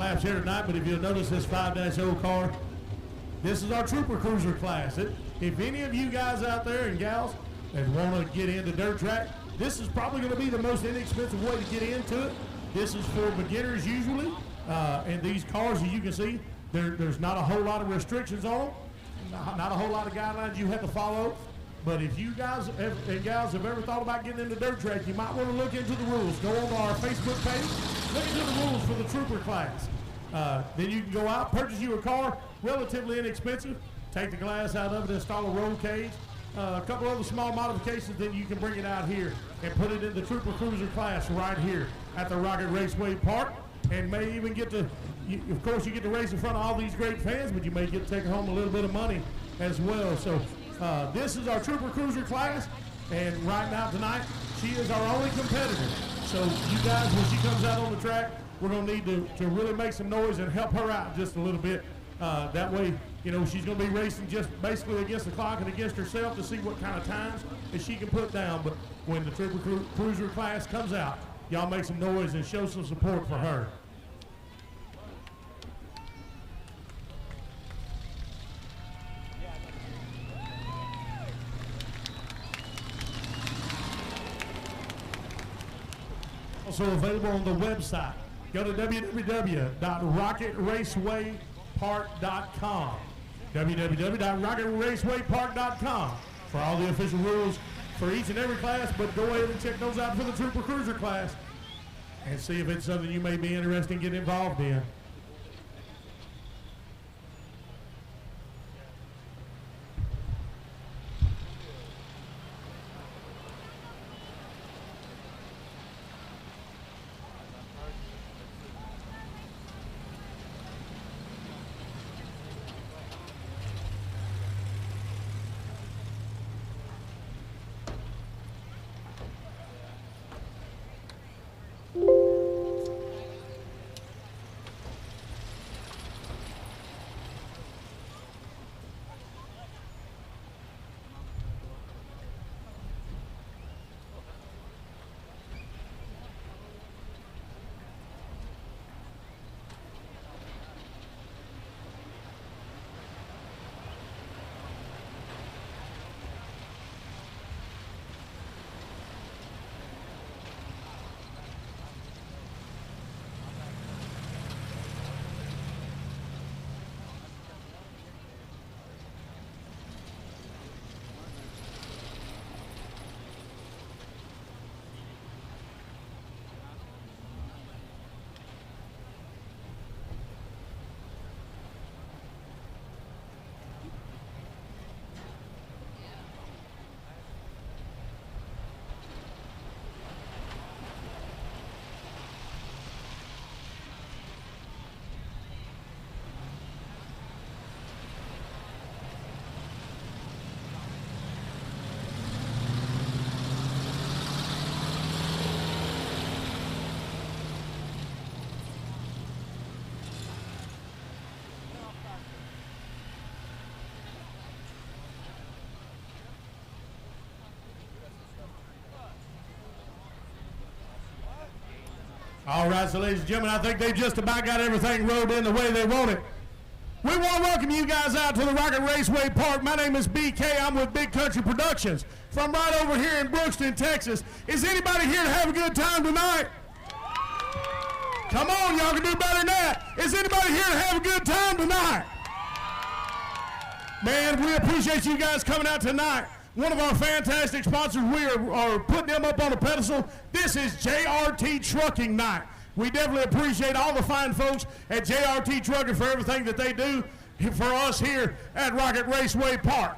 laps here tonight, but if you'll notice this 5-0 car, this is our Trooper Cruiser class. If any of you guys out there and gals that want to get into dirt track, this is probably going to be the most inexpensive way to get into it. This is for beginners usually, and these cars, as you can see, there's not a whole lot of restrictions on them, not a whole lot of guidelines you have to follow. But if you guys and gals have ever thought about getting into dirt track, you might want to look into the rules. Go on to our Facebook page, look into the rules for the Trooper class. Then you can go out, purchase you a car, relatively inexpensive, take the glass out of it, install a roll cage, a couple other small modifications, then you can bring it out here and put it in the Trooper Cruiser class right here at the Rocket Raceway Park, and may even get to, of course you get to race in front of all these great fans, but you may get to take home a little bit of money as well. So this is our Trooper Cruiser class, and right now tonight, she is our only competitor. So you guys, when she comes out on the track, we're going to need to really make some noise and help her out just a little bit. That way, you know, she's going to be racing just basically against the clock and against herself to see what kind of times that she can put down. But when the Trooper Cruiser class comes out, y'all make some noise and show some support for her. Also available on the website. Go to www.rocketracewaypark.com. www.rocketracewaypark.com for all the official rules for each and every class, but go ahead and check those out for the Trooper Cruiser class and see if it's something you may be interested in getting involved in. All right, so ladies and gentlemen, I think they just about got everything rolled in the way they want it. We want to welcome you guys out to the Rocket Raceway Park. My name is BK. I'm with Big Country Productions from right over here in Brookston, Texas. Is anybody here to have a good time tonight? Come on, y'all can do better than that. Is anybody here to have a good time tonight? Man, we appreciate you guys coming out tonight. One of our fantastic sponsors, we are putting them up on a pedestal. This is JRT Trucking Night. We definitely appreciate all the fine folks at JRT Trucking for everything that they do for us here at Rocket Raceway Park.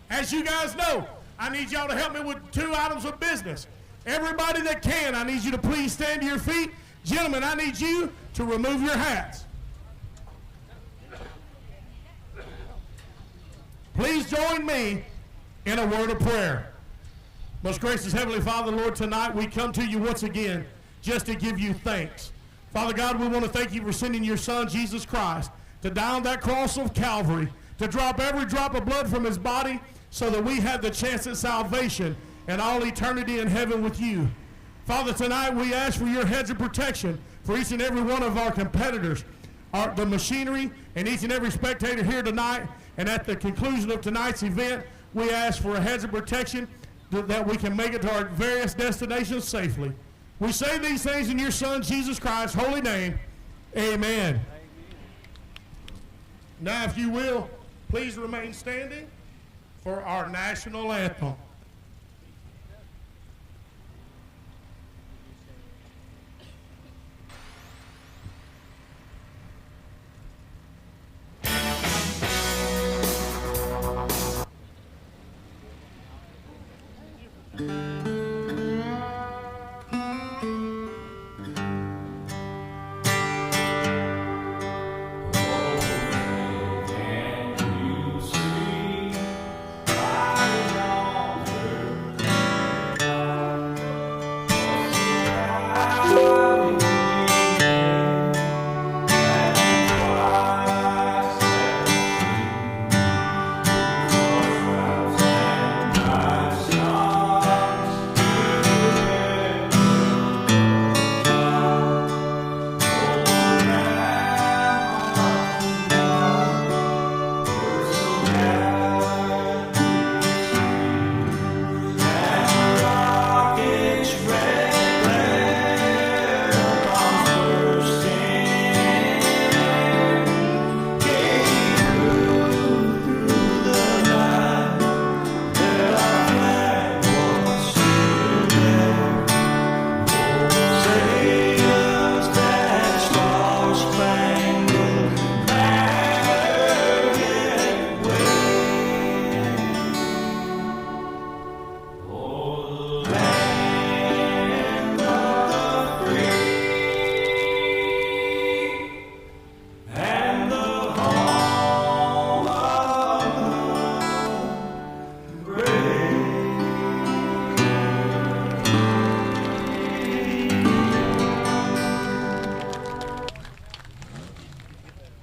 As you guys know, I need y'all to help me with 2 items of business. Everybody that can, I need you to please stand to your feet. Gentlemen, I need you to remove your hats. Please join me in a word of prayer. Most gracious Heavenly Father, Lord, tonight we come to you once again just to give you thanks. Father God, we want to thank you for sending your Son, Jesus Christ, to die on that cross of Calvary, to drop every drop of blood from his body so that we have the chance at salvation and all eternity in heaven with you. Father, tonight we ask for your hedge of protection for each and every one of our competitors, the machinery, and each and every spectator here tonight. And at the conclusion of tonight's event, we ask for a hedge of protection that we can make it to our various destinations safely. We say these things in your Son, Jesus Christ's holy name. Amen. Now, if you will, please remain standing for our national anthem.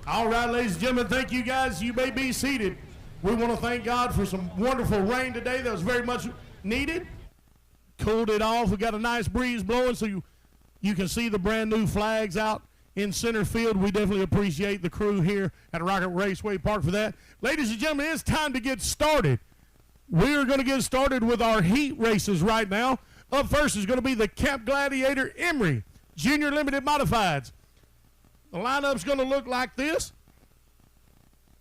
All right, ladies and gentlemen, thank you guys. You may be seated. We want to thank God for some wonderful rain today that was very much needed. Cooled it off. We got a nice breeze blowing so you can see the brand new flags out in center field. We definitely appreciate the crew here at Rocket Raceway Park for that. Ladies and gentlemen, it's time to get started. We're going to get started with our heat races right now. Up first is going to be the Camp Gladiator Emory Junior Limited Modifieds. The lineup's going to look like this.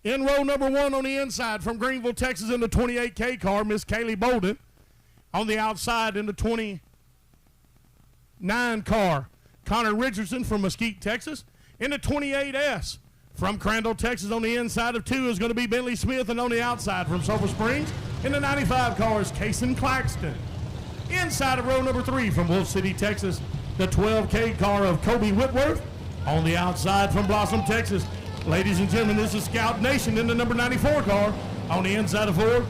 In row number 1 on the inside from Greenville, Texas in the 28K car, Miss Kaylee Bolden. On the outside in the 29 car, Connor Richardson from Mesquite, Texas. In the 28S from Crandall, Texas on the inside of 2 is going to be Bentley Smith, and on the outside from Sulphur Springs in the 95 car is Kason Claxton. Inside of row number 3 from Wolf City, Texas, the 12K car of Kobe Whitworth. On the outside from Blossom, Texas, ladies and gentlemen, this is Scout Nation in the number 94 car. On the inside of 4,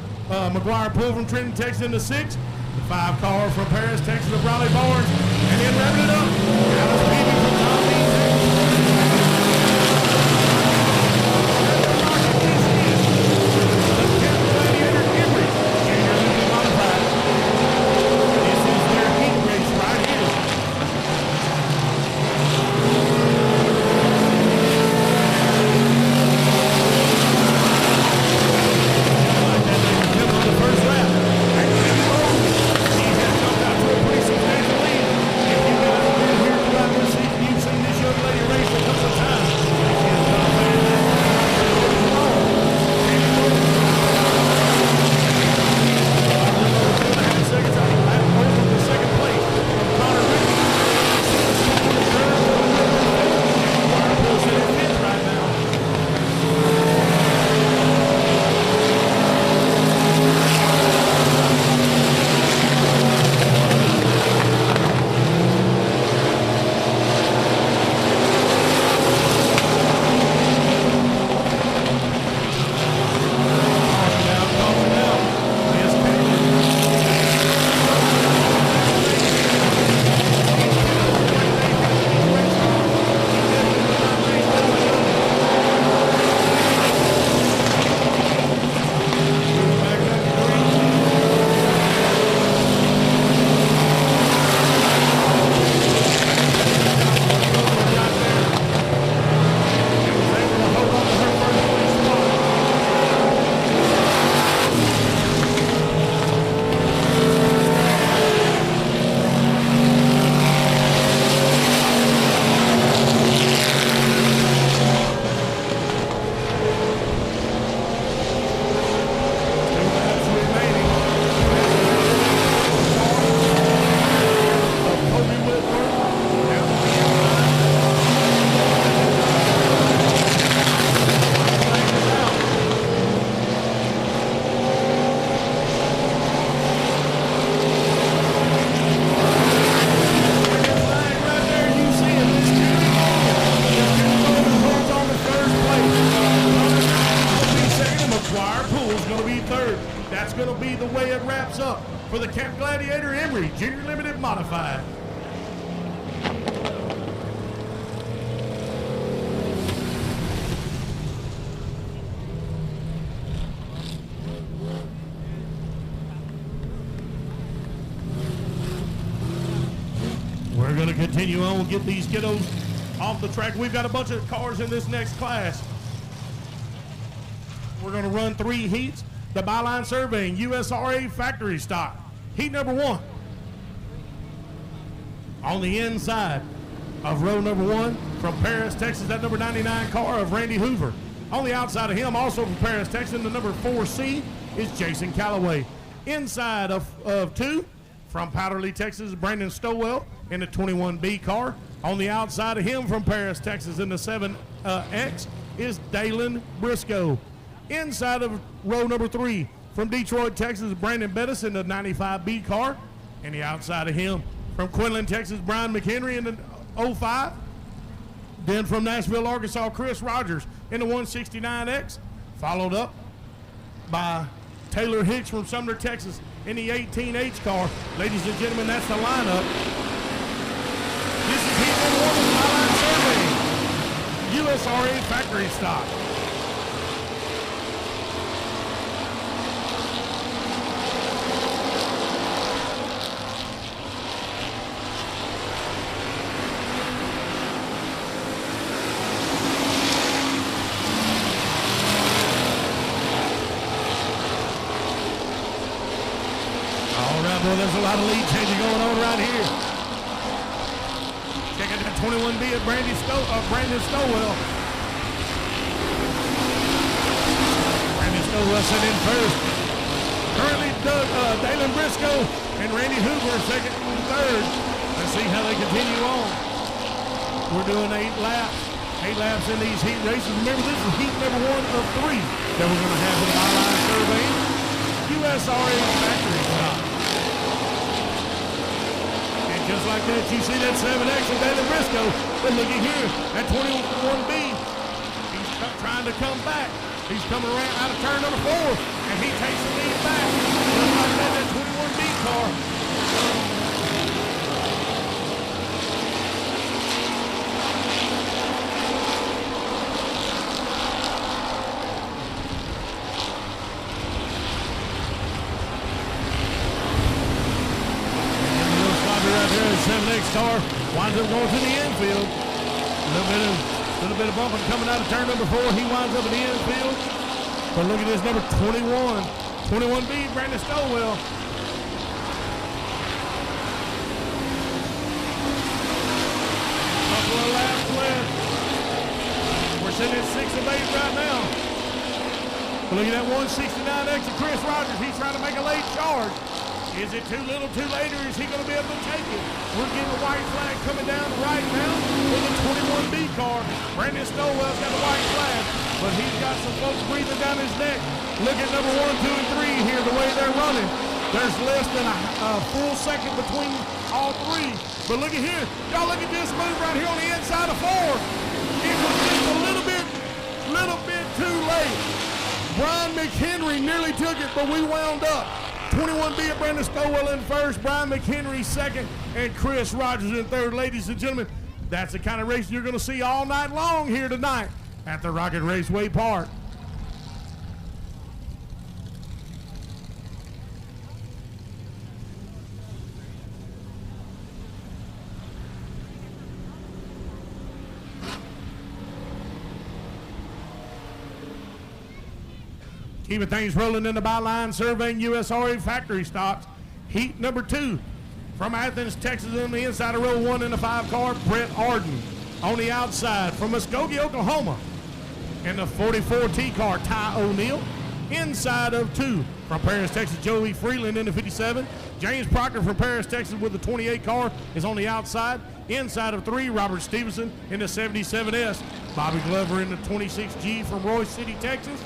McGuire Poole from Trenton, Texas in the 6. The 5 car from Paris, Texas of Raleigh Barnes. And then wrapping it up, Alice Peavy from John Dean, Texas. The Camp Gladiator Emory Junior Limited Modified. This is their heat race right here. First lap. He has jumped out to a pretty substantial lead. If you guys 2023 Junior Limited Modified. We're going to continue on, get these kiddos off the track. We've got a bunch of cars in this next class. We're going to run 3 heats. The Byline Surveying USRA Factory Stock. Heat number 1. On the inside of row number 1 from Paris, Texas, that number 99 car of Randy Hoover. On the outside of him, also from Paris, Texas, the number 4C is Jason Calloway. Inside of 2 from Powderly, Texas, Brandon Stowell in the 21B car. On the outside of him from Paris, Texas in the 7X is Dalen Briscoe. Inside of row number 3 from Detroit, Texas, Brandon Bettis in the 95B car. And the outside of him from Quinlan, Texas, Brian McHenry in the 05. Then from Nashville, Arkansas, Chris Rogers in the 169X. Followed up by Taylor Hicks from Sumner, Texas in the 18H car. Ladies and gentlemen, that's the lineup. This is heat number 1 of the Byline Survey. USRA Factory Stock. Well, there's a lot of lead changing going on right here. Checking that 21B at Brandon Stowell. Brandon Stowell sent in first. Currently, Dalen Briscoe and Randy Hoover second and third. Let's see how they continue on. We're doing 8 laps. 8 laps in these heat races. Remember, this is heat number 1 of 3 that we're going to have in the Byline Survey. USRA Factory Stock. Just like that, you see that 7X of Dalen Briscoe. But looky here, that 21B, he's trying to come back. He's coming around out of turn number 4, and he takes the lead back. Just like that 21B car. Right there, the 7X car winds up going to the infield. A little bit of bumping coming out of turn number 4. He winds up in the infield. But look at this number 21. 21B, Brandon Stowell. Couple of laps left. We're sitting at 6 of 8 right now. But look at that 169X of Chris Rogers. He's trying to make a late charge. Is it too little, too late, or is he going to be able to take it? We're getting a white flag coming down right now for the 21B car. Brandon Stowell's got a white flag, but he's got some folks breathing down his neck. Look at number 1, 2, and 3 here, the way they're running. There's less than a full second between all 3. But look at here. Y'all look at this move right here on the inside of 4. It was just a little bit too late. Brian McHenry nearly took it, but we wound up. 21B at Brandon Stowell in first, Brian McHenry second, and Chris Rogers in third. Ladies and gentlemen, that's the kind of race you're going to see all night long here tonight at the Rocket Raceway Park. Keeping things rolling in the Byline Surveying USRA Factory Stocks. Heat number 2 from Athens, Texas on the inside of row 1 in the 5 car, Brett Arden. On the outside from Muskogee, Oklahoma in the 44T car, Ty O'Neill. Inside of 2 from Paris, Texas, Joey Freeland in the 57. James Proctor from Paris, Texas with the 28 car is on the outside. Inside of 3, Robert Stevenson in the 77S. Bobby Glover in the 26G from Royce City, Texas.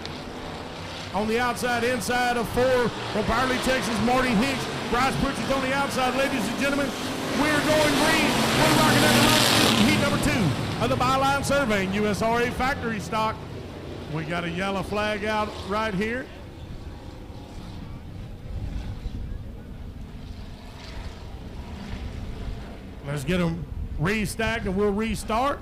On the outside, inside of 4 from Powderly, Texas, Marty Hicks. Bryce Pritchard's on the outside, ladies and gentlemen. We're going green. We're rocking at the heat number 2 of the Byline Surveying USRA Factory Stock. We got a yellow flag out right here. Let's get them restacked and we'll restart.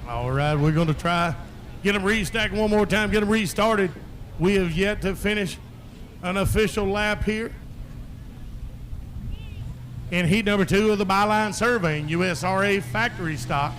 All right, we're going to try get them restacked one more time, get them restarted. We have yet to finish an official lap here in heat number 2 of the Byline Surveying USRA factory stock.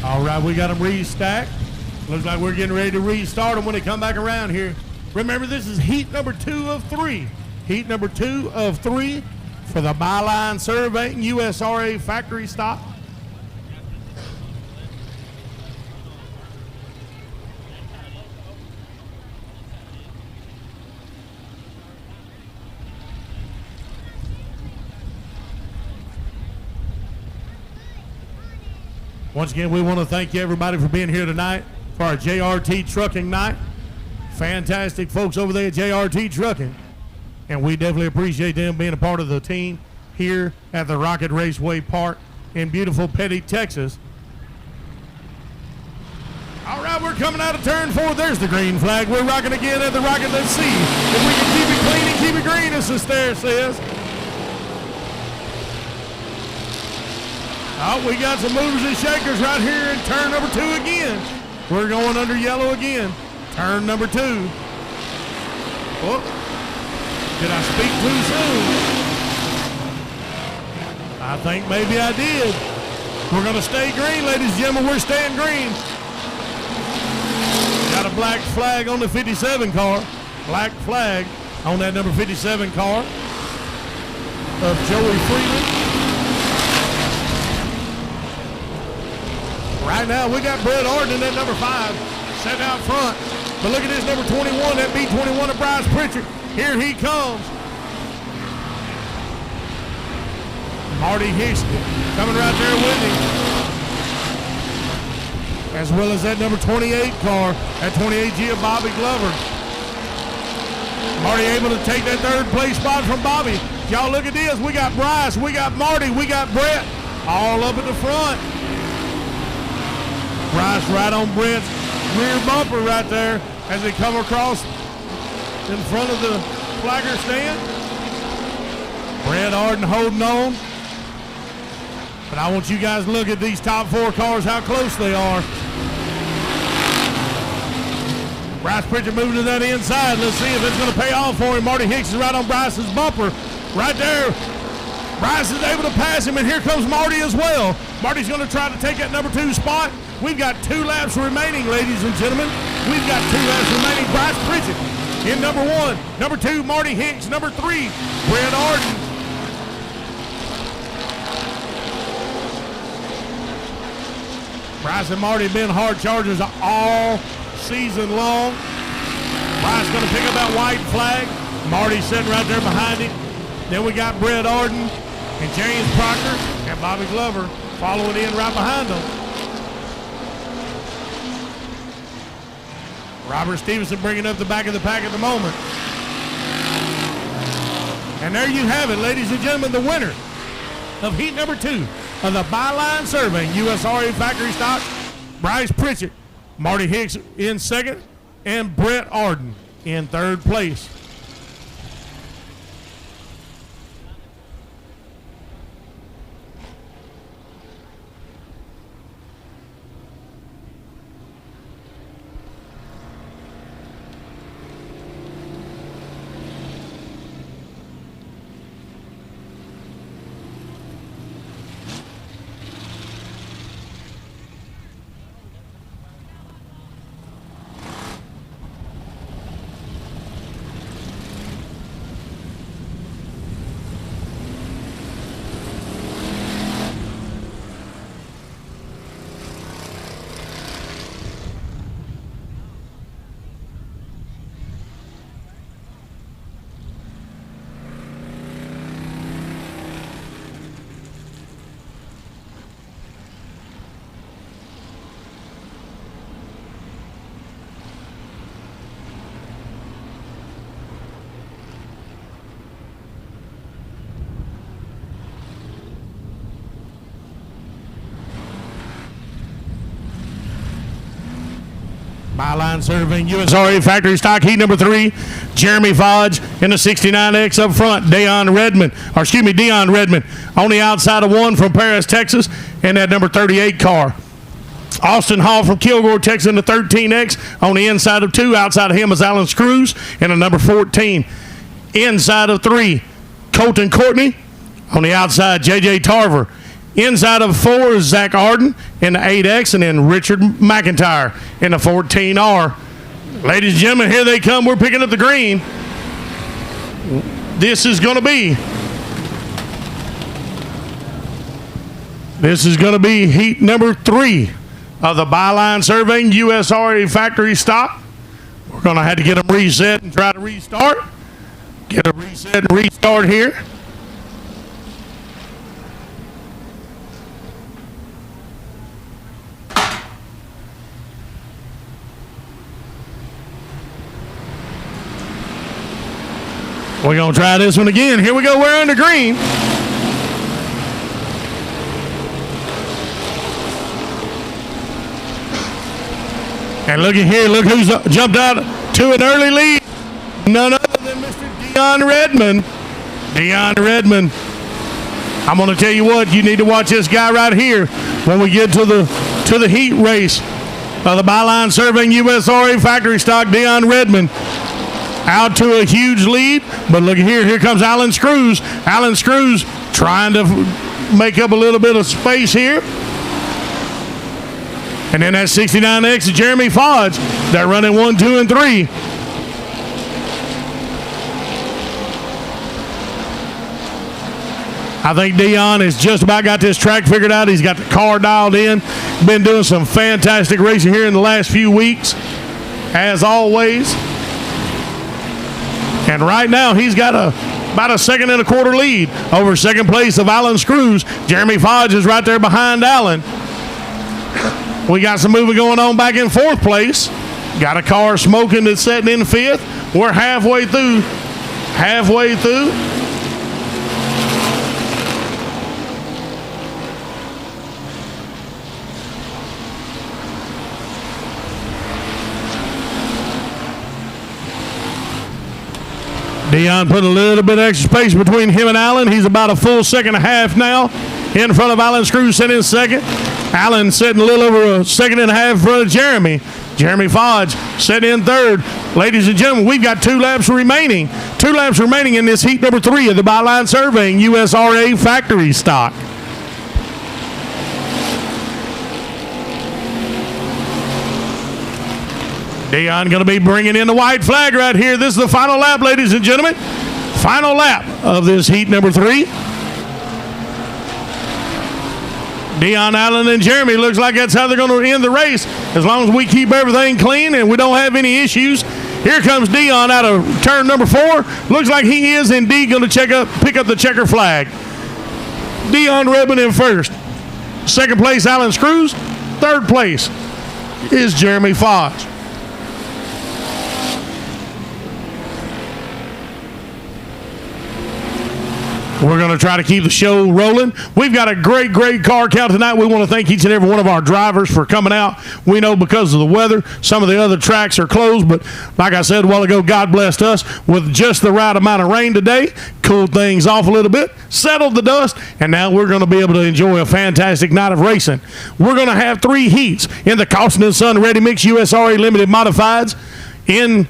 All right, we got them restacked. Looks like we're getting ready to restart them when they come back around here. Remember, this is heat number 2 of 3. Heat number 2 of 3 for the Byline Surveying USRA factory stock. Once again, we want to thank you, everybody, for being here tonight for our JRT Trucking Night. Fantastic folks over there at JRT Trucking. And we definitely appreciate them being a part of the team here at the Rocket Raceway Park in beautiful Petty, Texas. All right, we're coming out of turn 4. There's the green flag. We're rocking again at the Rocket. Let's see if we can keep it clean and keep it green, as the stair says. Oh, we got some movers and shakers right here in turn number 2 again. We're going under yellow again. Turn number 2. Oh, did I speak too soon? I think maybe I did. We're going to stay green, ladies and gentlemen. We're staying green. Got a black flag on the 57 car. Black flag on that number 57 car of Joey Freeman. Right now, we got Brett Arden in that number 5, set out front. But look at this number 21, that B21 of Bryce Pritchard. Here he comes. Marty Hicks coming right there with him. As well as that number 28 car, that 28G of Bobby Glover. Marty able to take that third place spot from Bobby. Y'all look at this. We got Bryce, we got Marty, we got Brett all up at the front. Bryce right on Brett's rear bumper right there as they come across in front of the flagger stand. Brett Arden holding on. But I want you guys to look at these top 4 cars, how close they are. Bryce Pritchard moving to that inside. Let's see if it's going to pay off for him. Marty Hicks is right on Bryce's bumper. Right there. Bryce is able to pass him, and here comes Marty as well. Marty's going to try to take that number 2 spot. We've got 2 laps remaining, ladies and gentlemen. We've got 2 laps remaining. Bryce Pritchard in number 1. Number 2, Marty Hicks. Number 3, Brett Arden. Bryce and Marty have been hard chargers all season long. Bryce going to pick up that white flag. Marty sitting right there behind him. Then we got Brett Arden and James Proctor and Bobby Glover following in right behind them. Robert Stevenson bringing up the back of the pack at the moment. And there you have it, ladies and gentlemen, the winner of heat number 2 of the Byline Surveying USRA Factory Stock, Bryce Pritchard. Marty Hicks in second, and Brett Arden in third place. Byline Surveying USRA Factory Stock heat number 3, Jeremy Fodge in the 69X up front. Dion Redmond on the outside of 1 from Paris, Texas, in that number 38 car. Austin Hall from Kilgore, Texas in the 13X on the inside of 2. Outside of him is Alan Screws in the number 14. Inside of 3, Colton Courtney. On the outside, J.J. Tarver. Inside of 4 is Zach Arden in the 8X, and then Richard McIntyre in the 14R. Ladies and gentlemen, here they come. We're picking up the green. This is going to be heat number 3 of the Byline Surveying USRA Factory Stock. We're going to have to get them reset and try to restart. Get a reset and restart here. We're going to try this one again. Here we go. We're under green. And look at here. Look who's jumped out to an early lead. None other than Mr. Dion Redmond. Dion Redmond. I'm going to tell you what. You need to watch this guy right here when we get to the heat race of the Byline Surveying USRA Factory Stock. Dion Redmond. out to a huge lead. But look here, here comes Alan Screws. Alan Screws trying to make up a little bit of space here. And then that 69X, Jeremy Fodge. They're running 1, 2, and 3. I think Dion has just about got this track figured out. He's got the car dialed in. Been doing some fantastic racing here in the last few weeks, as always. And right now, he's got about a 2 1/4 lead over second place of Alan Screws. Jeremy Fodge is right there behind Alan. We got some moving going on back in 4th place. Got a car smoking that's setting in 5th. We're halfway through. Dion put a little bit of extra space between him and Allen. He's about a full 2.5 now in front of Alan Screws, sitting in 2nd. Allen sitting a little over a 2.5 in front of Jeremy. Jeremy Fodge sitting in 3rd. Ladies and gentlemen, we've got 2 laps remaining. 2 laps remaining in this heat number 3 of the Byline Surveying USRA factory stock. Dion going to be bringing in the white flag right here. This is the final lap, ladies and gentlemen. Final lap of this heat number 3. Dion, Allen, and Jeremy, looks like that's how they're going to end the race, as long as we keep everything clean and we don't have any issues. Here comes Dion out of turn number 4. Looks like he is indeed going to pick up the checker flag. Dion Redmond in 1st. 2nd place, Alan Screws. 3rd place is Jeremy Fodge. We're going to try to keep the show rolling. We've got a great car count tonight. We want to thank each and every one of our drivers for coming out. We know because of the weather, some of the other tracks are closed, but like I said a while ago, God blessed us with just the right amount of rain today. Cooled things off a little bit, settled the dust, and now we're going to be able to enjoy a fantastic night of racing. We're going to have 3 heats in the Costin & Son Ready Mix USRA Limited Modifieds in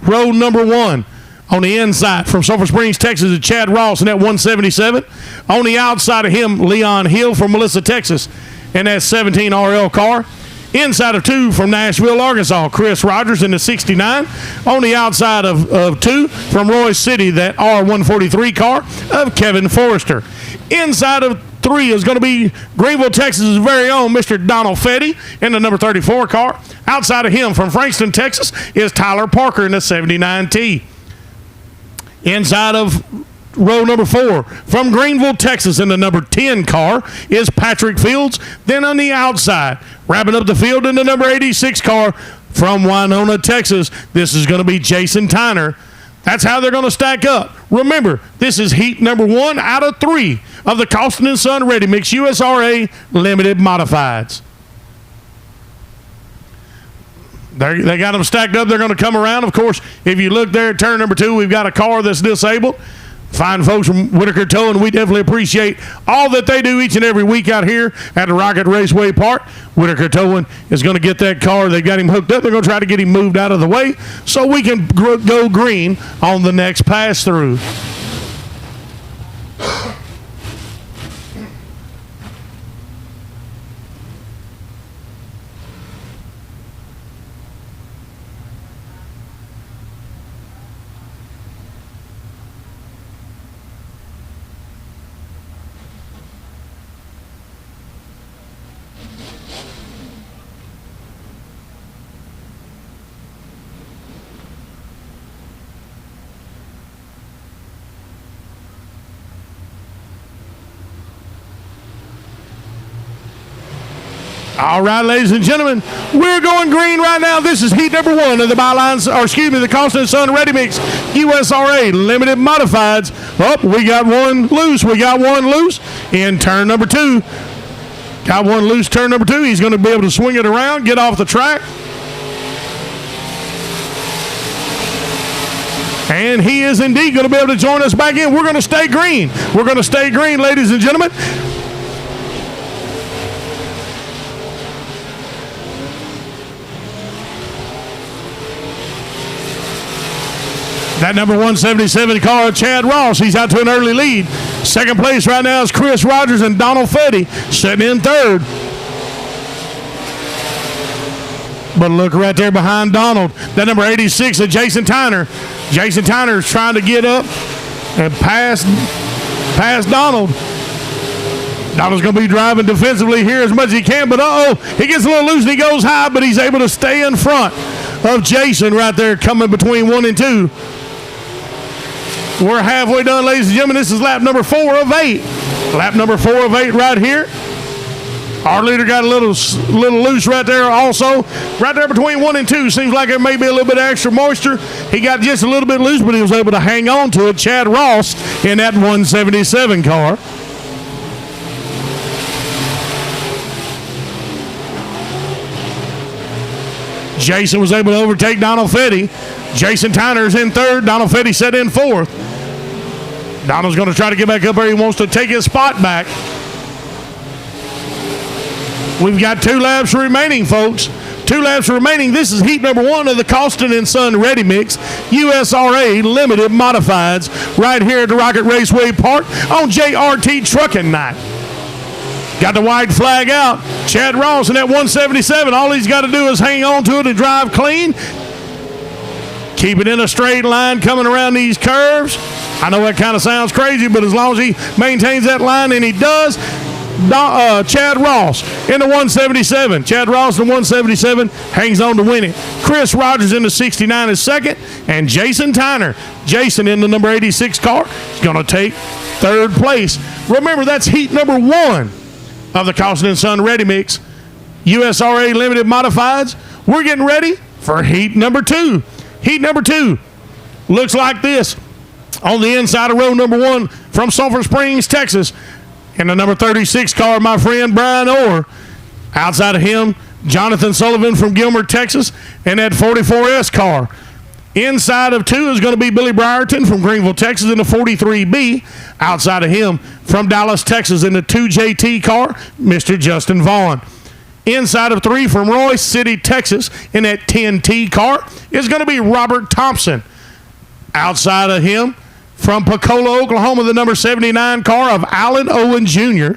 row number 1. On the inside, from Sulphur Springs, Texas, is Chad Ross in that 177. On the outside of him, Leon Hill from Melissa, Texas, in that 17 RL car. Inside of 2 from Nashville, Arkansas, Chris Rogers in the 69. On the outside of 2 from Royce City, that R143 car of Kevin Forrester. Inside of 3 is going to be Greenville, Texas' very own Mr. Donald Fetty in the number 34 car. Outside of him from Frankston, Texas, is Tyler Parker in the 79T. Inside of row number 4, from Greenville, Texas, in the number 10 car is Patrick Fields. Then on the outside, wrapping up the field in the number 86 car from Winona, Texas, this is going to be Jason Tyner. That's how they're going to stack up. Remember, this is heat number 1 out of 3 of the Costin & Son Ready Mix USRA Limited Modifieds. They got them stacked up. They're going to come around. Of course, if you look there at turn number 2, we've got a car that's disabled. Fine folks from Whitaker Towing. We definitely appreciate all that they do each and every week out here at the Rocket Raceway Park. Whitaker Towing is going to get that car. They got him hooked up. They're going to try to get him moved out of the way so we can go green on the next pass through. All right, ladies and gentlemen, we're going green right now. This is heat number 1 of the the Costin & Son Ready Mix USRA Limited Modifieds. Oh, we got one loose. In turn number 2. Got one loose turn number 2. He's going to be able to swing it around, get off the track. And he is indeed going to be able to join us back in. We're going to stay green. Ladies and gentlemen. That number 177 car, Chad Ross, he's out to an early lead. Second place right now is Chris Rogers and Donald Fetty sitting in third. But look right there behind Donald. That number 86 is Jason Tyner. Jason Tyner is trying to get up and pass Donald. Donald's going to be driving defensively here as much as he can, but he gets a little loose and he goes high, but he's able to stay in front of Jason right there coming between 1 and 2. We're halfway done, ladies and gentlemen. This is lap number 4 of 8. Lap number 4 of 8 right here. Our leader got a little loose right there also. Right there between 1 and 2. Seems like there may be a little bit of extra moisture. He got just a little bit loose, but he was able to hang on to it. Chad Ross in that 177 car. Jason was able to overtake Donald Fetty. Jason Tyner is in third. Donald Fetty set in fourth. Donald's going to try to get back up there. He wants to take his spot back. We've got 2 laps remaining, folks. 2 laps remaining. This is heat number 1 of the Costin & Son Ready Mix USRA Limited Modifieds right here at the Rocket Raceway Park on JRT Trucking Night. Got the white flag out. Chad Ross in that 177. All he's got to do is hang on to it and drive clean. Keep it in a straight line coming around these curves. I know that kind of sounds crazy, but as long as he maintains that line, and he does, Chad Ross in the 177. Chad Ross in the 177 hangs on to win it. Chris Rogers in the 69 is second, and Jason Tyner. Jason in the number 86 car is going to take third place. Remember, that's heat number 1 of the Costin & Son Ready Mix USRA Limited Modifieds. We're getting ready for heat number 2. Heat number 2 looks like this. On the inside of row number 1 from Sulphur Springs, Texas, in the number 36 car, my friend Brian Orr. Outside of him, Jonathan Sullivan from Gilmer, Texas, and that 44S car. Inside of 2 is going to be Billy Brierton from Greenville, Texas, in the 43B. Outside of him, from Dallas, Texas, in the 2JT car, Mr. Justin Vaughn. Inside of 3 from Royce City, Texas, in that 10T car, is going to be Robert Thompson. Outside of him, from Pecola, Oklahoma, the number 79 car of Alan Owen Jr.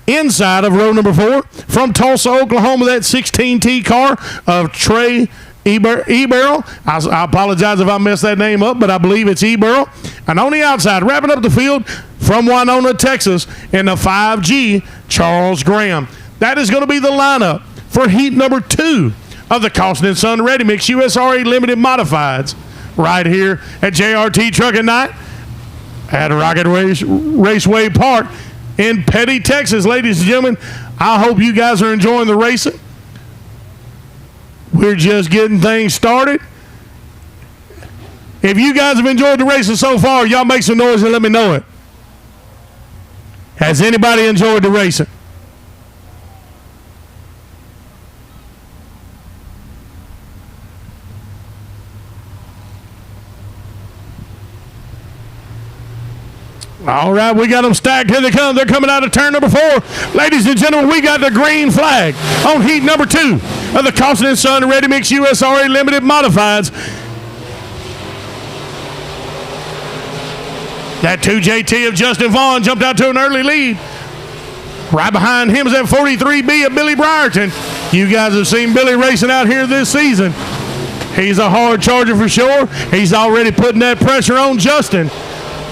Inside of row number 4, from Tulsa, Oklahoma, that 16T car of Trey Eberl. I apologize if I messed that name up, but I believe it's Eberl. And on the outside, wrapping up the field, from Winona, Texas, in the 5G, Charles Graham. That is going to be the lineup for heat number 2 of the Costin & Son Ready Mix USRA Limited Modifieds right here at JRT Trucking Night at Rocket Raceway Park in Petty, Texas. Ladies and gentlemen, I hope you guys are enjoying the racing. We're just getting things started. If you guys have enjoyed the racing so far, y'all make some noise and let me know it. Has anybody enjoyed the racing? All right, we got them stacked. Here they come. They're coming out of turn number 4. Ladies and gentlemen, we got the green flag on heat number 2 of the Costin & Son Ready Mix USRA Limited Modifieds. That 2JT of Justin Vaughn jumped out to an early lead. Right behind him is that 43B of Billy Brierton. You guys have seen Billy racing out here this season. He's a hard charger for sure. He's already putting that pressure on Justin.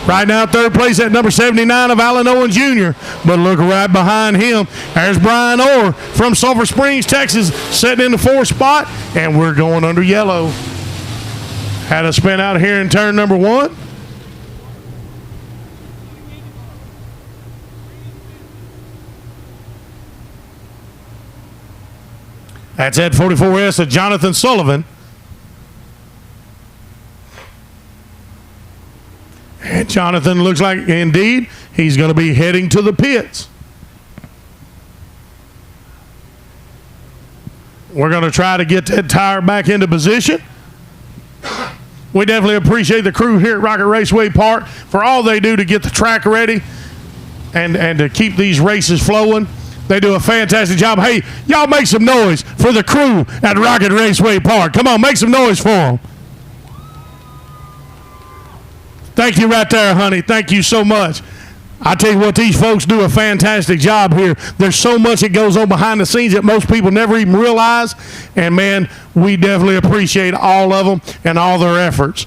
Right now, third place at number 79 of Alan Owen Jr. But look right behind him. There's Brian Orr from Sulphur Springs, Texas, sitting in the 4th spot. And we're going under yellow. Had a spin out here in turn number 1. That's at 44S of Jonathan Sullivan. And Jonathan looks like, indeed, he's going to be heading to the pits. We're going to try to get that tire back into position. We definitely appreciate the crew here at Rocket Raceway Park for all they do to get the track ready and to keep these races flowing. They do a fantastic job. Hey, y'all make some noise for the crew at Rocket Raceway Park. Come on, make some noise for them. Thank you right there, honey. Thank you so much. I tell you what, these folks do a fantastic job here. There's so much that goes on behind the scenes that most people never even realize. And, man, we definitely appreciate all of them and all their efforts.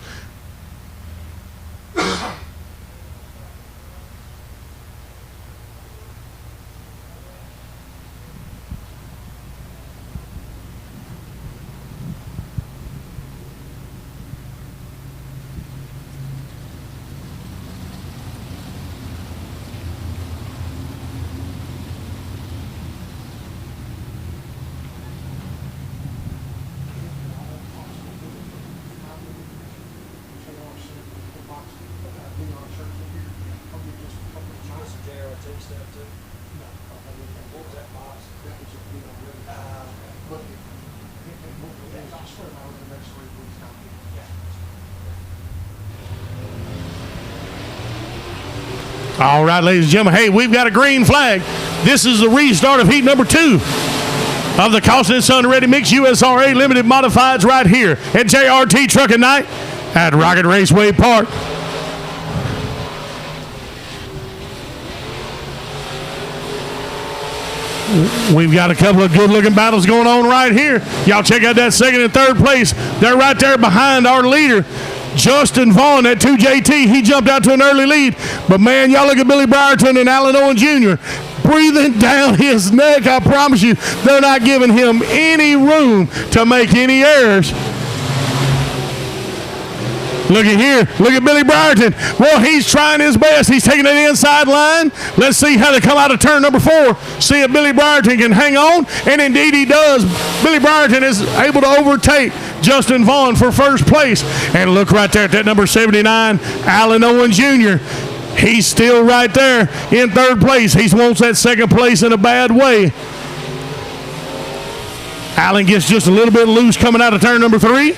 All right, ladies and gentlemen, hey, we've got a green flag. This is the restart of heat number 2 of the Costin & Son Ready Mix USRA Limited Modifieds right here at JRT Trucking Night at Rocket Raceway Park. We've got a couple of good-looking battles going on right here. Y'all check out that second and third place. They're right there behind our leader, Justin Vaughn at 2JT. He jumped out to an early lead. But, man, y'all look at Billy Brierton and Alan Owen Jr. breathing down his neck. I promise you, they're not giving him any room to make any errors. Look at here. Look at Billy Brierton. Well, he's trying his best. He's taking the inside line. Let's see how they come out of turn number 4. See if Billy Brierton can hang on. And indeed he does. Billy Brierton is able to overtake Justin Vaughn for first place. And look right there at that number 79, Alan Owen Jr. He's still right there in third place. He wants that second place in a bad way. Alan gets just a little bit loose coming out of turn number 3.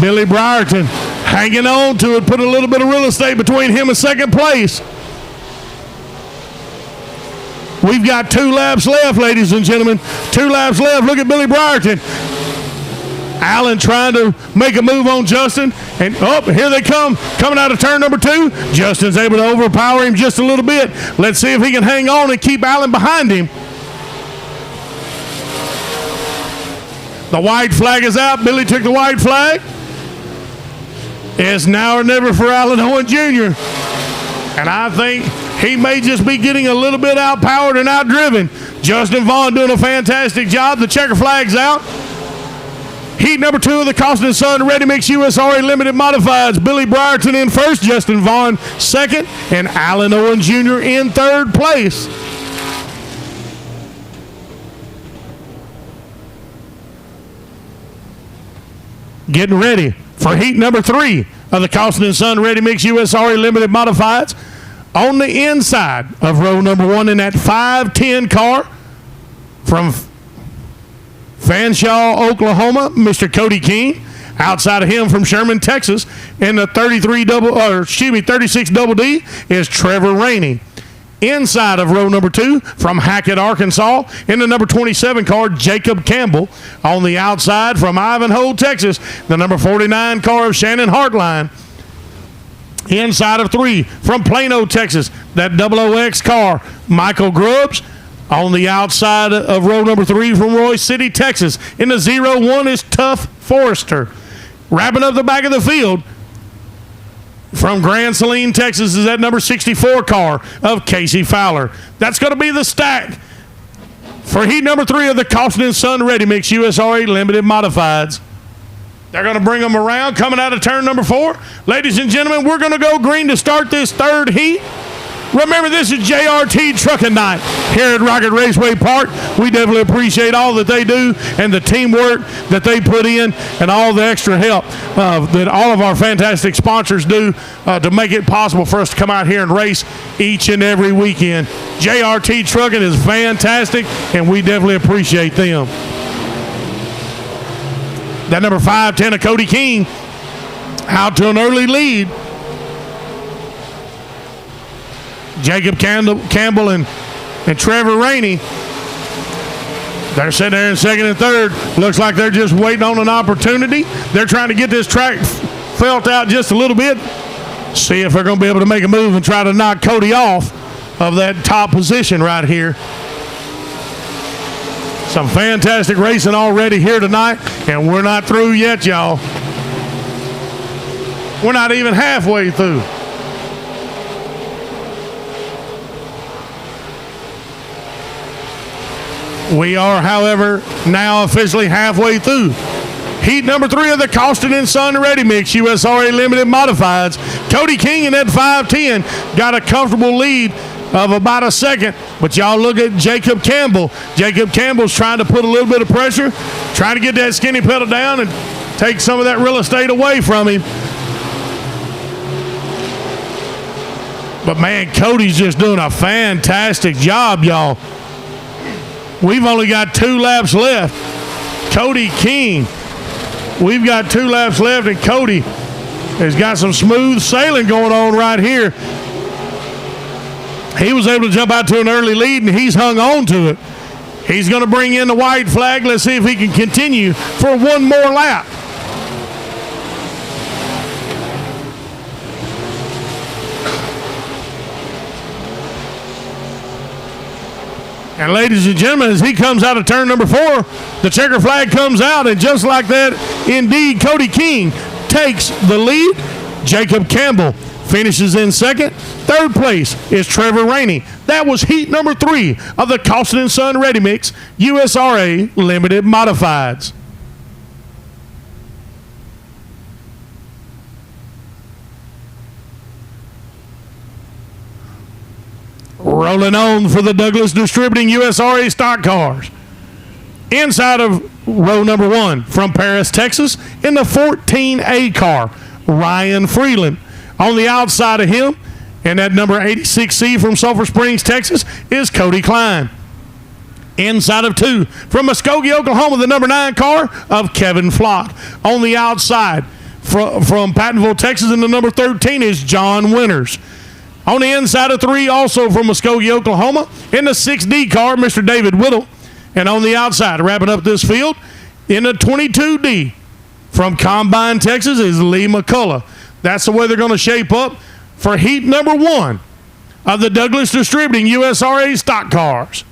Billy Brierton hanging on to it, put a little bit of real estate between him and second place. We've got 2 laps left, ladies and gentlemen. 2 laps left. Look at Billy Brierton. Allen trying to make a move on Justin. And, here they come. Coming out of turn number 2. Justin's able to overpower him just a little bit. Let's see if he can hang on and keep Allen behind him. The white flag is out. Billy took the white flag. It's now or never for Alan Owen Jr. And I think he may just be getting a little bit outpowered and outdriven. Justin Vaughn doing a fantastic job. The checker flag's out. Heat number 2 of the Costin & Son Ready Mix USRA Limited Modifieds. Billy Brierton in first, Justin Vaughn second, and Alan Owen Jr. in third place. Getting ready for heat number 3 of the Costin & Son Ready Mix USRA Limited Modifieds. On the inside of row number 1 in that 510 car from Fanshawe, Oklahoma, Mr. Cody King. Outside of him from Sherman, Texas, in the 36 double D is Trevor Rainey. Inside of row number 2 from Hackett, Arkansas, in the number 27 car, Jacob Campbell. On the outside from Ivanhoe, Texas, the number 49 car of Shannon Hartline. Inside of 3 from Plano, Texas, that 00X car, Michael Grubbs. On the outside of row number 3 from Royce City, Texas, in the 01 is Tough Forrester. Wrapping up the back of the field, from Grand Saline, Texas, is that number 64 car of Casey Fowler. That's going to be the stack for heat number 3 of the Costin & Son Ready Mix USRA Limited Modifieds. They're going to bring them around, coming out of turn number 4. Ladies and gentlemen, we're going to go green to start this third heat. Remember, this is JRT Trucking Night here at Rocket Raceway Park. We definitely appreciate all that they do and the teamwork that they put in and all the extra help that all of our fantastic sponsors do to make it possible for us to come out here and race each and every weekend. JRT Trucking is fantastic, and we definitely appreciate them. That number 510 of Cody King out to an early lead. Jacob Campbell and Trevor Rainey. They're sitting there in second and third. Looks like they're just waiting on an opportunity. They're trying to get this track felt out just a little bit. See if they're going to be able to make a move and try to knock Cody off of that top position right here. Some fantastic racing already here tonight, and we're not through yet, y'all. We're not even halfway through. We are, however, now officially halfway through heat number 3 of the Costin & Son Ready Mix USRA Limited Modifieds. Cody King in that 5'10" got a comfortable lead of about a second, but y'all look at Jacob Campbell. Jacob Campbell's trying to put a little bit of pressure, trying to get that skinny pedal down and take some of that real estate away from him. But man, Cody's just doing a fantastic job, y'all. We've only got 2 laps left. Cody King, we've got 2 laps left, and Cody has got some smooth sailing going on right here. He was able to jump out to an early lead, and he's hung on to it. He's going to bring in the white flag. Let's see if he can continue for one more lap. And ladies and gentlemen, as he comes out of turn number 4, the checker flag comes out, and just like that, indeed, Cody King takes the lead. Jacob Campbell finishes in second. Third place is Trevor Rainey. That was heat number 3 of the Costin & Son Ready Mix USRA Limited Modifieds. Rolling on for the Douglas Distributing USRA stock cars. Inside of row number 1 from Paris, Texas, in the 14A car, Ryan Freeland. On the outside of him, in that number 86C from Sulphur Springs, Texas, is Cody Klein. Inside of 2 from Muskogee, Oklahoma, the number 9 car of Kevin Flock. On the outside from Pattonville, Texas, in the number 13 is John Winters. On the inside of 3, also from Muskogee, Oklahoma, in the 6D car, Mr. David Whittle. And on the outside, wrapping up this field, in the 22D from Combine, Texas, is Lee McCullough. That's the way they're going to shape up for heat number 1 of the Douglas Distributing USRA stock cars.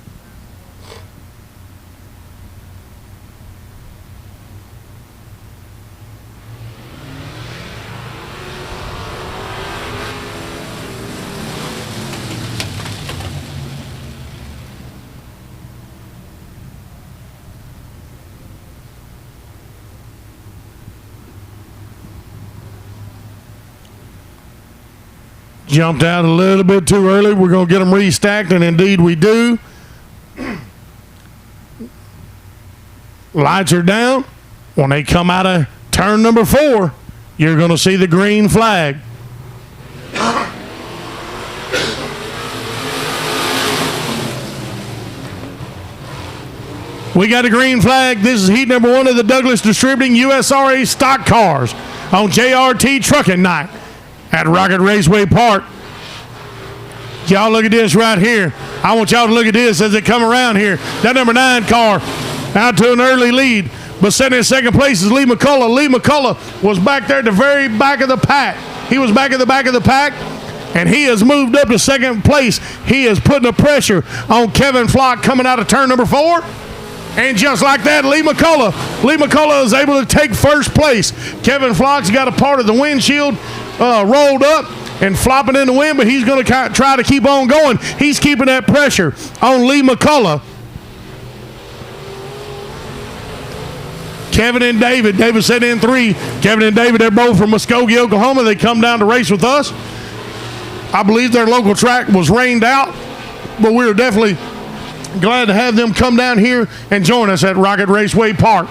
Jumped out a little bit too early. We're going to get them restacked, and indeed we do. Lights are down. When they come out of turn number 4, you're going to see the green flag. We got a green flag. This is heat number 1 of the Douglas Distributing USRA stock cars on JRT Trucking Night at Rocket Raceway Park. Y'all look at this right here. I want y'all to look at this as they come around here. That number 9 car out to an early lead. But sitting in second place is Lee McCullough. Lee McCullough was back there at the very back of the pack. He was back at the back of the pack, and he has moved up to second place. He is putting the pressure on Kevin Flock coming out of turn number 4. And just like that, Lee McCullough is able to take first place. Kevin Flock's got a part of the windshield rolled up and flopping in the wind, but he's going to try to keep on going. He's keeping that pressure on Lee McCullough. Kevin and David. David sitting in 3. Kevin and David, they're both from Muskogee, Oklahoma. They come down to race with us. I believe their local track was rained out, but we're definitely glad to have them come down here and join us at Rocket Raceway Park.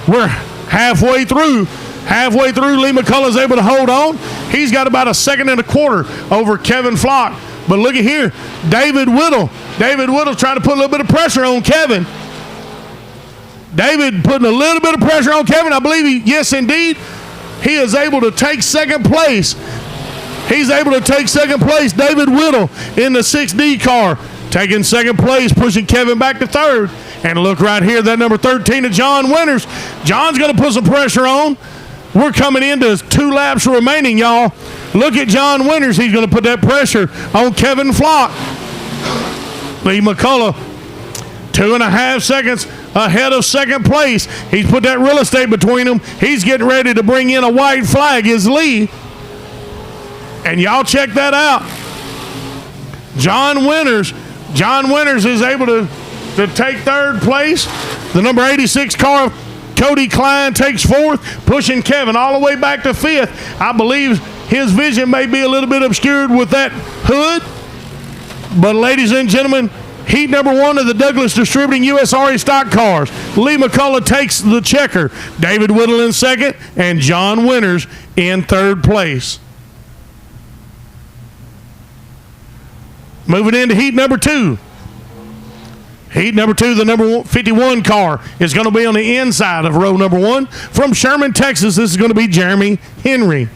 We're halfway through. Lee McCullough's able to hold on. He's got about a second and a quarter over Kevin Flock. But look at here, David Whittle. David Whittle's trying to put a little bit of pressure on Kevin. David putting a little bit of pressure on Kevin. I believe yes, indeed, he is able to take second place. He's able to take second place. David Whittle in the 6D car, taking second place, pushing Kevin back to third. And look right here, that number 13 of John Winters. John's going to put some pressure on We're coming into 2 laps remaining, y'all. Look at John Winters. He's going to put that pressure on Kevin Flock. Lee McCullough, 2.5 seconds ahead of second place. He's put that real estate between them. He's getting ready to bring in a white flag, is Lee. And y'all check that out. John Winters is able to take third place. The number 86 car, Cody Klein, takes fourth, pushing Kevin all the way back to fifth. I believe his vision may be a little bit obscured with that hood. But ladies and gentlemen, heat number 1 of the Douglas Distributing USRA stock cars. Lee McCullough takes the checker. David Whittle in second, and John Winters in third place. Moving into heat number 2. Heat number 2, the number 51 car is going to be on the inside of row number 1. From Sherman, Texas, this is going to be Jeremy Henry.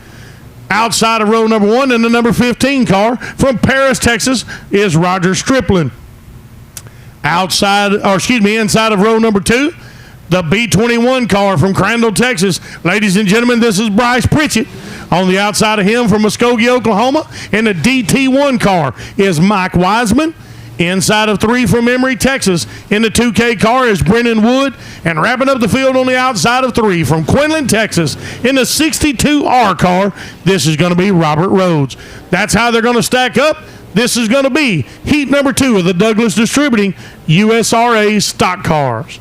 Outside of row number 1, and the number 15 car from Paris, Texas, is Roger Striplin. Inside of row number 2, the B21 car from Crandall, Texas. Ladies and gentlemen, this is Bryce Pritchett. On the outside of him from Muskogee, Oklahoma, and the DT1 car is Mike Wiseman. Inside of 3 from Emory, Texas, in the 2K car is Brennan Wood. And wrapping up the field on the outside of 3 from Quinlan, Texas, in the 62R car, this is going to be Robert Rhodes. That's how they're going to stack up. This is going to be heat number 2 of the Douglas Distributing USRA stock cars.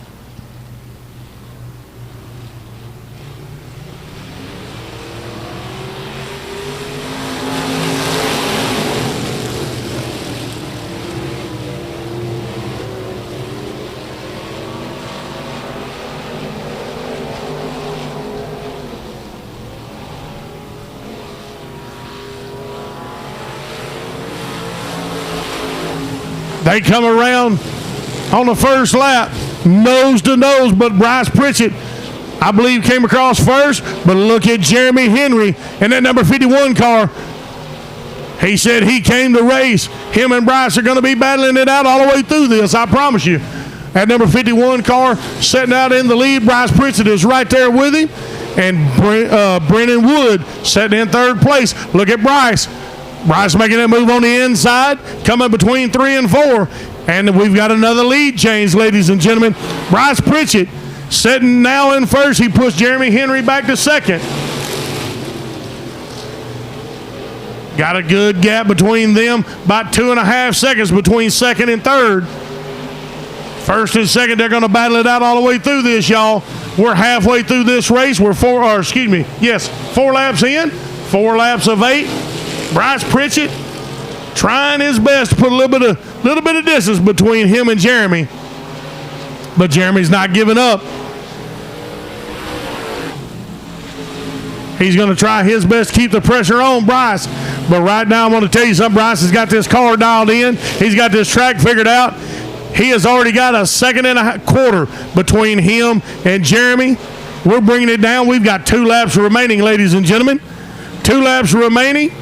They come around on the first lap, nose to nose, but Bryce Pritchett, I believe, came across first. But look at Jeremy Henry and that number 51 car. He said he came to race. Him and Bryce are going to be battling it out all the way through this, I promise you. That number 51 car setting out in the lead. Bryce Pritchett is right there with him. And Brennan Wood setting in third place. Look at Bryce. Bryce making that move on the inside, coming between 3 and 4. And we've got another lead change, ladies and gentlemen. Bryce Pritchett sitting now in first. He pushed Jeremy Henry back to second. Got a good gap between them, about 2.5 seconds between second and third. First and second, they're going to battle it out all the way through this, y'all. We're halfway through this race. We're 4 laps in, 4 laps of 8. Bryce Pritchett trying his best to put a little bit of distance between him and Jeremy. But Jeremy's not giving up. He's going to try his best to keep the pressure on Bryce. But right now, I'm going to tell you something. Bryce has got this car dialed in. He's got this track figured out. He has already got a second and a quarter between him and Jeremy. We're bringing it down. We've got 2 laps remaining, ladies and gentlemen. 2 laps remaining.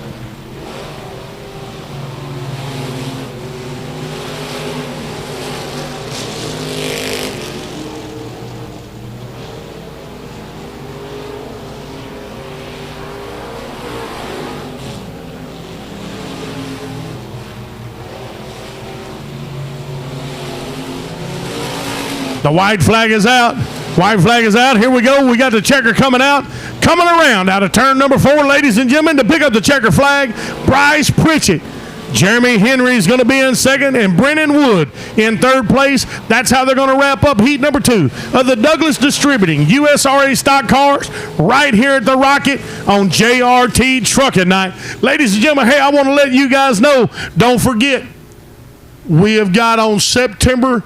The white flag is out. White flag is out. Here we go. We got the checker coming out. Coming around out of turn number 4, ladies and gentlemen, to pick up the checker flag, Bryce Pritchett. Jeremy Henry is going to be in second, and Brennan Wood in third place. That's how they're going to wrap up heat number 2 of the Douglas Distributing USRA stock cars right here at the Rocket on JRT Trucking Night. Ladies and gentlemen, hey, I want to let you guys know, don't forget, we have got on September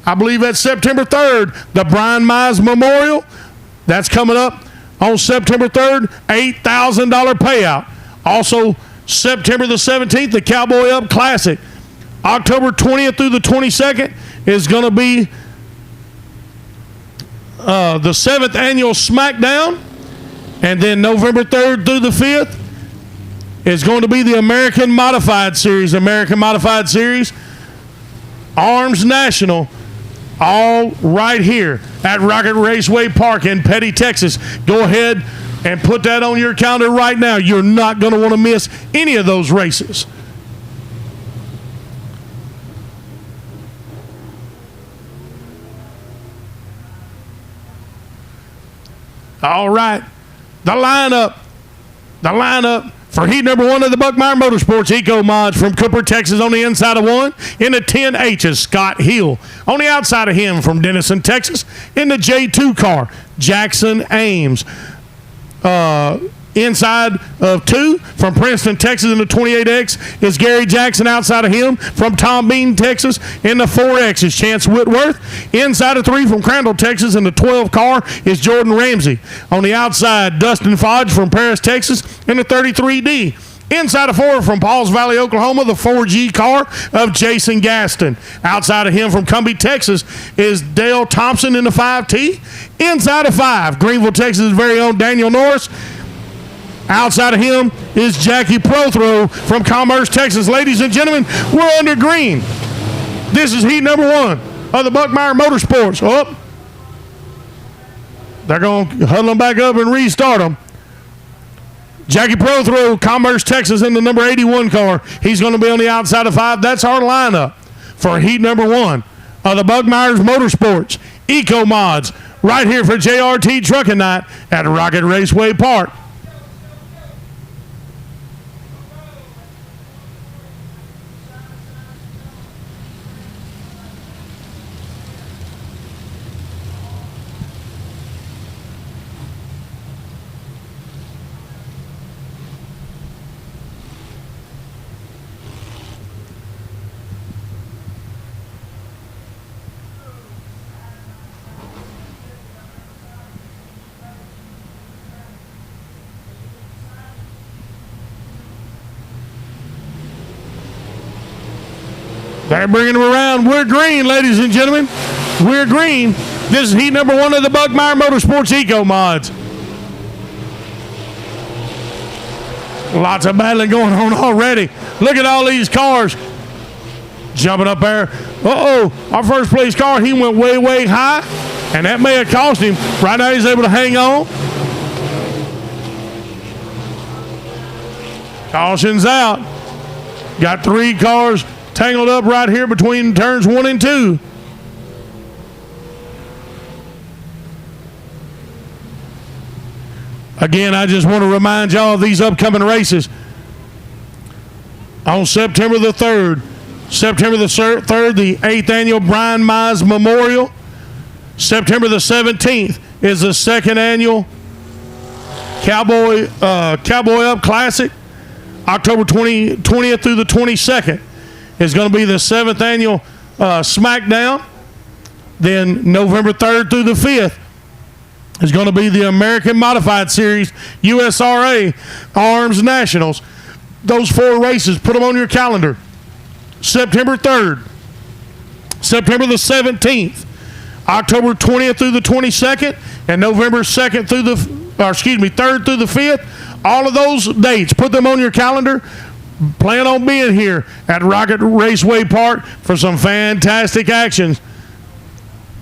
3rd, the Brian Mize Memorial. That's coming up on September 3rd, $8,000 payout. Also, September the 17th, the Cowboy Up Classic. October 20th through the 22nd is going to be the 7th annual SmackDown. And then November 3rd through the 5th is going to be the American Modified Series. Arms National, all right here at Rocket Raceway Park in Petty, Texas. Go ahead, and put that on your calendar right now. You're not going to want to miss any of those races. All right, the lineup for heat number 1 of the Buckmeyer Motorsports Eco Mods from Cooper, Texas on the inside of 1. In the 10H is Scott Hill. On the outside of him from Denison, Texas, in the J2 car, Jackson Ames. Inside of 2 from Princeton, Texas in the 28X is Gary Jackson. Outside of him from Tom Bean, Texas in the 4X is Chance Whitworth. Inside of 3 from Crandall, Texas in the 12 car is Jordan Ramsey. On the outside, Dustin Fodge from Paris, Texas in the 33D. Inside of 4 from Pauls Valley, Oklahoma, the 4G car of Jason Gaston. Outside of him from Cumbie, Texas is Dale Thompson in the 5T. Inside of 5, Greenville, Texas' very own Daniel Norris. Outside of him is Jackie Prothrow from Commerce, Texas. Ladies and gentlemen, we're under green. This is heat number 1 of the Buckmeyer Motorsports. Oh, they're going to huddle them back up and restart them. Jackie Prothrow, Commerce, Texas in the number 81 car. He's going to be on the outside of 5. That's our lineup for heat number 1 of the Buckmeyer Motorsports Eco Mods right here for JRT Trucking Night at Rocket Raceway Park. They're bringing them around. We're green, ladies and gentlemen. We're green. This is heat number 1 of the Buckmeyer Motorsports Eco Mods. Lots of battling going on already. Look at all these cars jumping up there. Uh-oh, our first place car, he went way, way high, and that may have cost him. Right now he's able to hang on. Caution's out. Got 3 cars tangled up right here between turns 1 and 2. Again, I just want to remind y'all of these upcoming races. On September the 3rd, the 8th annual Brian Mize Memorial. September the 17th is the 2nd annual Cowboy Up Classic. October 20th through the 22nd is going to be the 7th annual SmackDown. Then November 3rd through the 5th is going to be the American Modified Series USRA Arms Nationals. Those 4 races, put them on your calendar. September 3rd, September the 17th, October 20th through the 22nd, and November 3rd through the 5th. All of those dates, put them on your calendar. Plan on being here at Rocket Raceway Park for some fantastic actions.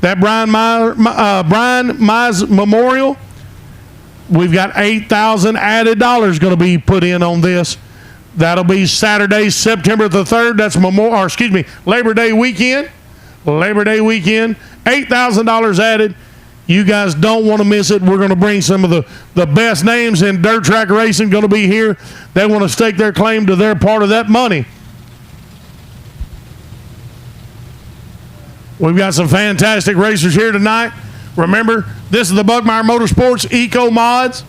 That Brian Mize Memorial, we've got $8,000 added dollars going to be put in on this. That'll be Saturday, September the 3rd. That's Labor Day weekend. Labor Day weekend. $8,000 added. You guys don't want to miss it. We're going to bring some of the best names in dirt track racing going to be here. They want to stake their claim to their part of that money. We've got some fantastic racers here tonight. Remember, this is the Buckmeyer Motorsports Eco Mods.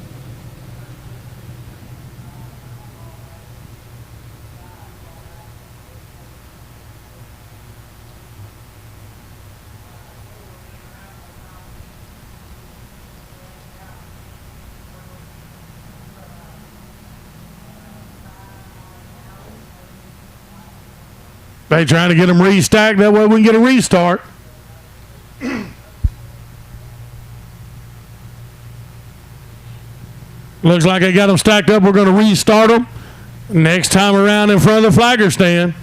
They trying to get them restacked. That way we can get a restart. Looks like they got them stacked up. We're going to restart them next time around in front of the flagger stand.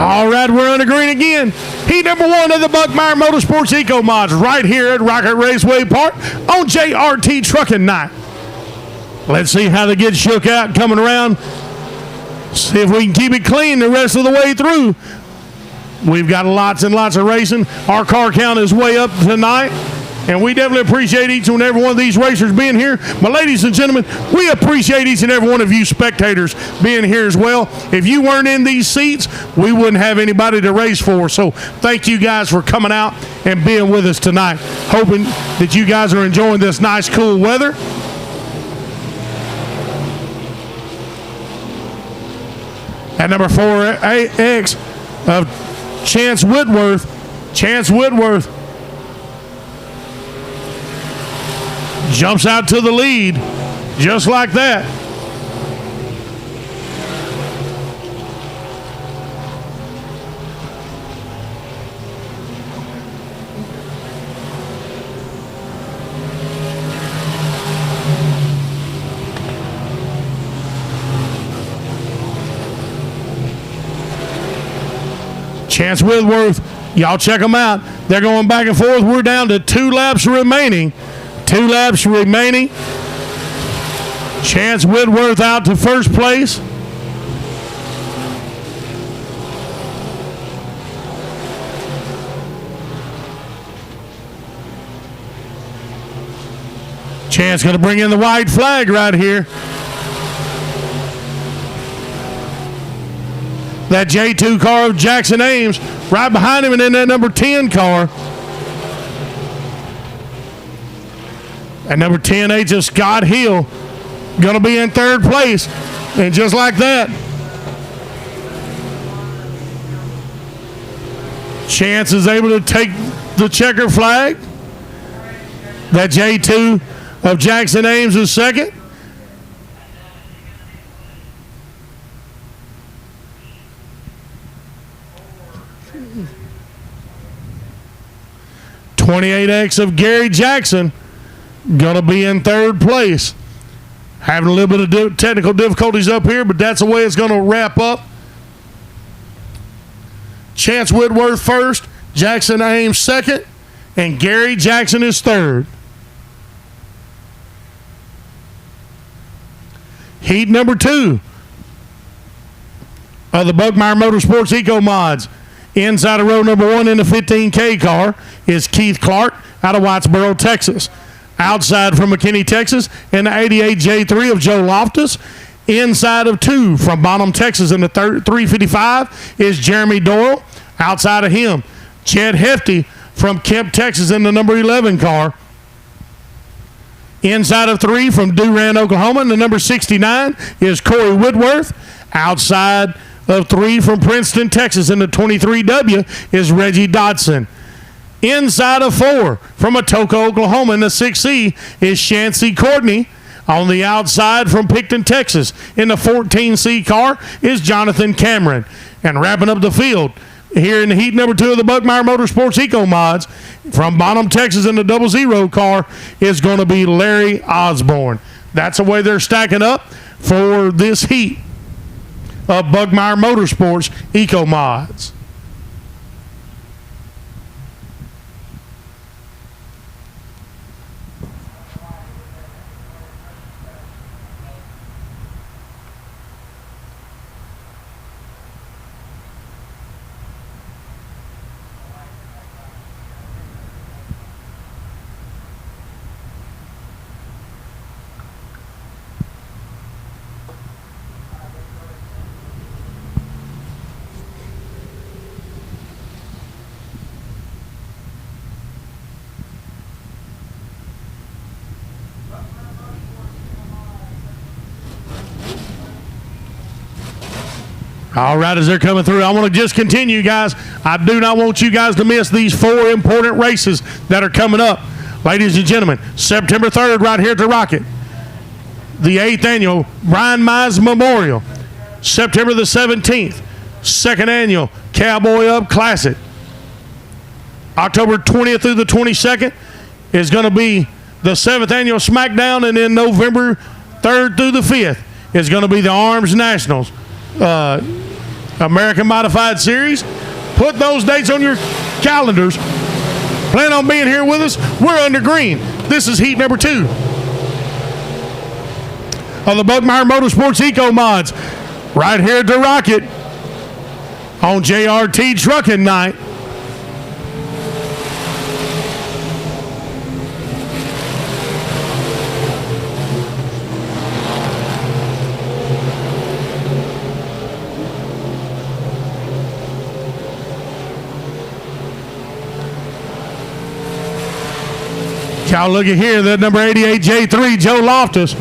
All right, we're on the green again. Heat number 1 of the Buckmeyer Motorsports Eco Mods right here at Rocket Raceway Park on JRT Trucking Night. Let's see how they get shook out coming around. See if we can keep it clean the rest of the way through. We've got lots and lots of racing. Our car count is way up tonight, and we definitely appreciate each and every one of these racers being here. But ladies and gentlemen, we appreciate each and every one of you spectators being here as well. If you weren't in these seats, we wouldn't have anybody to race for. So thank you guys for coming out and being with us tonight. Hoping that you guys are enjoying this nice, cool weather. At number 4X of Chance Whitworth. Chance Whitworth jumps out to the lead just like that. Chance Whitworth, y'all check them out. They're going back and forth. We're down to 2 laps remaining. 2 laps remaining. Chance Whitworth out to first place. Chance going to bring in the white flag right here. That J2 car of Jackson Ames right behind him, and then that number 10 car. And number 10H of Scott Hill going to be in third place. And just like that, Chance is able to take the checker flag. That J2 of Jackson Ames is second. .28X of Gary Jackson going to be in third place. Having a little bit of technical difficulties up here, but that's the way it's going to wrap up. Chance Whitworth first, Jackson Ames second, and Gary Jackson is third. Heat number 2 of the Buckmeyer Motorsports Eco Mods. Inside of row number 1 in the 15K car is Keith Clark out of Whitesboro, Texas. Outside from McKinney, Texas, in the 88 J3 of Joe Loftus. Inside of 2 from Bonham, Texas, in the 355 is Jeremy Doyle. Outside of him, Chad Hefty from Kemp, Texas, in the number 11 car. Inside of 3 from Durant, Oklahoma, in the number 69 is Corey Whitworth. Outside of 3 from Princeton, Texas, in the 23W is Reggie Dodson. Inside of 4 from Atoka, Oklahoma, in the 6C is Shancy Courtney. On the outside from Picton, Texas, in the 14C car is Jonathan Cameron. And wrapping up the field here in the heat number 2 of the Buckmeyer Motorsports Eco Mods from Bonham, Texas, in the 00 car is going to be Larry Osborne. That's the way they're stacking up for this heat of Buckmeyer Motorsports Eco Mods. All right, as they're coming through, I want to just continue, guys. I do not want you guys to miss these 4 important races that are coming up. Ladies and gentlemen, September 3rd, right here at the Rocket, the 8th annual Brian Mize Memorial. September the 17th, 2nd annual Cowboy Up Classic. October 20th through the 22nd is going to be the 7th annual SmackDown, and then November 3rd through the 5th is going to be the Arms Nationals. American Modified Series. Put those dates on your calendars. Plan on being here with us. We're under green. This is heat number 2 of the Buckmeyer Motorsports Eco Mods right here at the Rocket on JRT Trucking Night. Y'all look at here, that number 88 J3, Joe Loftus,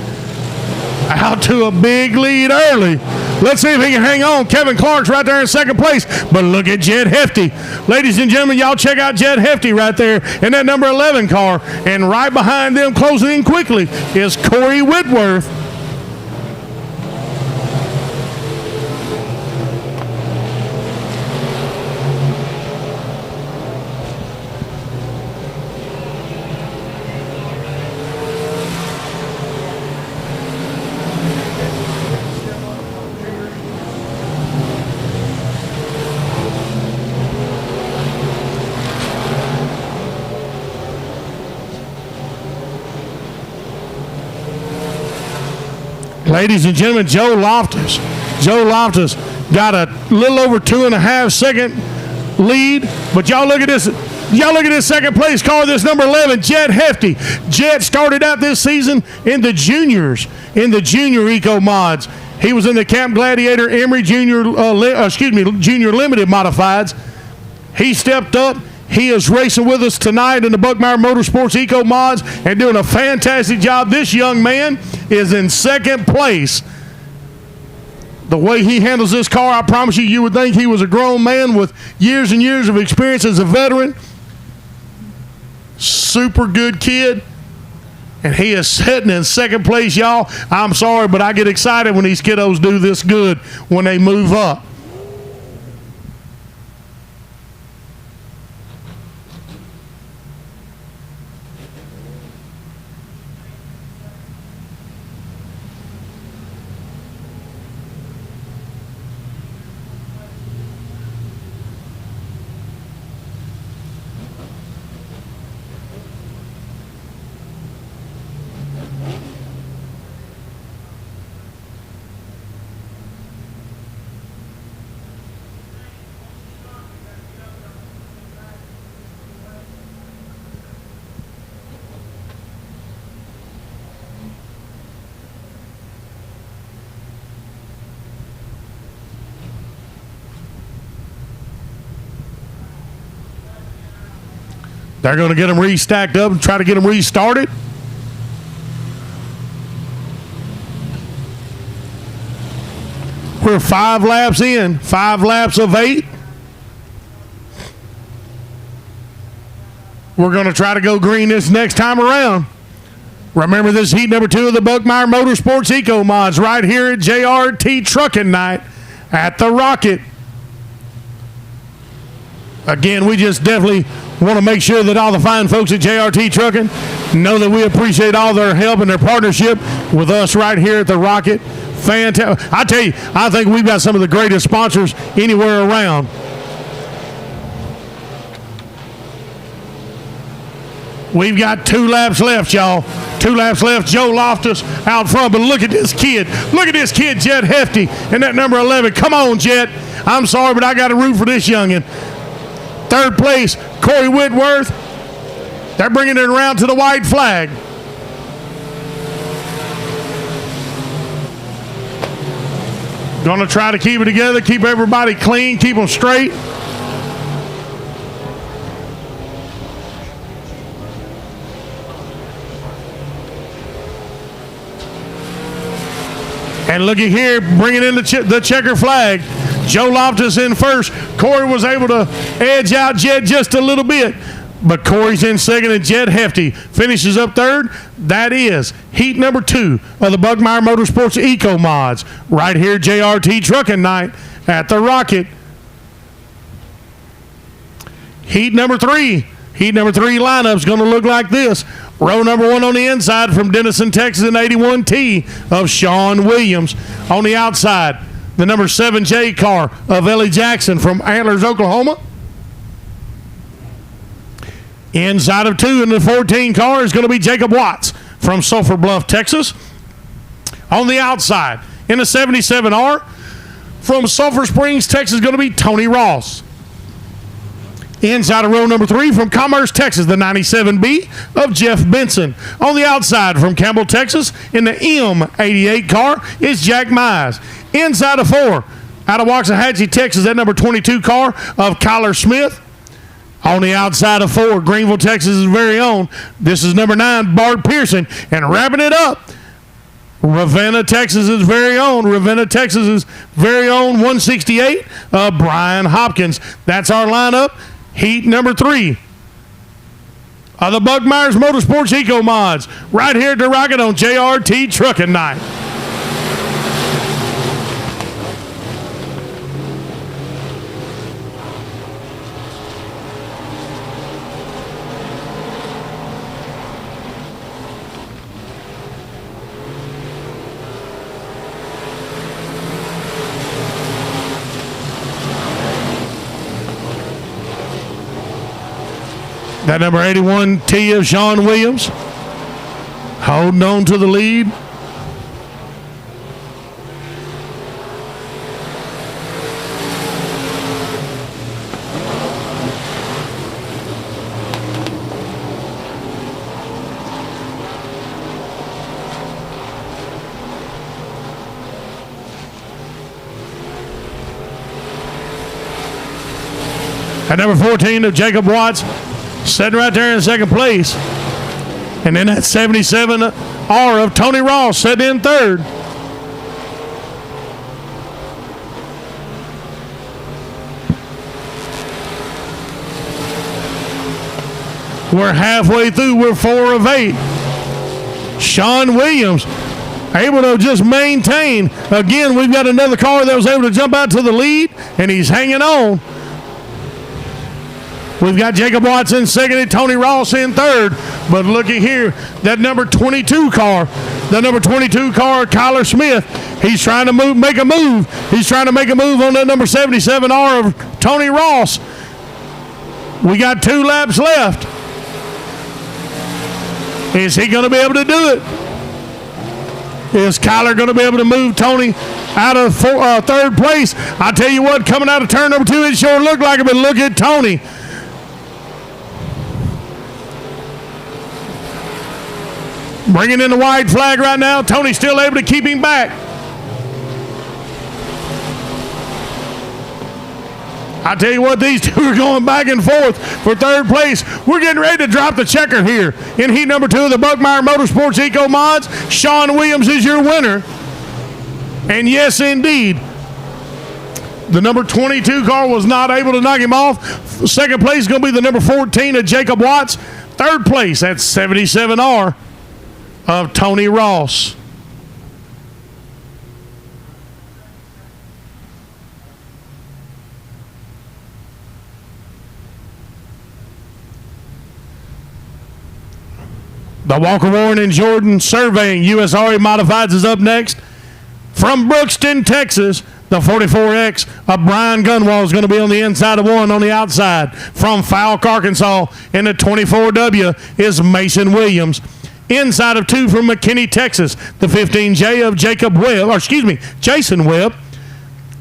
out to a big lead early. Let's see if he can hang on. Kevin Clark's right there in second place, but look at Jed Hefty. Ladies and gentlemen, y'all check out Jed Hefty right there in that number 11 car, and right behind them, closing in quickly, is Corey Whitworth. Ladies and gentlemen, Joe Loftus. Joe Loftus got a little over 2.5 second lead, but y'all look at this. Y'all look at this second place car, this number 11, Jed Hefty. Jed started out this season in the juniors, in the junior Eco Mods. He was in the Camp Gladiator Emory Junior Limited Modifieds. He stepped up. He is racing with us tonight in the Buckmeyer Motorsports Eco Mods and doing a fantastic job. This young man is in second place. The way he handles this car, I promise you, you would think he was a grown man with years and years of experience as a veteran. Super good kid. And he is sitting in second place, y'all. I'm sorry, but I get excited when these kiddos do this good when they move up. They're going to get them restacked up and try to get them restarted. We're 5 laps in, 5 laps of 8. We're going to try to go green this next time around. Remember, this is heat number 2 of the Buckmeyer Motorsports Eco Mods right here at JRT Trucking Night at the Rocket. Again, we just definitely want to make sure that all the fine folks at JRT Trucking know that we appreciate all their help and their partnership with us right here at the Rocket. Fantastic. I tell you, I think we've got some of the greatest sponsors anywhere around. We've got 2 laps left, y'all. 2 laps left. Joe Loftus out front, but look at this kid. Look at this kid, Jed Hefty, and that number 11. Come on, Jed. I'm sorry, but I got to root for this youngin'. 3rd place, Corey Whitworth. They're bringing it around to the white flag. Going to try to keep it together, keep everybody clean, keep them straight. And looky here, bringing in the checker flag. Joe Loftus in first. Corey was able to edge out Jed just a little bit. But Corey's in second and Jed Hefty finishes up 3rd. That is heat number 2 of the Buckmeyer Motorsports Eco Mods right here JRT Trucking Night at the Rocket. Heat number 3. Heat number 3 lineup is going to look like this. Row number 1 on the inside from Denison, Texas, an 81T of Sean Williams. On the outside, the number 7J car of Ellie Jackson from Antlers, Oklahoma. Inside of 2 in the 14 car is going to be Jacob Watts from Sulphur Bluff, Texas. On the outside, in the 77R, from Sulphur Springs, Texas, is going to be Tony Ross. Inside of row number 3 from Commerce, Texas, the 97B of Jeff Benson. On the outside from Campbell, Texas, in the M88 car is Jack Mize. Inside of 4, out of Waxahachie, Texas, that number 22 car of Kyler Smith. On the outside of 4, Greenville, Texas' very own, this is number 9, Bart Pearson. And wrapping it up, Ravenna, Texas' very own, 168, Brian Hopkins. That's our lineup. Heat number 3 of the Buck Myers Motorsports Eco Mods, right here at the Rocket on JRT Trucking Night. That number 81 T of Sean Williams holding on to the lead. At number 14 of Jacob Watts, sitting right there in second place. And then that 77R of Tony Ross sitting in third. We're halfway through. We're 4 of 8. Sean Williams able to just maintain. Again, we've got another car that was able to jump out to the lead, and he's hanging on. We've got Jacob Watts in second and Tony Ross in third. But looky here, that number 22 car, Kyler Smith, he's trying to make a move. He's trying to make a move on that number 77R of Tony Ross. We got 2 laps left. Is he going to be able to do it? Is Kyler going to be able to move Tony out of third place? I tell you what, coming out of turn number 2, it sure looked like it, but look at Tony. Bringing in the white flag right now. Tony's still able to keep him back. I tell you what, these two are going back and forth for third place. We're getting ready to drop the checker here in heat number 2 of the Buckmeyer Motorsports Eco Mods. Sean Williams is your winner. And yes, indeed, the number 22 car was not able to knock him off. Second place is going to be the number 14 of Jacob Watts. Third place, that's 77R of Tony Ross. The Walker Warren and Jordan Surveying USRA Modifieds is up next. From Brookston, Texas, the 44X of Brian Gunwall is going to be on the inside of 1 on the outside. From Falk, Arkansas, in the 24W is Mason Williams. Inside of 2 from McKinney, Texas, the 15J of Jason Webb.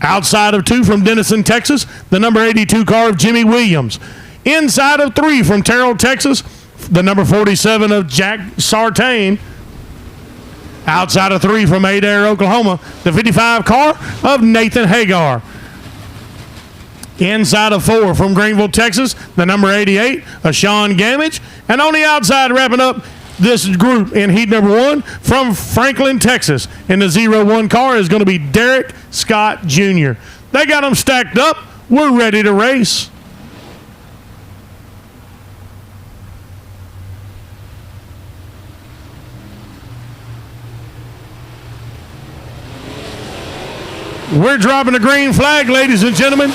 Outside of 2 from Denison, Texas, the number 82 car of Jimmy Williams. Inside of 3 from Terrell, Texas, the number 47 of Jack Sartain. Outside of 3 from Adair, Oklahoma, the 55 car of Nathan Hagar. Inside of 4 from Greenville, Texas, the number 88 of Sean Gamage. And on the outside, wrapping up this group in heat number 1 from Franklin, Texas, in the 01 car is going to be Derek Scott Jr. They got them stacked up. We're ready to race. We're dropping the green flag, ladies and gentlemen.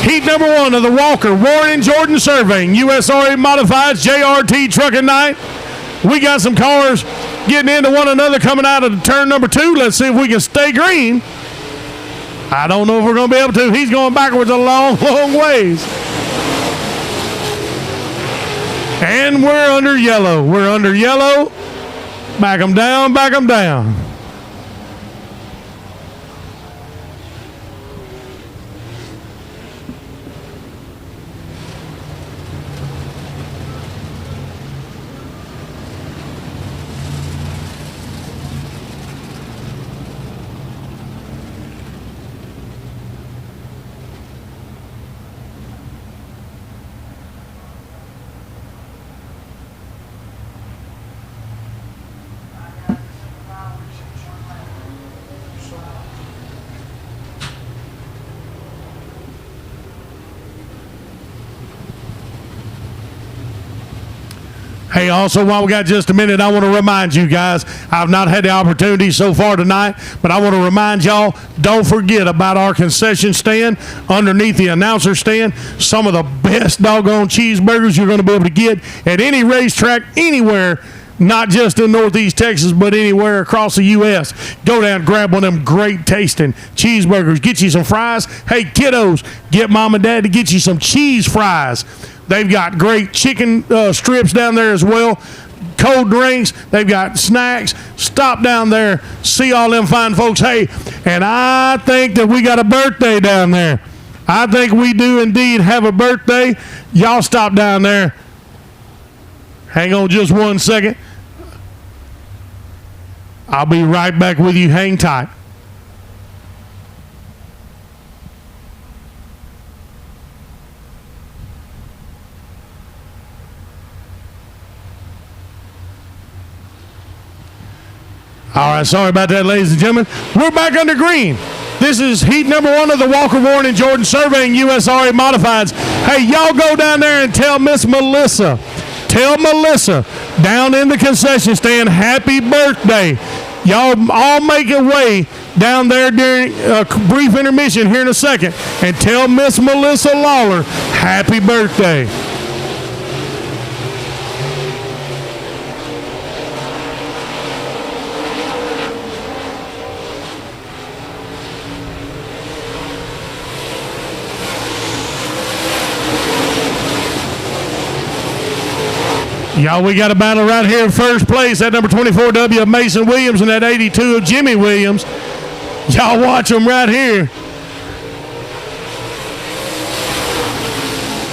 Heat number 1 of the Walker, Warren and Jordan Surveying, USRA Modifieds, JRT Trucking Night. We got some cars getting into one another coming out of turn number 2. Let's see if we can stay green. I don't know if we're going to be able to. He's going backwards a long, long ways. And we're under yellow. We're under yellow. Back them down, back them down. Hey, also, while we got just a minute, I want to remind you guys, I've not had the opportunity so far tonight, but I want to remind y'all, don't forget about our concession stand underneath the announcer stand. Some of the best doggone cheeseburgers you're going to be able to get at any racetrack, anywhere, not just in Northeast Texas, but anywhere across the U.S. Go down and grab one of them great tasting cheeseburgers. Get you some fries. Hey, kiddos, get mom and dad to get you some cheese fries. They've got great chicken strips down there as well. Cold drinks. They've got snacks. Stop down there. See all them fine folks. Hey, and I think that we got a birthday down there. I think we do indeed have a birthday. Y'all stop down there. Hang on just 1 second. I'll be right back with you. Hang tight. All right, sorry about that, ladies and gentlemen. We're back under green. This is heat number 1 of the Walker, Warren, and Jordan Surveying USRA Modifieds. Hey, y'all go down there and tell Miss Melissa, down in the concession stand, happy birthday. Y'all all make your way down there during a brief intermission here in a second and tell Miss Melissa Lawler happy birthday. Y'all, we got a battle right here in first place. That number 24W of Mason Williams and that 82 of Jimmy Williams. Y'all watch them right here.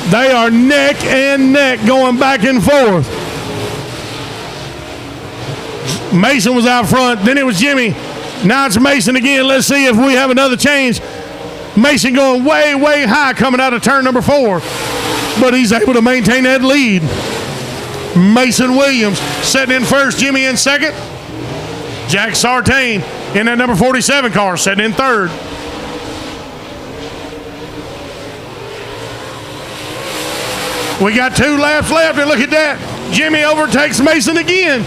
They are neck and neck going back and forth. Mason was out front. Then it was Jimmy. Now it's Mason again. Let's see if we have another change. Mason going way, way high coming out of turn number 4. But he's able to maintain that lead. Mason Williams sitting in first, Jimmy in second. Jack Sartain in that number 47 car sitting in third. We got 2 laps left, and look at that. Jimmy overtakes Mason again.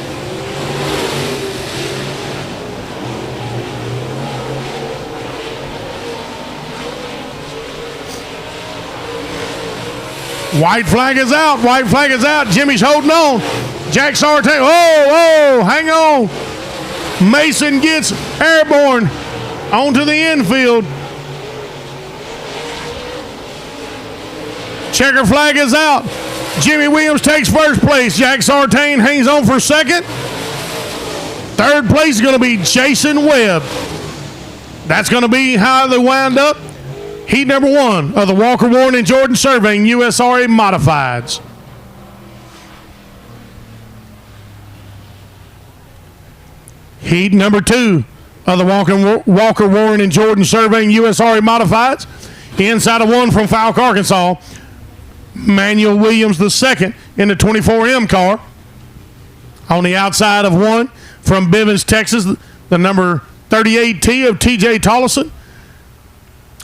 White flag is out. White flag is out. Jimmy's holding on. Jack Sartain. Oh, hang on. Mason gets airborne onto the infield. Checker flag is out. Jimmy Williams takes first place. Jack Sartain hangs on for second. Third place is going to be Jason Webb. That's going to be how they wind up. Heat number 1 of the Walker, Warren, and Jordan Surveying USRA Modifieds. Heat number 2 of the Walker, Warren, and Jordan Surveying USRA Modifieds. Inside of 1 from Falk, Arkansas. Manuel Williams II in the 24M car. On the outside of 1 from Bivens, Texas, the number 38T of TJ Tollison.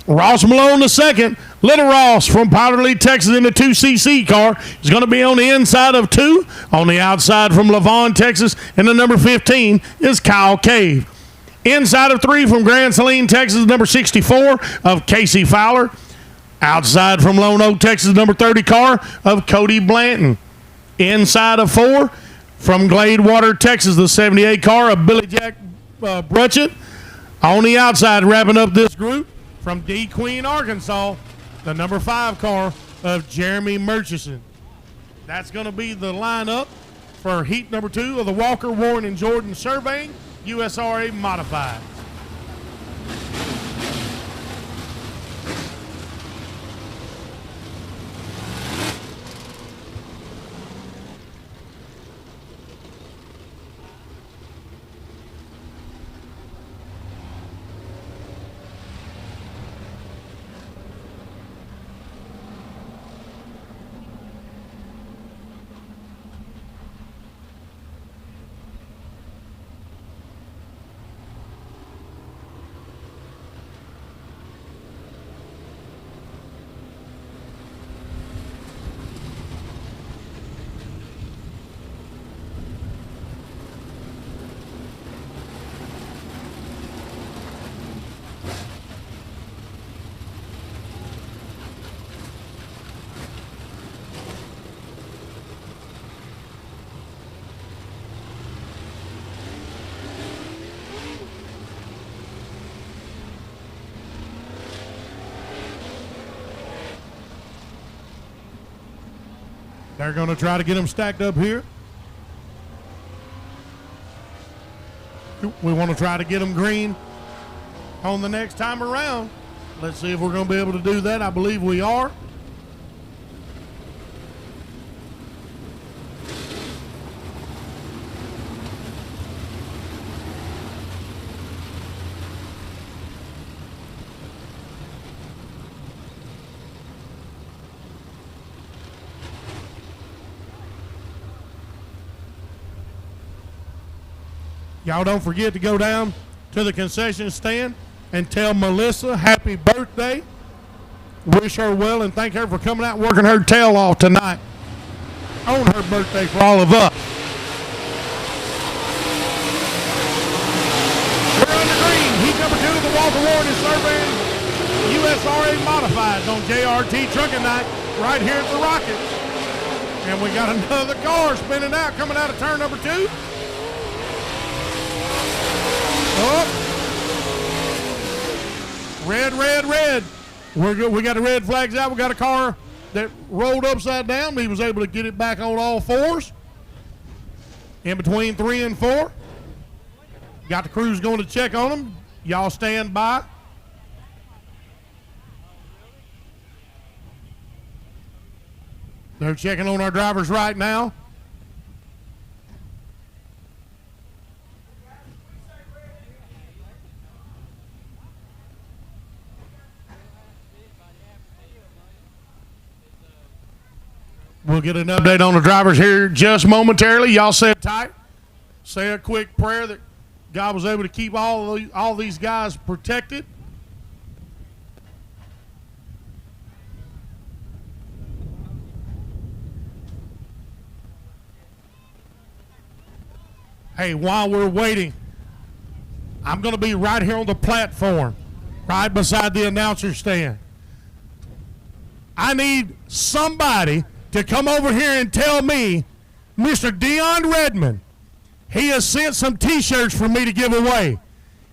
Ross Malone II, Little Ross from Powder Lee, Texas in the 2CC car is going to be on the inside of 2. On the outside from Lavon, Texas in the number 15 is Kyle Cave. Inside of 3 from Grand Saline, Texas, number 64 of Casey Fowler. Outside from Lone Oak, Texas, number 30 car of Cody Blanton. Inside of 4 from Gladewater, Texas, the 78 car of Billy Jack Brutchett. On the outside, wrapping up this group from D Queen, Arkansas, the number 5 car of Jeremy Murchison. That's going to be the lineup for heat number 2 of the Walker, Warren, and Jordan Surveying USRA Modified. They're going to try to get them stacked up here. We want to try to get them green on the next time around. Let's see if we're going to be able to do that. I believe we are. Y'all don't forget to go down to the concession stand and tell Melissa happy birthday. Wish her well and thank her for coming out and working her tail off tonight on her birthday for all of us. We're under green. Heat number 2 of the Walker, Warren, and Surveying USRA Modified on JRT Trucking Night right here at the Rocket. And we got another car spinning out, coming out of turn number 2. Oh. Red, red, red. We're good. We got the red flags out. We got a car that rolled upside down. He was able to get it back on all fours. In between 3 and 4. Got the crews going to check on them. Y'all stand by. They're checking on our drivers right now. We'll get an update on the drivers here just momentarily. Y'all sit tight. Say a quick prayer that God was able to keep all these guys protected. Hey, while we're waiting, I'm going to be right here on the platform, right beside the announcer stand. I need somebody to come over here and tell me, Mr. Dion Redmond, he has sent some T-shirts for me to give away.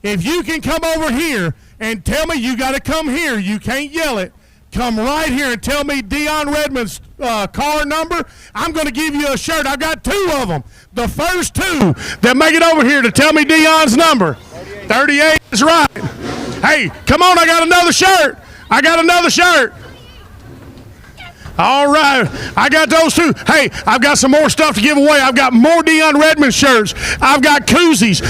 If you can come over here and tell me, you got to come here. You can't yell it. Come right here and tell me Dion Redmond's car number. I'm going to give you a shirt. I've got 2 of them. The first 2 that make it over here to tell me Dion's number. 38 is right. Hey, come on, I got another shirt. I got another shirt. All right, I got those 2. Hey, I've got some more stuff to give away. I've got more Dion Redmond shirts. I've got koozies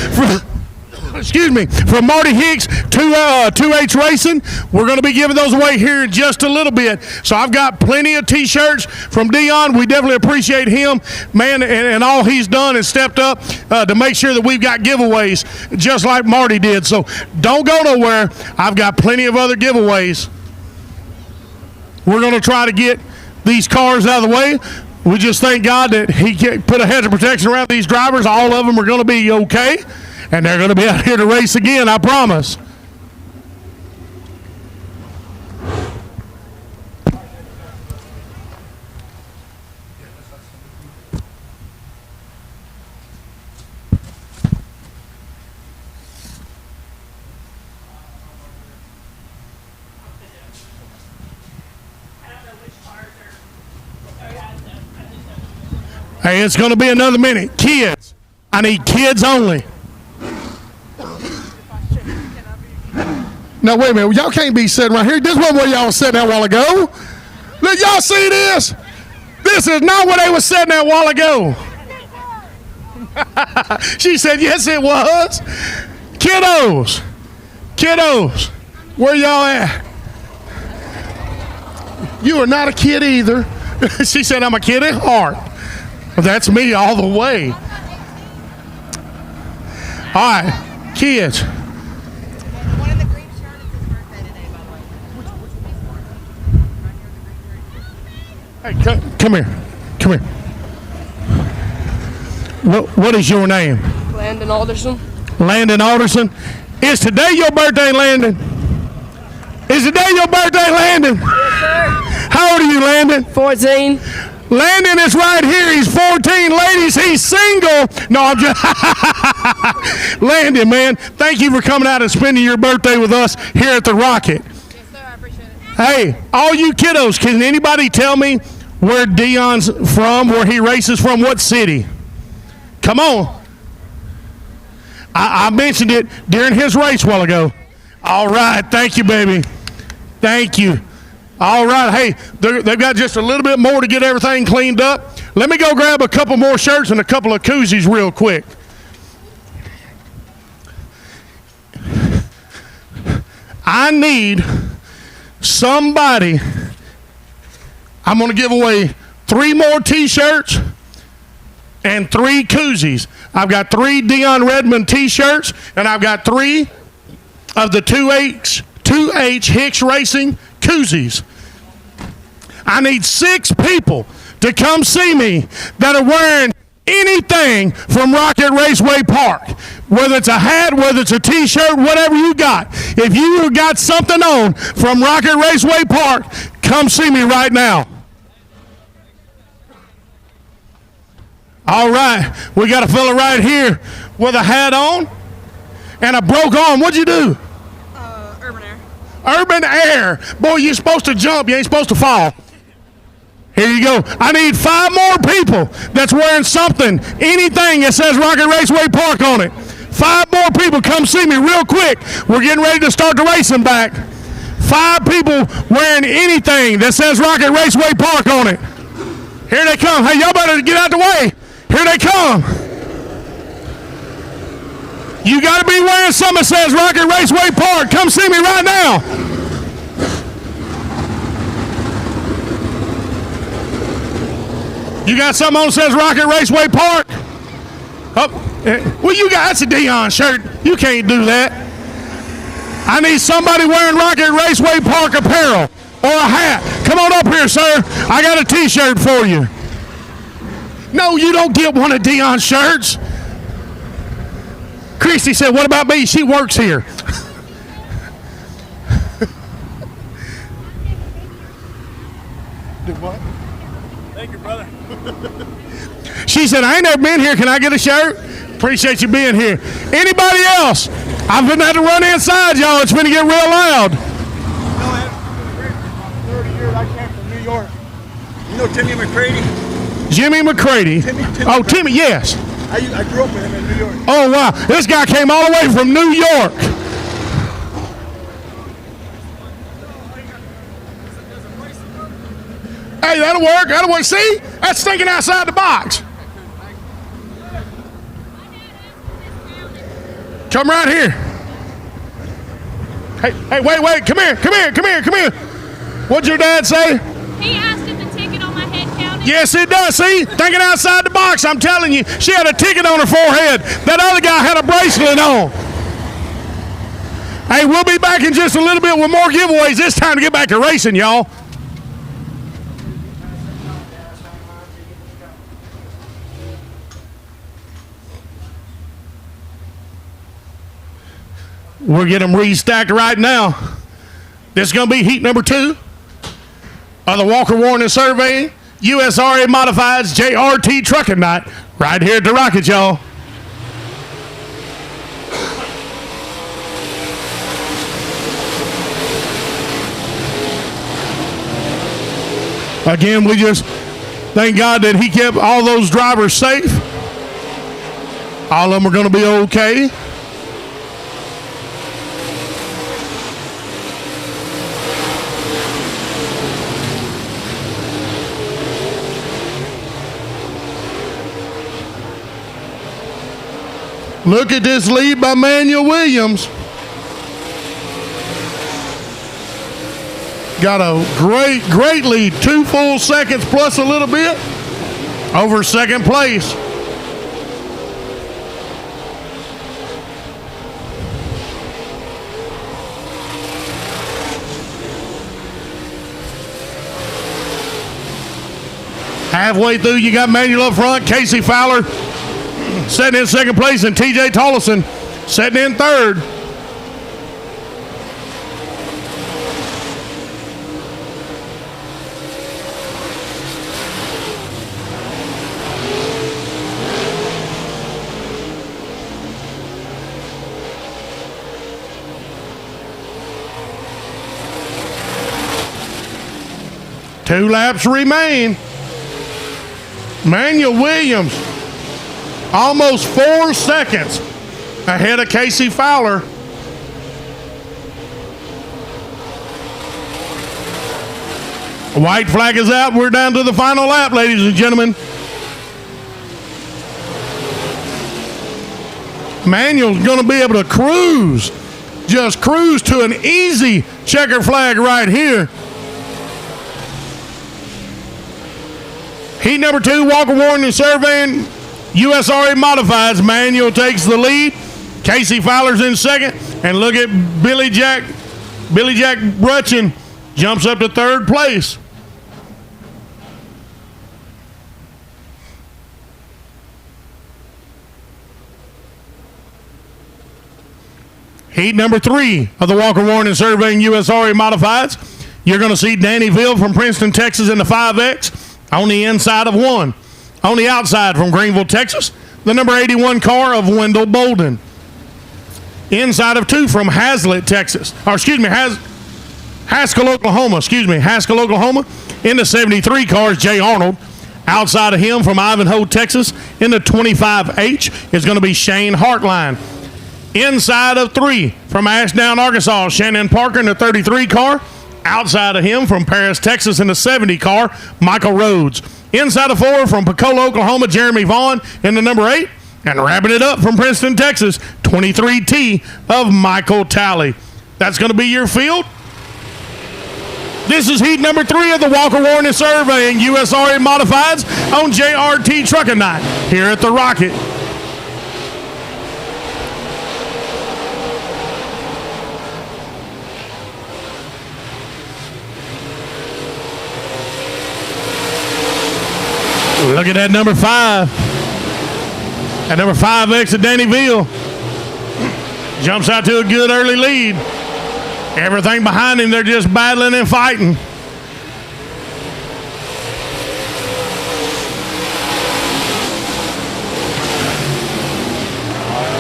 from Marty Hicks to 2H Racing. We're going to be giving those away here in just a little bit. So I've got plenty of T-shirts from Dion. We definitely appreciate him, man, and all he's done and stepped up to make sure that we've got giveaways just like Marty did. So don't go nowhere. I've got plenty of other giveaways. We're going to try to get these cars out of the way. We just thank God that he put a hedge of protection around these drivers. All of them are going to be okay, and they're going to be out here to race again, I promise. Hey, it's going to be another minute. Kids. I need kids only. Now, wait a minute. Y'all can't be sitting right here. This wasn't where y'all was sitting there a while ago. Look, y'all see this? This is not where they was sitting there a while ago. She said, yes, it was. Kiddos. Kiddos. Where y'all at? You are not a kid either. She said, I'm a kid at heart. Well, that's me all the way. All right, kids. Hey, come here. Come here. What is your name? Landon Alderson. Landon Alderson. Is today your birthday, Landon? Is today your birthday, Landon? Yes, sir. How old are you, Landon? 14. Landon is right here. He's 14. Ladies, he's single. No, I'm just... Landon, man, thank you for coming out and spending your birthday with us here at the Rocket. Yes, sir. I appreciate it. Hey, all you kiddos, can anybody tell me where Dion's from, where he races from, what city? Come on. I mentioned it during his race a while ago. All right. Thank you, baby. Thank you. All right. Hey, they've got just a little bit more to get everything cleaned up. Let me go grab a couple more shirts and a couple of koozies real quick. I need somebody. I'm going to give away 3 more T-shirts and 3 koozies. I've got 3 Dion Redmond T-shirts, and I've got 3 of the 2H Hicks Racing koozies. I need 6 people to come see me that are wearing anything from Rocket Raceway Park. Whether it's a hat, whether it's a T-shirt, whatever you got. If you got something on from Rocket Raceway Park, come see me right now. All right, we got a fella right here with a hat on and a broke arm. What'd you do? Urban Air. Urban Air. Boy, you're supposed to jump. You ain't supposed to fall. Here you go. I need 5 more people that's wearing something, anything that says Rocket Raceway Park on it. 5 more people, come see me real quick. We're getting ready to start the racing back. 5 people wearing anything that says Rocket Raceway Park on it. Here they come. Hey, y'all better get out the way. Here they come. You got to be wearing something that says Rocket Raceway Park. Come see me right now. You got something on that says Rocket Raceway Park? Oh, well, you got, that's a Dion shirt. You can't do that. I need somebody wearing Rocket Raceway Park apparel or a hat. Come on up here, sir. I got a T-shirt for you. No, you don't get one of Dion's shirts. Christy said, what about me? She works here. Do what? Thank you, brother. She said, I ain't never been here. Can I get a shirt? Appreciate you being here. Anybody else? I've been had to run inside, y'all. It's going to get real loud. No, man. 30 years, I came from New York. You know Timmy McCready? Jimmy McCready. Timmy, yes. I grew up with him in New York. Oh, wow. This guy came all the way from New York. Hey, that'll work. That'll work. See? That's thinking outside the box. Come right here. Hey, wait. Come here. What'd your dad say? He asked if the ticket on my head counted. Yes, it does. See? Thinking outside the box. I'm telling you. She had a ticket on her forehead. That other guy had a bracelet on. Hey, we'll be back in just a little bit with more giveaways. It's time to get back to racing, y'all. We're getting them restacked right now. This is going to be heat number 2 of the Walker Warren and Surveying USRA Modifieds JRT Trucking Night right here at the Rocket, y'all. Again, Thank God that he kept all those drivers safe. All of them are going to be okay. Look at this lead by Manuel Williams. Got a great lead. 2 full seconds plus a little bit over second place. Halfway through, you got Manuel up front. Casey Fowler setting in second place, and TJ Tollison setting in third. Two laps remain. Manuel Williams almost 4 seconds ahead of Casey Fowler. White flag is out. We're down to the final lap, ladies and gentlemen. Manuel's going to be able to cruise, just cruise to an easy checker flag right here. Heat number 2, Walker Warren and Surveying, USRA Modifieds. Manuel takes the lead. Casey Fowler's in second. And look at Billy Jack Brutchin jumps up to third place. Heat number 3 of the Walker Warren and Surveying USRA Modifieds. You're going to see Danny Ville from Princeton, Texas in the 5X. On the inside of 1. On the outside from Greenville, Texas, the number 81 car of Wendell Bolden. Inside of 2 from Haskell, Oklahoma. Haskell, Oklahoma. In the 73 car is Jay Arnold. Outside of him from Ivanhoe, Texas, in the 25H is going to be Shane Hartline. Inside of 3 from Ashdown, Arkansas, Shannon Parker in the 33 car. Outside of him from Paris, Texas in the 70 car, Michael Rhodes. Inside of 4 from Picola, Oklahoma, Jeremy Vaughn in the number 8. And wrapping it up from Princeton, Texas, 23T of Michael Talley. That's going to be your field. This is heat number 3 of the Walker Warren and Surveying USRA Modifieds on JRT Trucking Night here at the Rocket. Look at that number 5. That number 5X of Danny Ville jumps out to a good early lead. Everything behind him, they're just battling and fighting.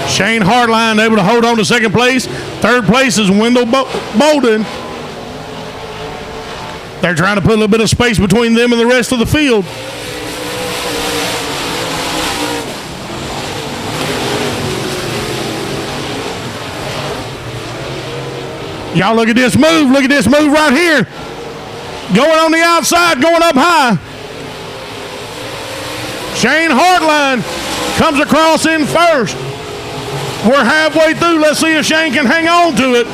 Shane Hartline able to hold on to second place. Third place is Wendell Bolden. They're trying to put a little bit of space between them and the rest of the field. Y'all look at this move. Look at this move right here. Going on the outside, going up high. Shane Hartline comes across in first. We're halfway through. Let's see if Shane can hang on to it.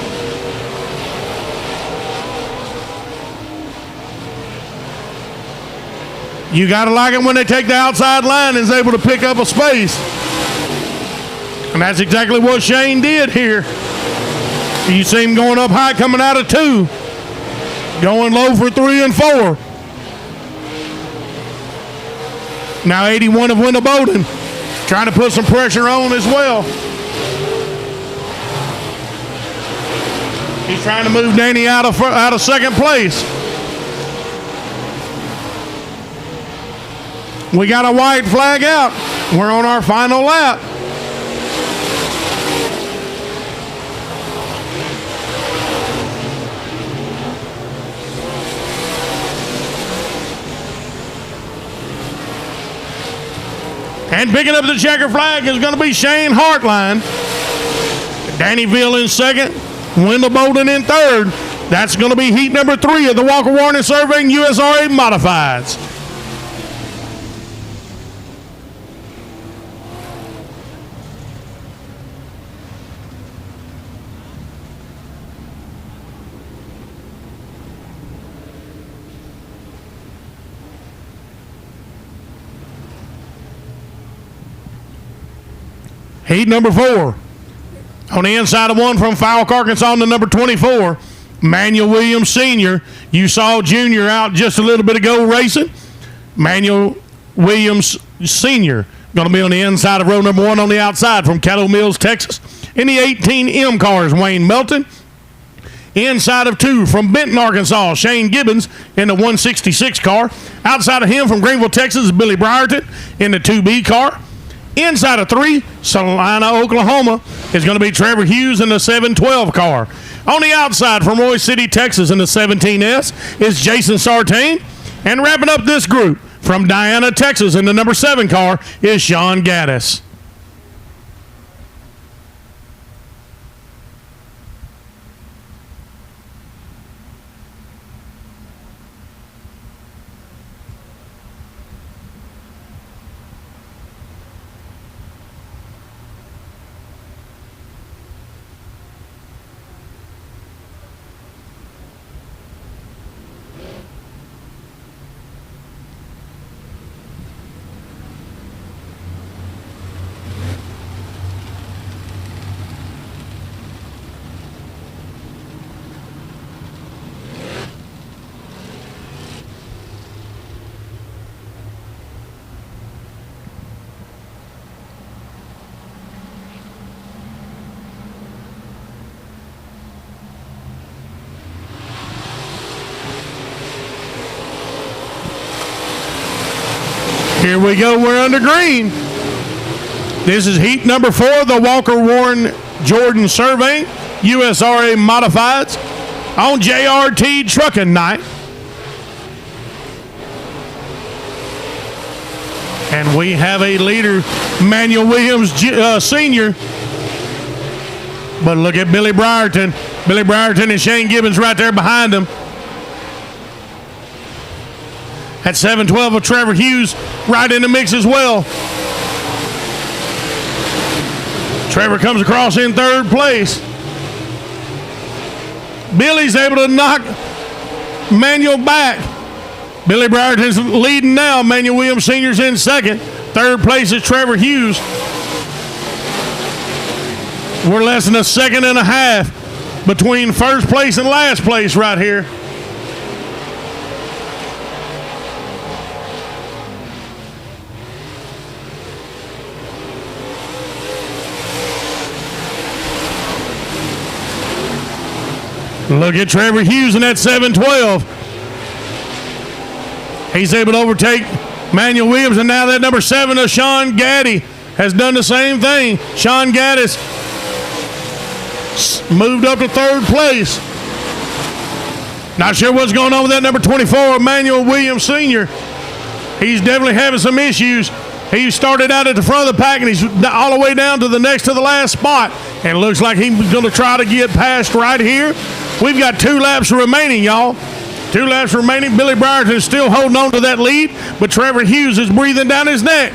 You got to like it when they take the outside line and is able to pick up a space. And that's exactly what Shane did here. You see him going up high, coming out of 2. Going low for 3 and 4. Now 81 of Wendell Bolden trying to put some pressure on as well. He's trying to move Danny out of second place. We got a white flag out. We're on our final lap. And picking up the checker flag is going to be Shane Hartline. Dannyville in second. Wendell Bolden in third. That's going to be heat number 3 of the Walker Warren Surveying USRA Modifieds. Heat number 4. On the inside of one from Falk, Arkansas, on the number 24, Manuel Williams Sr. You saw Jr. out just a little bit ago racing. Manuel Williams Sr. going to be on the inside of row number 1 on the outside from Caddo Mills, Texas. In the 18M cars, Wayne Melton. Inside of 2 from Benton, Arkansas, Shane Gibbons in the 166 car. Outside of him from Greenville, Texas, Billy Brierton in the 2B car. Inside of 3, Salina, Oklahoma, is going to be Trevor Hughes in the 712 car. On the outside from Roy City, Texas, in the 17S is Jason Sartain. And wrapping up this group from Diana, Texas, in the number 7 car is Sean Gaddis. Here we go, we're under green. This is heat number 4, the Walker Warren Jordan Surveying USRA Modifieds on JRT Trucking Night. And we have a leader, Manuel Williams Sr. But look at Billy Brierton. Billy Brierton and Shane Gibbons right there behind him. At 712 of Trevor Hughes right in the mix as well. Trevor comes across in 3rd place. Billy's able to knock Manuel back. Billy Brierton's leading now. Manuel Williams Sr.'s in 2nd. 3rd place is Trevor Hughes. We're less than a second and a half between 1st place and last place right here. Look at Trevor Hughes in that 712. He's able to overtake Manuel Williams, and now that number 7 of Sean Gaddy has done the same thing. Sean Gaddis moved up to 3rd place. Not sure what's going on with that number 24, Manuel Williams Sr. He's definitely having some issues. He started out at the front of the pack, and he's all the way down to the next to the last spot. And it looks like he's going to try to get past right here. We've got 2 laps remaining, y'all. 2 laps remaining. Billy Brierton is still holding on to that lead, but Trevor Hughes is breathing down his neck.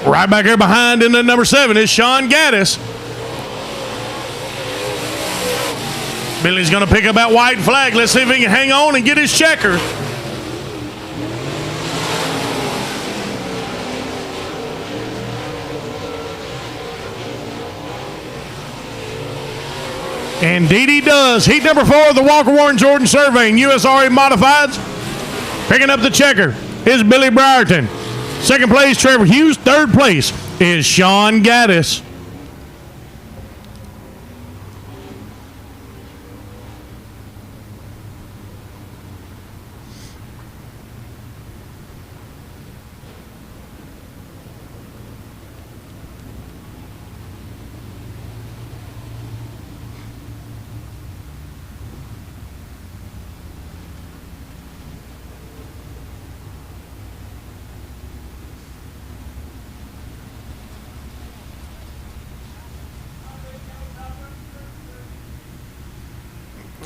Right back there behind in the number 7 is Sean Gaddis. Billy's going to pick up that white flag. Let's see if he can hang on and get his checker. Indeed he does. Heat number 4 of the Walker Warren Jordan Surveying USRA Modifieds. Picking up the checker is Billy Brierton. 2nd place, Trevor Hughes. 3rd place is Sean Gaddis.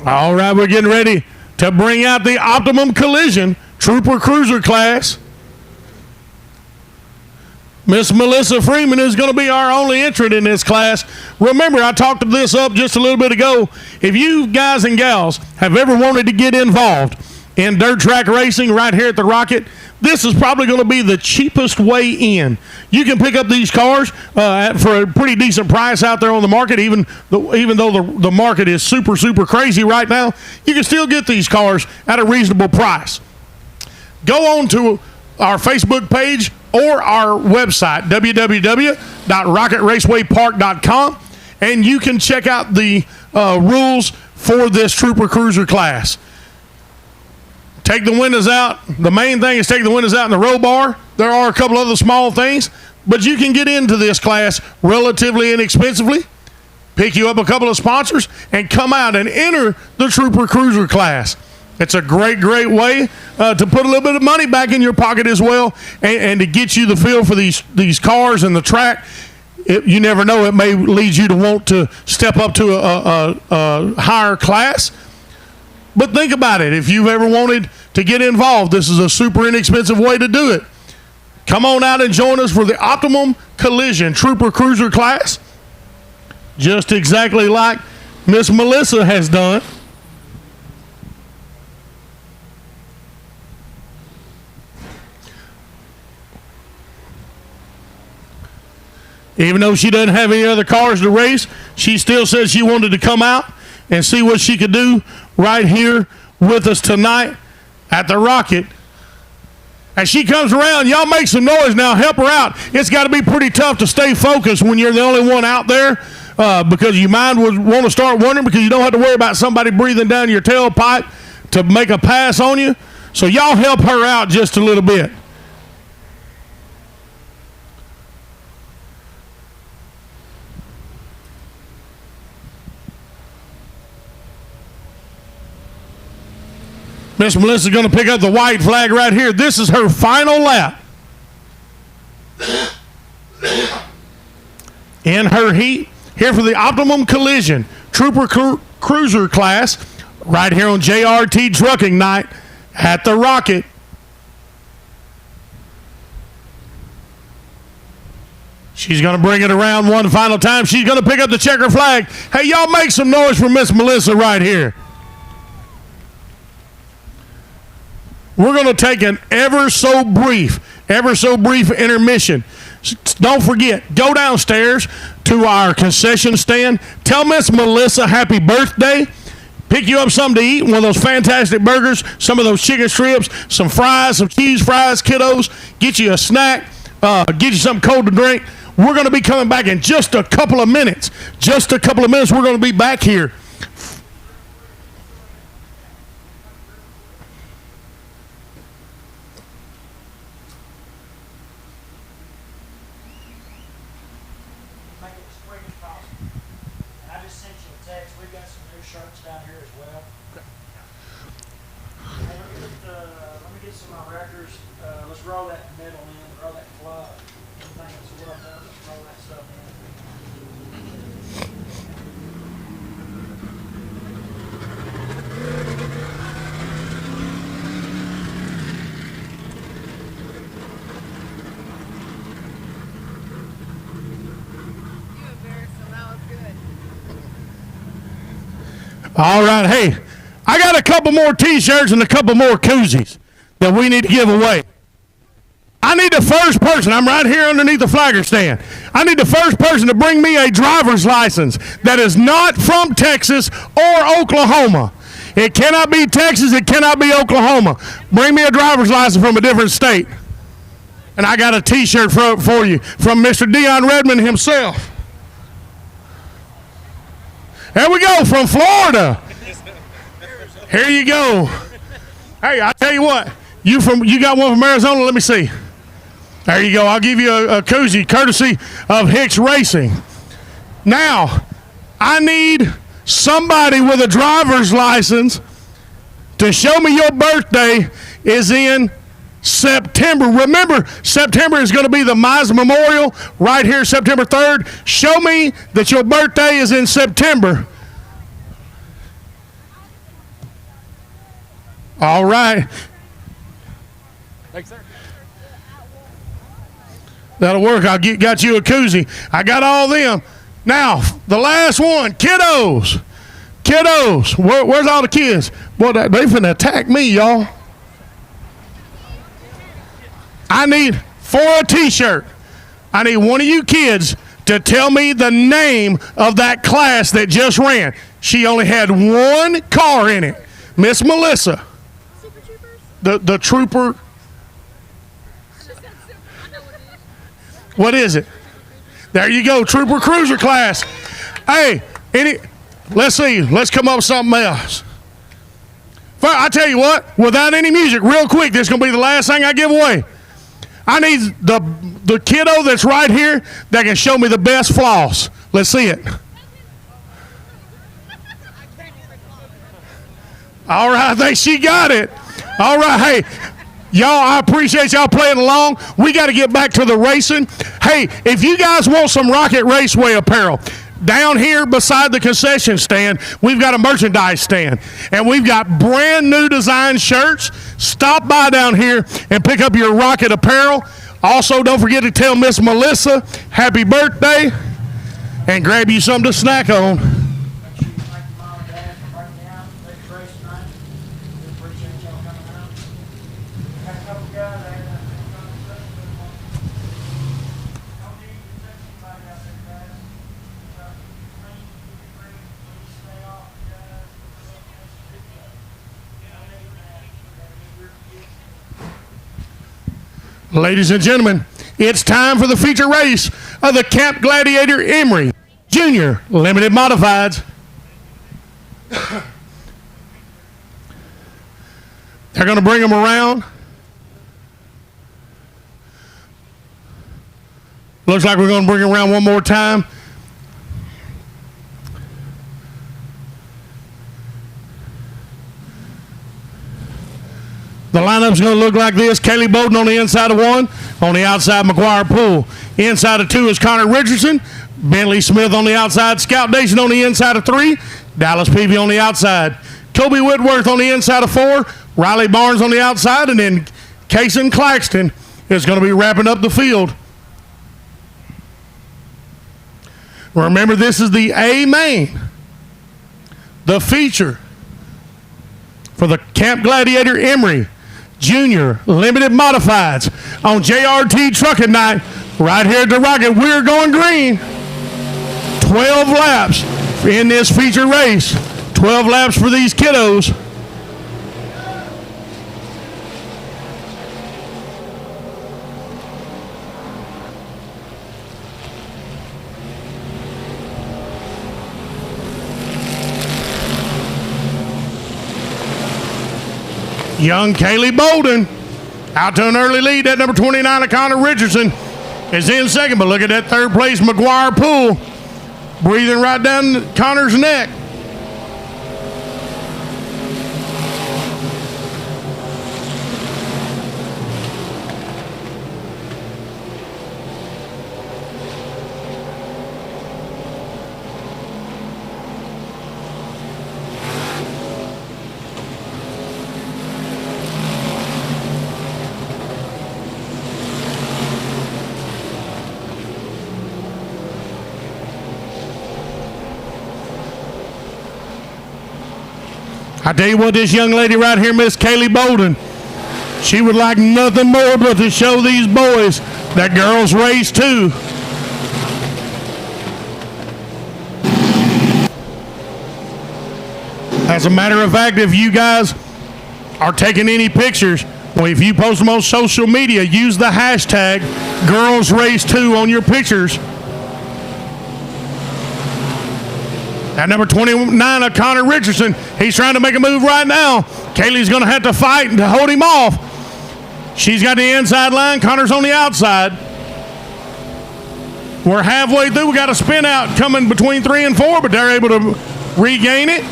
All right, we're getting ready to bring out the Optimum Collision Trooper Cruiser class. Miss Melissa Freeman is going to be our only entrant in this class. Remember, I talked this up just a little bit ago. If you guys and gals have ever wanted to get involved in dirt track racing right here at the Rocket, this is probably going to be the cheapest way in. You can pick up these cars for a pretty decent price out there on the market, even though the market is super, super crazy right now. You can still get these cars at a reasonable price. Go on to our Facebook page or our website, www.rocketracewaypark.com, and you can check out the rules for this Trooper Cruiser class. Take the windows out. The main thing is take the windows out in the roll bar. There are a couple other small things, but you can get into this class relatively inexpensively, pick you up a couple of sponsors, and come out and enter the Trooper Cruiser class. It's a great, great way to put a little bit of money back in your pocket as well, and to get you the feel for these cars and the track. You never know, it may lead you to want to step up to a higher class. But think about it. If you've ever wanted to get involved, this is a super inexpensive way to do it. Come on out and join us for the Optimum Collision Trooper Cruiser class, just exactly like Miss Melissa has done. Even though she doesn't have any other cars to race, she still said she wanted to come out and see what she could do right here with us tonight at the Rocket. As she comes around, y'all make some noise now. Help her out. It's got to be pretty tough to stay focused when you're the only one out there, because your mind would want to start wondering, because you don't have to worry about somebody breathing down your tailpipe to make a pass on you. So y'all help her out just a little bit. Miss Melissa's going to pick up the white flag right here. This is her final lap in her heat here for the Optimum Collision Trooper Cruiser class right here on JRT Trucking Night at the Rocket. She's going to bring it around one final time. She's going to pick up the checker flag. Hey, y'all make some noise for Miss Melissa right here. We're going to take an ever so brief intermission. Don't forget, go downstairs to our concession stand. Tell Miss Melissa happy birthday. Pick you up something to eat, one of those fantastic burgers, some of those chicken strips, some fries, some cheese fries, kiddos. Get you a snack, get you something cold to drink. We're going to be coming back in just a couple of minutes. Just a couple of minutes, we're going to be back here. All right, hey, I got a couple more T-shirts and a couple more koozies that we need to give away. I need the first person. I'm right here underneath the flagger stand. I need the first person to bring me a driver's license that is not from Texas or Oklahoma. It cannot be Texas. It cannot be Oklahoma. Bring me a driver's license from a different state. And I got a T-shirt for you from Mr. Dion Redmond himself. There we go, from Florida. Here you go. Hey, I tell you what, you got one from Arizona. Let me see. There you go. I'll give you a koozie courtesy of Hicks Racing. Now, I need somebody with a driver's license to show me your birthday is in September. Remember, September is going to be the Mize Memorial right here, September 3rd. Show me that your birthday is in September. All right. Thanks, sir. That'll work. Got you a koozie. I got all them. Now, the last one, kiddos. Kiddos. Where's all the kids? Well, they finna attack me, y'all. I need, for a t-shirt, I need one of you kids to tell me the name of that class that just ran. She only had one car in it. Miss Melissa. Super Troopers? The trooper. What is it? There you go, Trooper Cruiser class. Hey, let's see. Let's come up with something else. I tell you what, without any music, real quick, this is going to be the last thing I give away. I need the kiddo that's right here that can show me the best floss. Let's see it. All right, I think she got it. All right, hey. Y'all, I appreciate y'all playing along. We got to get back to the racing. Hey, if you guys want some Rocket Raceway apparel, down here beside the concession stand, we've got a merchandise stand. And we've got brand new design shirts. Stop by down here and pick up your Rocket apparel. Also, don't forget to tell Miss Melissa happy birthday and grab you something to snack on. Ladies and gentlemen, it's time for the feature race of the Camp Gladiator Emory Junior Limited Modifieds. They're going to bring them around. Looks like we're going to bring them around one more time. The lineup's going to look like this. Kaylee Bowden on the inside of one. On the outside, McGuire Poole. Inside of two is Connor Richardson. Bentley Smith on the outside. Scout Nation on the inside of three. Dallas Peavy on the outside. Kobe Whitworth on the inside of four. Riley Barnes on the outside. And then Kason Claxton is going to be wrapping up the field. Remember, this is the A main. The feature for the Camp Gladiator Emory Junior Limited Modifieds on JRT Trucking Night right here at the Rocket. We're going green. 12 laps in this feature race. 12 laps for these kiddos. Young Kaylee Bowden out to an early lead. That number 29 of Connor Richardson is in second. But look at that third place, McGuire Poole, breathing right down Connor's neck. I tell you what, this young lady right here, Miss Kaylee Bowden, she would like nothing more but to show these boys that girls race too. As a matter of fact, if you guys are taking any pictures, well, if you post them on social media, use the hashtag #GirlsRace2 on your pictures. At number 29 of Connor Richardson, he's trying to make a move right now. Kaylee's going to have to fight to hold him off. She's got the inside line. Connor's on the outside. We're halfway through. We got a spin out coming between 3 and 4, but they're able to regain it.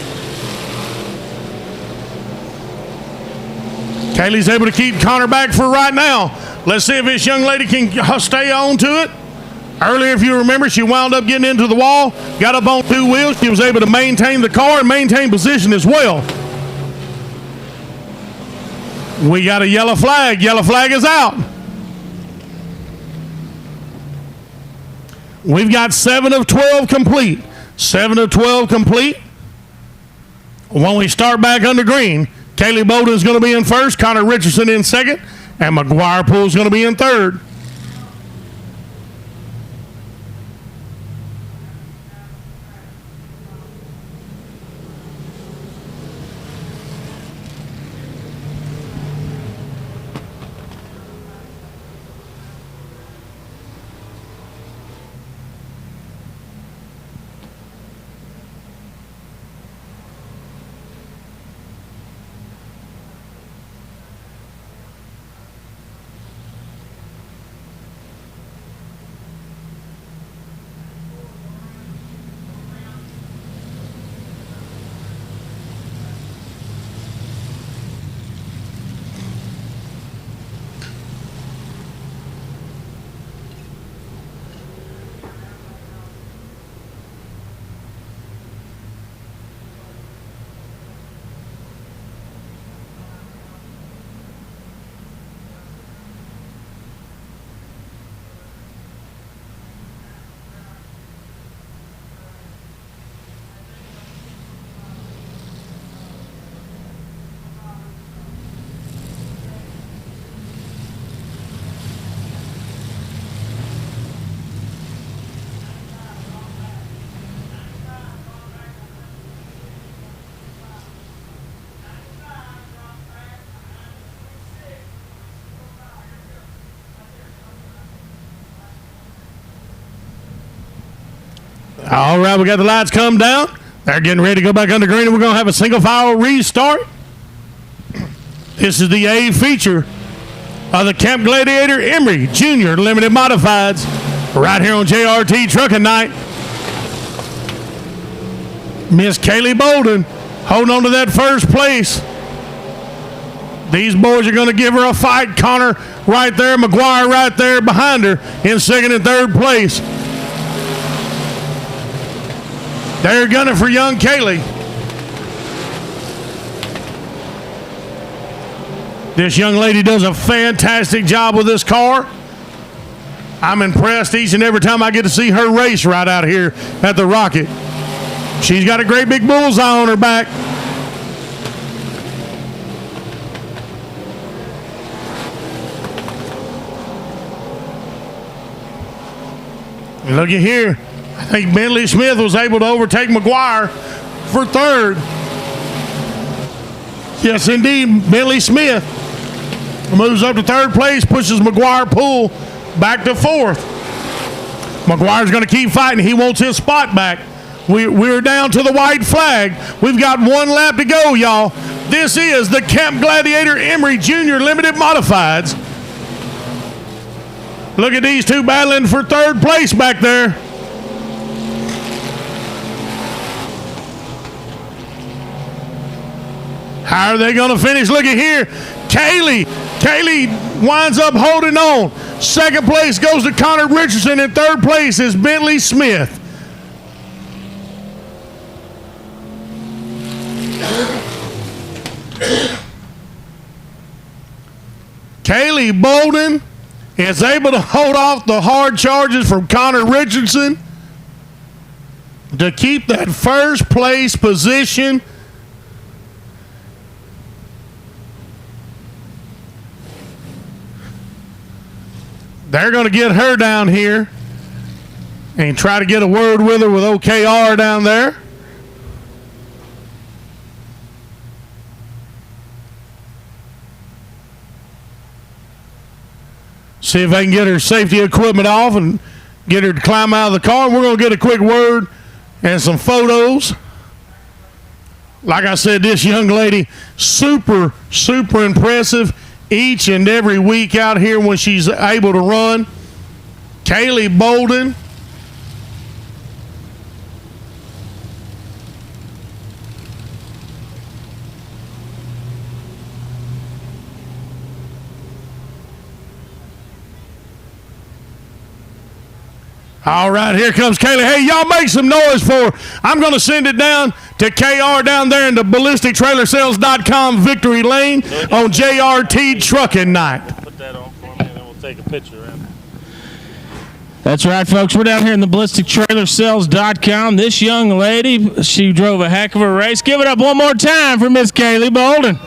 Kaylee's able to keep Connor back for right now. Let's see if this young lady can stay on to it. Earlier, if you remember, she wound up getting into the wall, got up on 2 wheels. She was able to maintain the car and maintain position as well. We got a yellow flag. Yellow flag is out. We've got 7 of 12 complete. 7 of 12 complete. When we start back under green, Kaylee Bowden is going to be in first, Connor Richardson in second, and McGuire Poole is going to be in third. All right, we got the lights come down. They're getting ready to go back under green, and we're going to have a single file restart. This is the A feature of the Camp Gladiator Emory Junior Limited Modifieds right here on JRT Trucking Night. Miss Kaylee Bowden holding on to that first place. These boys are going to give her a fight. Connor right there, McGuire right there behind her in second and third place. They're gunning for young Kaylee. This young lady does a fantastic job with this car. I'm impressed each and every time I get to see her race right out here at the Rocket. She's got a great big bullseye on her back. Look at here. I think Bentley Smith was able to overtake McGuire for third. Yes, indeed, Bentley Smith moves up to third place, pushes McGuire Poole back to fourth. McGuire's going to keep fighting. He wants his spot back. We're down to the white flag. We've got one lap to go, y'all. This is the Camp Gladiator Emory Junior Limited Modifieds. Look at these two battling for third place back there. How are they going to finish? Look at here. Kaylee winds up holding on. Second place goes to Connor Richardson. In third place is Bentley Smith. Kaylee Bowden is able to hold off the hard charges from Connor Richardson to keep that first place position. They're going to get her down here and try to get a word with her with OKR down there. See if they can get her safety equipment off and get her to climb out of the car. We're going to get a quick word and some photos. Like I said, this young lady, super, super impressive each and every week out here when she's able to run. Kaylee Bowden. All right, here comes Kaylee. Hey, y'all make some noise for her. I'm going to send it down to KR down there in the BallisticTrailerSales.com victory lane on JRT Trucking Night. Put that on for me, and then we'll take a picture of it. That's right, folks. We're down here in the BallisticTrailerSales.com. This young lady, she drove a heck of a race. Give it up one more time for Miss Kaylee Bolden.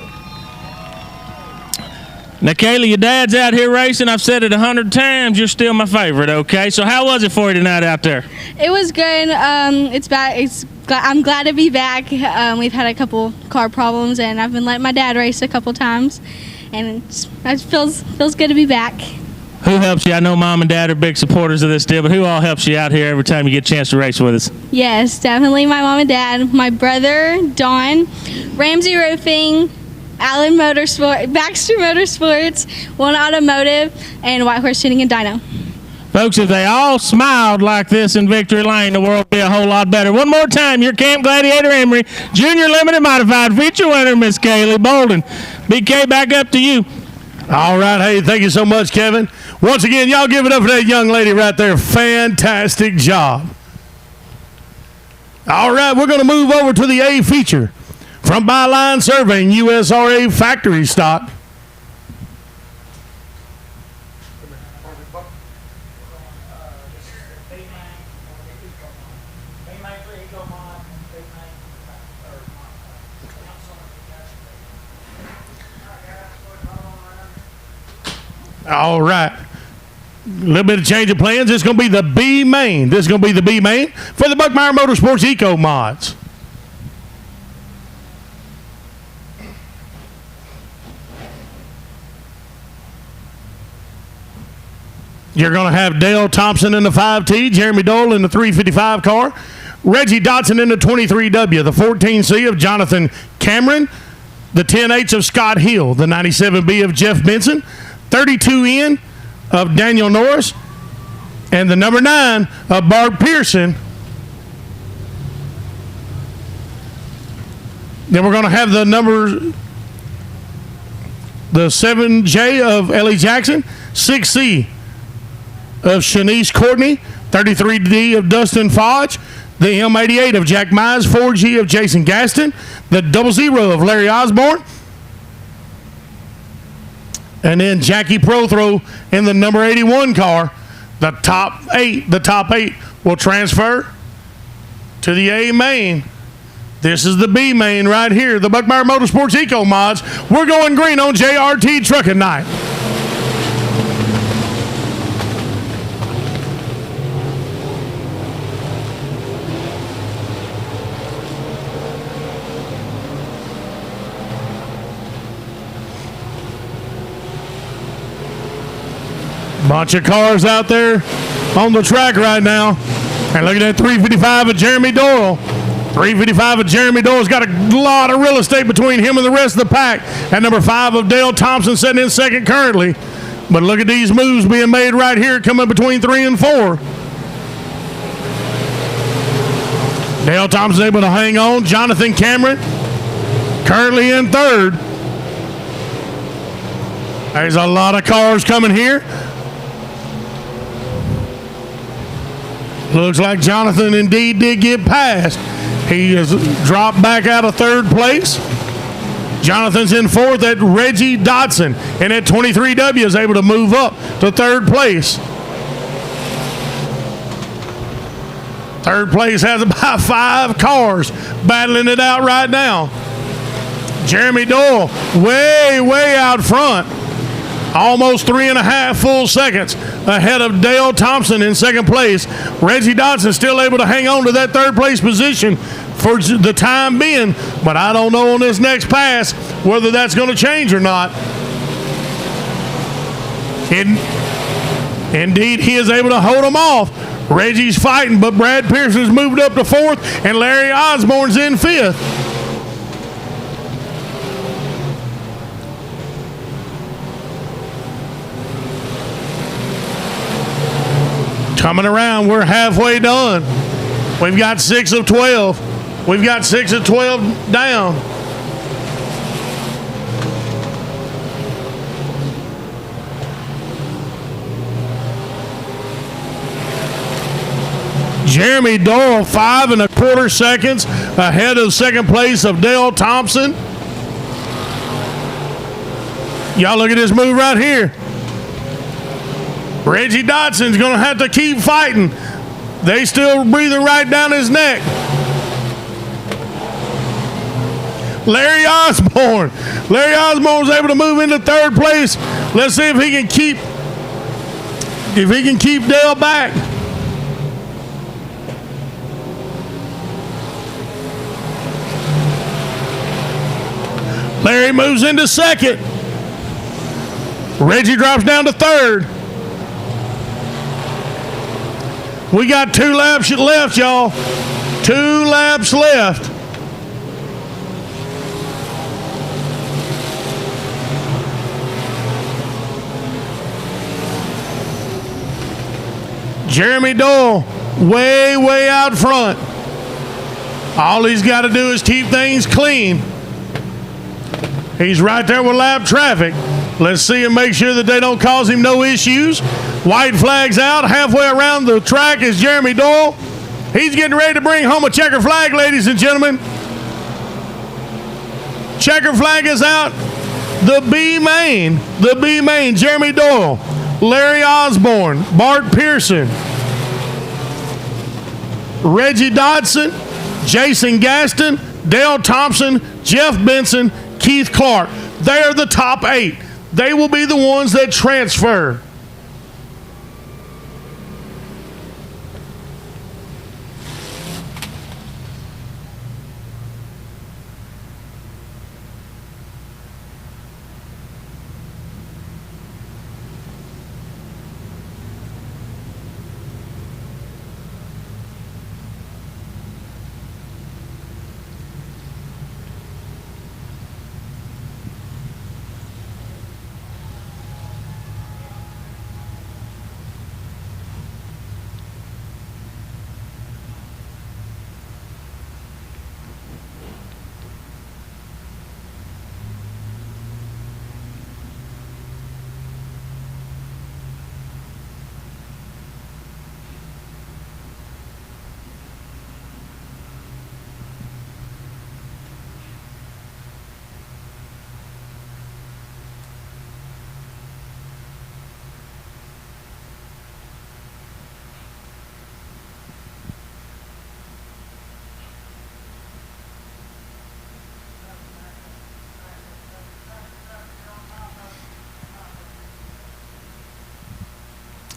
Now, Kaylee, your dad's out here racing. I've said it 100 times. You're still my favorite, okay? So how was it for you tonight out there? It was good. I'm glad to be back. We've had a couple car problems, and I've been letting my dad race a couple times, and it feels good to be back. Who helps you? I know Mom and Dad are big supporters of this deal, but who all helps you out here every time you get a chance to race with us? Yes, definitely my mom and dad, my brother, Don, Ramsey Roofing, Allen Motorsport, Baxter Motorsports, One Automotive, and White Horse Tuning and Dyno. Folks, if they all smiled like this in Victory Lane, the world would be a whole lot better. One more time, your Camp Gladiator Emery Junior Limited Modified feature winner, Miss Kaylee Bolden. BK, back up to you. All right. Hey, thank you so much, Kevin. Once again, y'all give it up for that young lady right there. Fantastic job. All right, we're going to move over to the A feature from Byline Surveying, USRA factory stock. All right. A little bit of change of plans. This is going to be the B main. This is going to be the B main for the Buckmeyer Motorsports Eco Mods. You're going to have Dale Thompson in the 5T, Jeremy Dole in the 355 car, Reggie Dotson in the 23W, the 14C of Jonathan Cameron, the 10H of Scott Hill, the 97B of Jeff Benson, 32N of Daniel Norris, and the number 9 of Bart Pearson. Then we're going to have the 7J of Ellie Jackson, 6C of Shanice Courtney, 33D of Dustin Fodge, the M88 of Jack Mize, 4G of Jason Gaston, the 00 of Larry Osborne, and then Jackie Prothrow in the number 81 car. The top eight will transfer to the A main. This is the B main right here, the Buckmeyer Motorsports Eco Mods. We're going green on JRT Trucking Night. Bunch of cars out there on the track right now. And look at that 355 of Jeremy Doyle. 355 of Jeremy Doyle's got a lot of real estate between him and the rest of the pack. And number 5 of Dale Thompson sitting in second currently. But look at these moves being made right here, coming between 3 and 4. Dale Thompson able to hang on. Jonathan Cameron currently in third. There's a lot of cars coming here. Looks like Jonathan indeed did get past. He has dropped back out of third place. Jonathan's in fourth at Reggie Dotson. And at 23W is able to move up to third place. Third place has about 5 cars battling it out right now. Jeremy Doyle way out front. Almost 3.5 full seconds ahead of Dale Thompson in second place. Reggie Dotson still able to hang on to that third place position for the time being, but I don't know on this next pass whether that's going to change or not. Indeed, he is able to hold them off. Reggie's fighting, but Brad Pearson's moved up to fourth, and Larry Osborne's in fifth. Coming around, we're halfway done. We've got 6 of 12. We've got 6 of 12 down. Jeremy Doyle, 5 1/4 seconds ahead of second place of Dale Thompson. Y'all look at this move right here. Reggie Dodson's going to have to keep fighting. They still breathing right down his neck. Larry Osborne. Larry Osborne's able to move into third place. Let's see if he can keep Dale back. Larry moves into second. Reggie drops down to third. We got 2 laps left, y'all. 2 laps left. Jeremy Doyle, way out front. All he's got to do is keep things clean. He's right there with lap traffic. Let's see and make sure that they don't cause him no issues. White flag's out. Halfway around the track is Jeremy Doyle. He's getting ready to bring home a checker flag, ladies and gentlemen. Checker flag is out. The B main, Jeremy Doyle, Larry Osborne, Bart Pearson, Reggie Dodson, Jason Gaston, Dale Thompson, Jeff Benson, Keith Clark. They are the top 8. They will be the ones that transfer.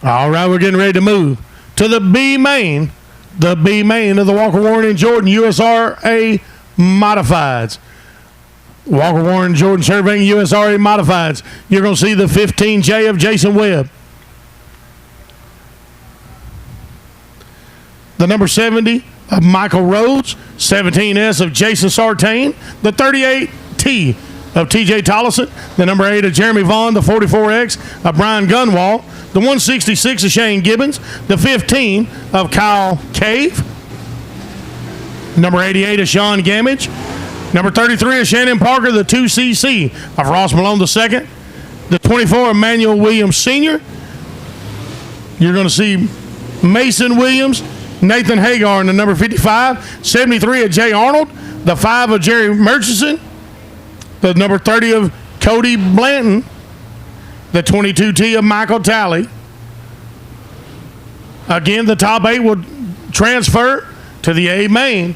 All right, we're getting ready to move to the B main of the Walker Warren and Jordan USRA Modifieds. Walker Warren Jordan surveying USRA Modifieds. You're going to see the 15J of Jason Webb. The number 70 of Michael Rhodes. 17S of Jason Sartain. The 38T of TJ Tollison. The number 8 of Jeremy Vaughn. The 44X of Brian Gunwall. The 166 of Shane Gibbons. The 15 of Kyle Cave. Number 88 of Sean Gamage. Number 33 of Shannon Parker. The 2CC of Ross Malone II. The 24 of Manuel Williams Sr. You're going to see Mason Williams, Nathan Hagar in the number 55. 73 of Jay Arnold. The 5 of Jerry Murchison. The number 30 of Cody Blanton. The 22T of Michael Talley. Again, the top 8 will transfer to the A main.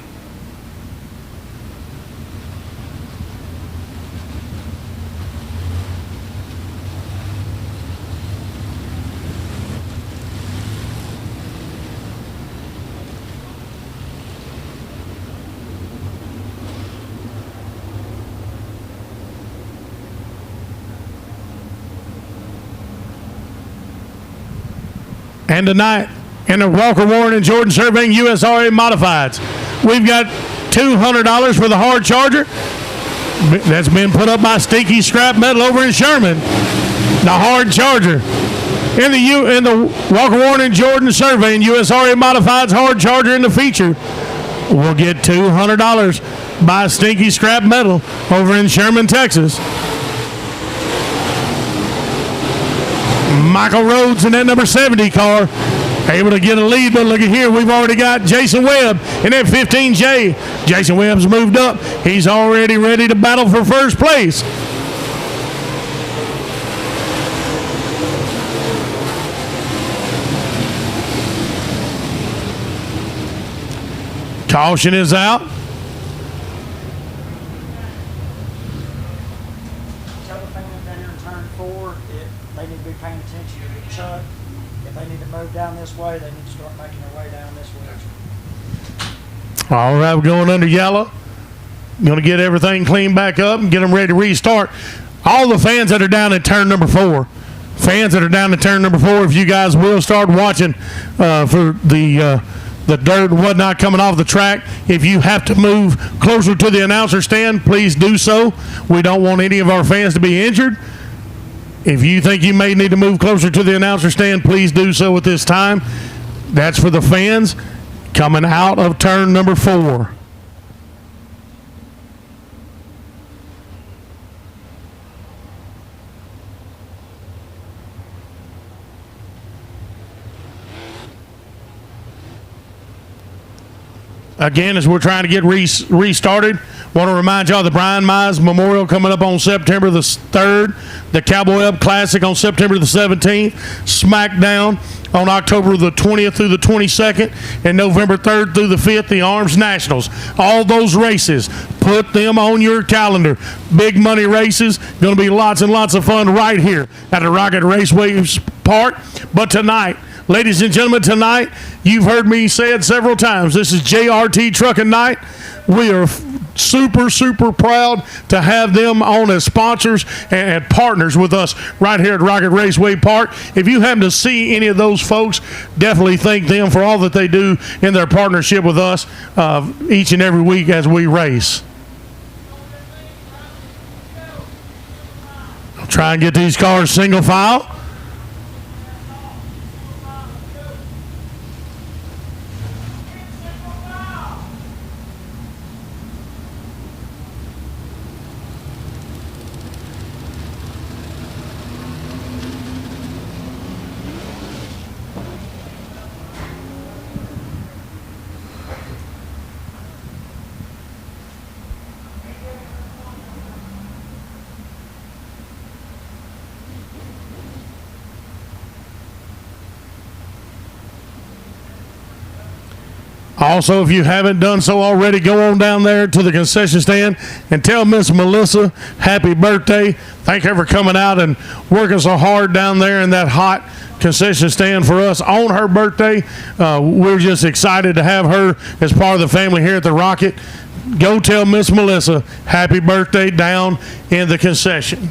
And tonight, in the Walker Warren and Jordan Surveying USRA Modifieds, we've got $200 for the hard charger. That's been put up by Stinky Scrap Metal over in Sherman. The hard charger. In the Walker Warren and Jordan Surveying USRA Modifieds hard charger in the feature, we'll get $200 by Stinky Scrap Metal over in Sherman, Texas. Michael Rhodes in that number 70 car. Able to get a lead, but look at here. We've already got Jason Webb in that 15J. Jason Webb's moved up. He's already ready to battle for first place. Caution is out. Tell the fans down here in turn 4 they need to be paying attention to the Chuck. If they need to move down this way, they need to start making their way down this way. All right, we're going under yellow. Going to get everything cleaned back up and get them ready to restart. All the fans that are down at turn number 4, if you guys will start watching for the dirt and whatnot coming off the track. If you have to move closer to the announcer stand, please do so. We don't want any of our fans to be injured. If you think you may need to move closer to the announcer stand, please do so at this time. That's for the fans coming out of turn number 4. Again, as we're trying to get restarted, want to remind y'all the Brian Mize Memorial coming up on September the 3rd, the Cowboy Up Classic on September the 17th, SmackDown on October the 20th through the 22nd, and November 3rd through the 5th, the Arms Nationals. All those races, put them on your calendar. Big money races, going to be lots and lots of fun right here at the Rocket Raceway Park. But tonight, ladies and gentlemen, tonight, you've heard me say it several times. This is JRT Trucking Night. We are super, super proud to have them on as sponsors and partners with us right here at Rocket Raceway Park. If you happen to see any of those folks, definitely thank them for all that they do in their partnership with us each and every week as we race. I'll try and get these cars single file. Also, if you haven't done so already, go on down there to the concession stand and tell Miss Melissa happy birthday. Thank her for coming out and working so hard down there in that hot concession stand for us on her birthday. We're just excited to have her as part of the family here at the Rocket. Go tell Miss Melissa happy birthday down in the concession.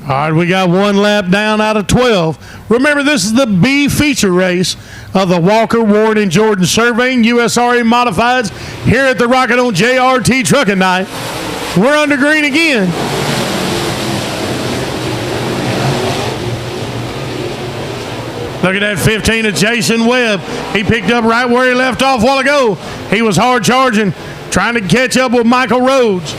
All right, we got one lap down out of 12. Remember, this is the B feature race of the Walker, Ward, and Jordan Surveying USRA Modifieds here at the Rocket on JRT Trucking Night. We're under green again. Look at that 15 of Jason Webb. He picked up right where he left off a while ago. He was hard charging, trying to catch up with Michael Rhodes.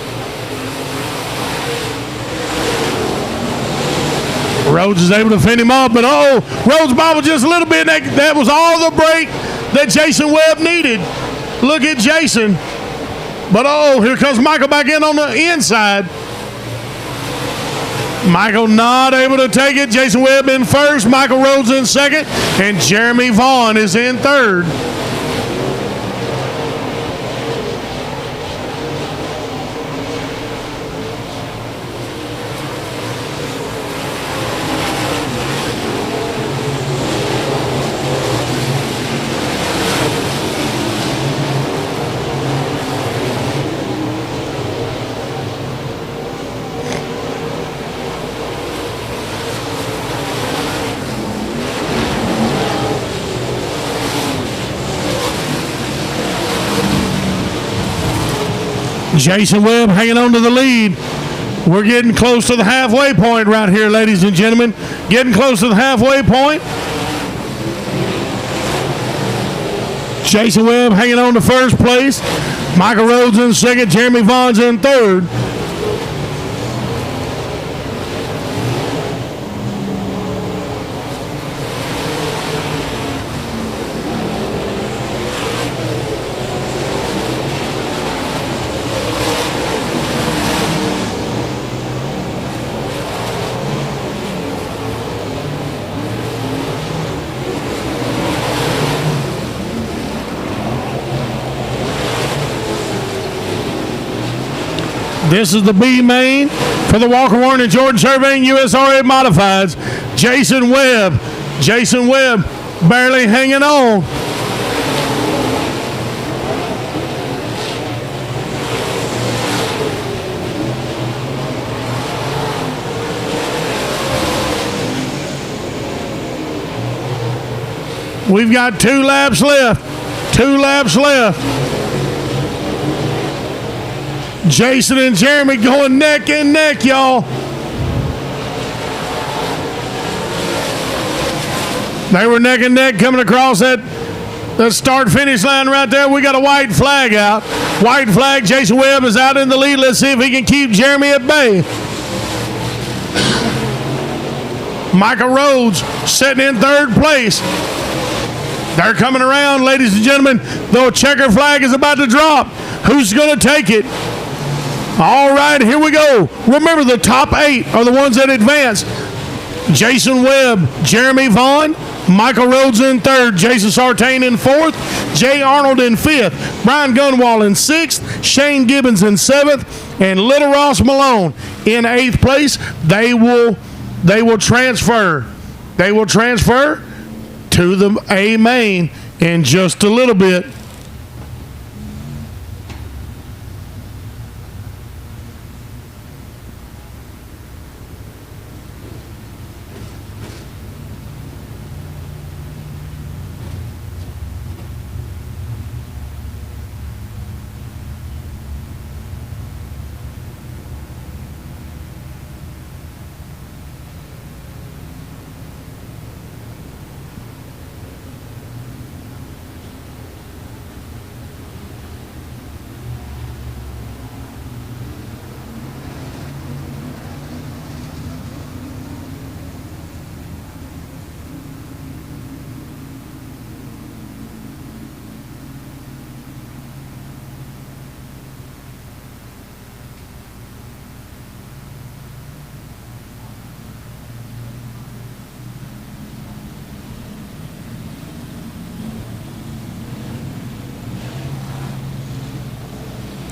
Rhodes is able to fend him off, but Rhodes bobbled just a little bit. That was all the break that Jason Webb needed. Look at Jason. But here comes Michael back in on the inside. Michael not able to take it. Jason Webb in first, Michael Rhodes in second, and Jeremy Vaughn is in third. Jason Webb hanging on to the lead. We're getting close to the halfway point right here, ladies and gentlemen. Getting close to the halfway point. Jason Webb hanging on to first place. Michael Rhodes in second. Jeremy Vaughn's in third. This is the B main for the Walker, Warren, and Jordan Surveying USRA Modifieds. Jason Webb. Jason Webb barely hanging on. We've got 2 laps left. 2 laps left. Jason and Jeremy going neck and neck, y'all. They were neck and neck coming across that start-finish line right there. We got a white flag out. White flag, Jason Webb is out in the lead. Let's see if he can keep Jeremy at bay. Michael Rhodes sitting in third place. They're coming around, ladies and gentlemen. The checker flag is about to drop. Who's going to take it? All right, here we go. Remember, the top 8 are the ones that advance. Jason Webb, Jeremy Vaughn, Michael Rhodes in third, Jason Sartain in fourth, Jay Arnold in fifth, Brian Gunwall in sixth, Shane Gibbons in seventh, and Little Ross Malone in eighth place. They will transfer. They will transfer to the A main in just a little bit.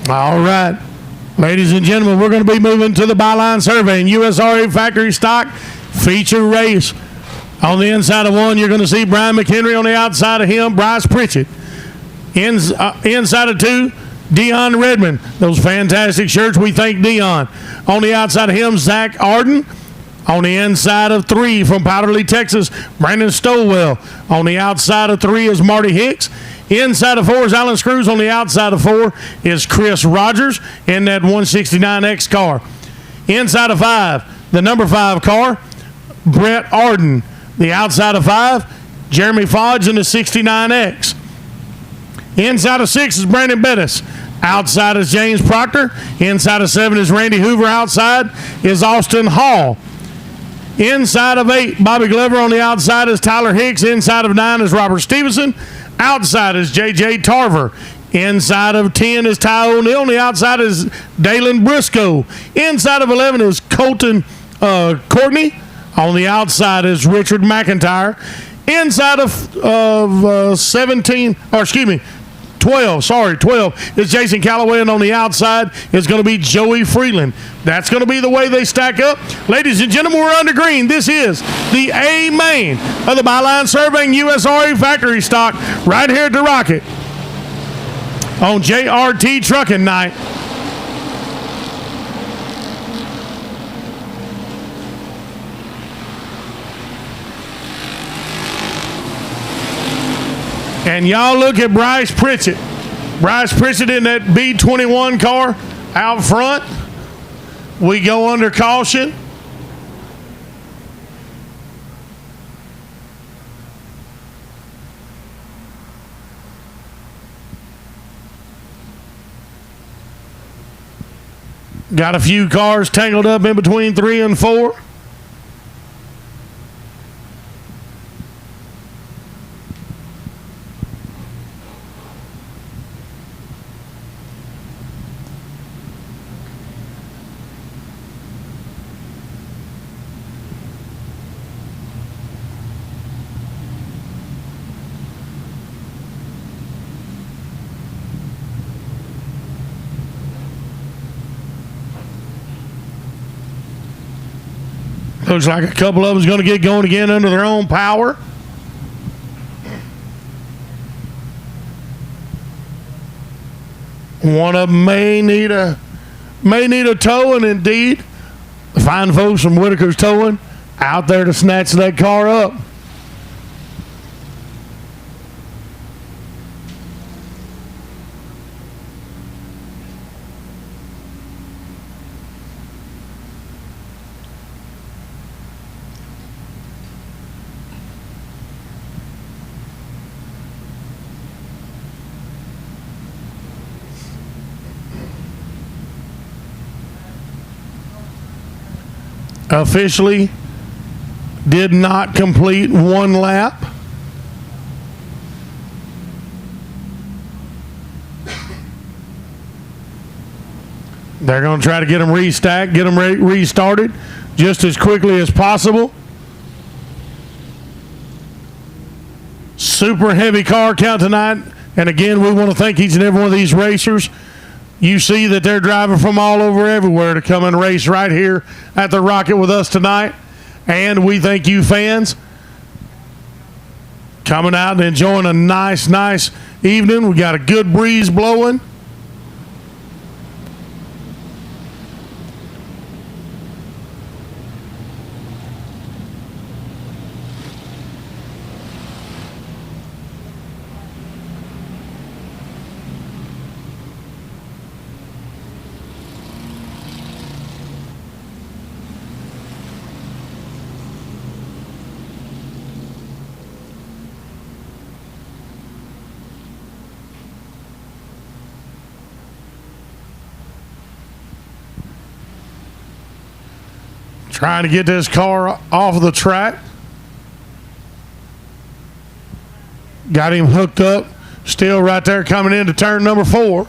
All right. Ladies and gentlemen, we're going to be moving to the byline surveying USRA factory stock feature race. On the inside of one, you're going to see Brian McHenry. On the outside of him, Bryce Pritchett. Inside of 2, Dion Redmond. Those fantastic shirts. We thank Dion. On the outside of him, Zach Arden. On the inside of 3 from Powderly, Texas, Brandon Stowell. On the outside of 3 is Marty Hicks. Inside of 4 is Alan Screws. On the outside of 4 is Chris Rogers in that 169X car. Inside of 5, the number 5 car, Brett Arden. The outside of 5, Jeremy Fodge in the 69X. Inside of 6 is Brandon Bettis. Outside is James Proctor. Inside of 7 is Randy Hoover. Outside is Austin Hall. Inside of 8, Bobby Glover. On the outside is Tyler Hicks. Inside of 9 is Robert Stevenson. Outside is J.J. Tarver. Inside of 10 is Ty O'Neill. On the outside is Dalen Briscoe. Inside of 11 is Colton Courtney. On the outside is Richard McIntyre. Inside of 12 is Jason Calloway, and on the outside is going to be Joey Freeland. That's going to be the way they stack up. Ladies and gentlemen, we're under green. This is the A main of the Byline Surveying USRA factory stock right here at the Rocket on JRT Trucking Night. And y'all look at Bryce Pritchett. Bryce Pritchett in that B21 car out front. We go under caution. Got a few cars tangled up in between 3 and 4. Looks like a couple of them's going to get going again under their own power. One of them may need a tow, and indeed, the fine folks from Whitaker's Towing out there to snatch that car up. Officially did not complete one lap. They're going to try to get them restacked, get them restarted just as quickly as possible. Super heavy car count tonight. And again, we want to thank each and every one of these racers. You see that they're driving from all over everywhere to come and race right here at the Rocket with us tonight. And we thank you fans coming out and enjoying a nice evening. We got a good breeze blowing. Trying to get this car off of the track. Got him hooked up. Still right there coming into turn number 4.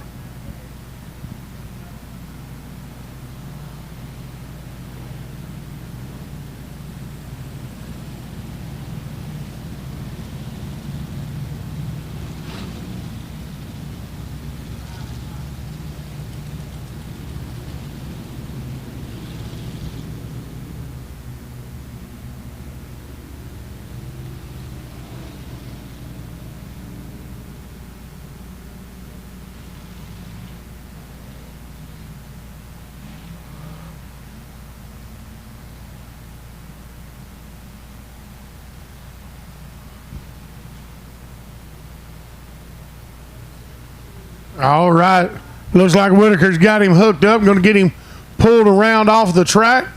All right. Looks like Whitaker's got him hooked up. Going to get him pulled around off the track.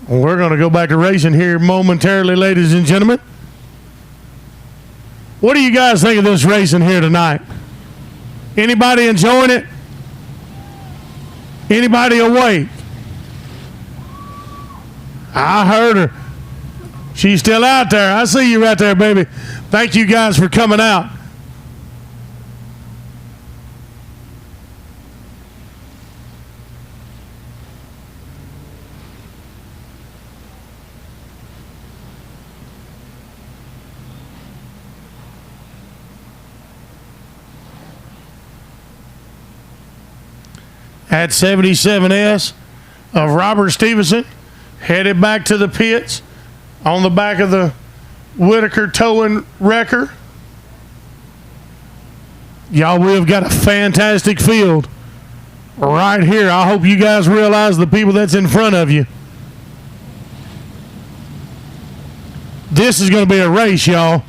We're going to go back to racing here momentarily, ladies and gentlemen. What do you guys think of this racing here tonight? Anybody enjoying it? Anybody awake? I heard her. She's still out there. I see you right there, baby. Thank you guys for coming out. At 77S of Robert Stevenson, headed back to the pits on the back of the Whitaker towing wrecker. Y'all, we have got a fantastic field right here. I hope you guys realize the people that's in front of you. This is going to be a race, y'all.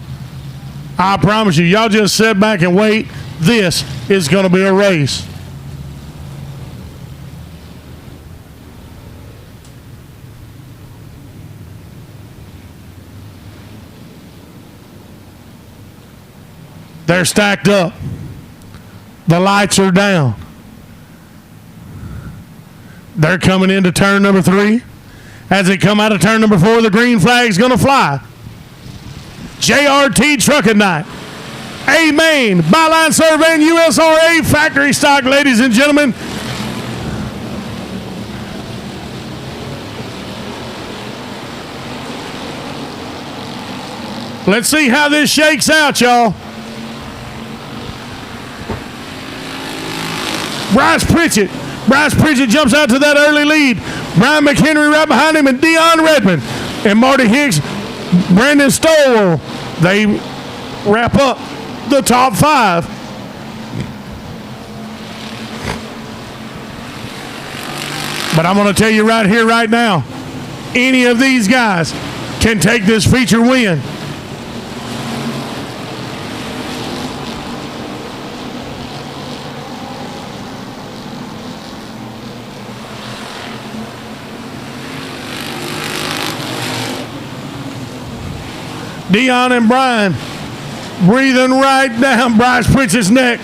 I promise you. Y'all just sit back and wait. This is going to be a race. They're stacked up. The lights are down. They're coming into turn number 3. As they come out of turn number 4, the green flag's going to fly. JRT Trucking Night. A-Main, Byline Surveying, USRA, factory stock, ladies and gentlemen. Let's see how this shakes out, y'all. Bryce Pritchett jumps out to that early lead. Brian McHenry right behind him, and Dion Redmond and Marty Hicks, Brandon Stowell. They wrap up the top 5. But I'm going to tell you right here, right now, any of these guys can take this feature win. Dion and Brian breathing right down Bryce Pritchett's neck.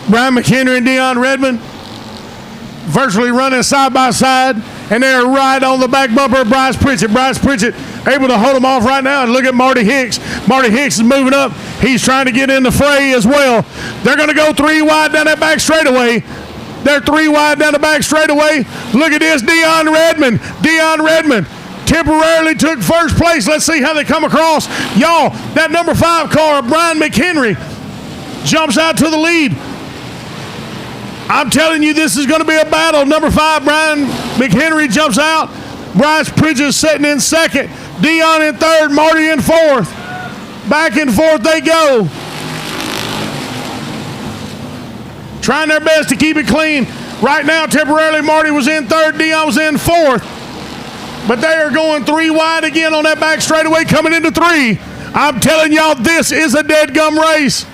Brian McHenry and Dion Redmond virtually running side by side, and they're right on the back bumper of Bryce Pritchett. Bryce Pritchett able to hold him off right now, and look at Marty Hicks. Marty Hicks is moving up. He's trying to get in the fray as well. They're going to go 3 wide down that back straightaway. They're 3 wide down the back straightaway. Look at this, Dion Redmond. Dion Redmond temporarily took first place. Let's see how they come across. Y'all, that number 5 car, Brian McHenry, jumps out to the lead. I'm telling you, this is going to be a battle. Number 5, Brian McHenry jumps out. Bryce Pritchett sitting in second. Dion in third. Marty in fourth. Back and forth they go. Trying their best to keep it clean. Right now, temporarily, Marty was in third. Dion was in fourth. But they are going 3 wide again on that back straightaway, coming into 3. I'm telling y'all, this is a dead gum race.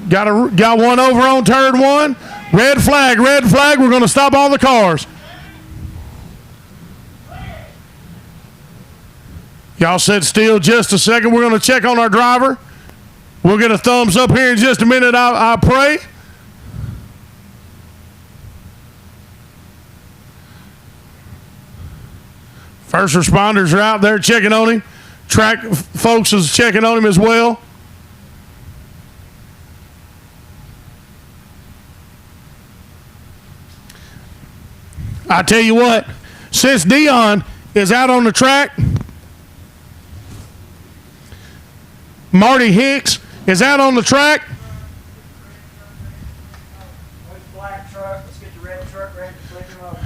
Got one over on turn 1. Red flag, red flag. We're going to stop all the cars. Y'all sit still just a second. We're going to check on our driver. We'll get a thumbs up here in just a minute, I pray. First responders are out there checking on him. Track folks is checking on him as well. I tell you what, since Dion is out on the track, Marty Hicks is out on the track. Black truck, let's get the red truck ready to flip him over.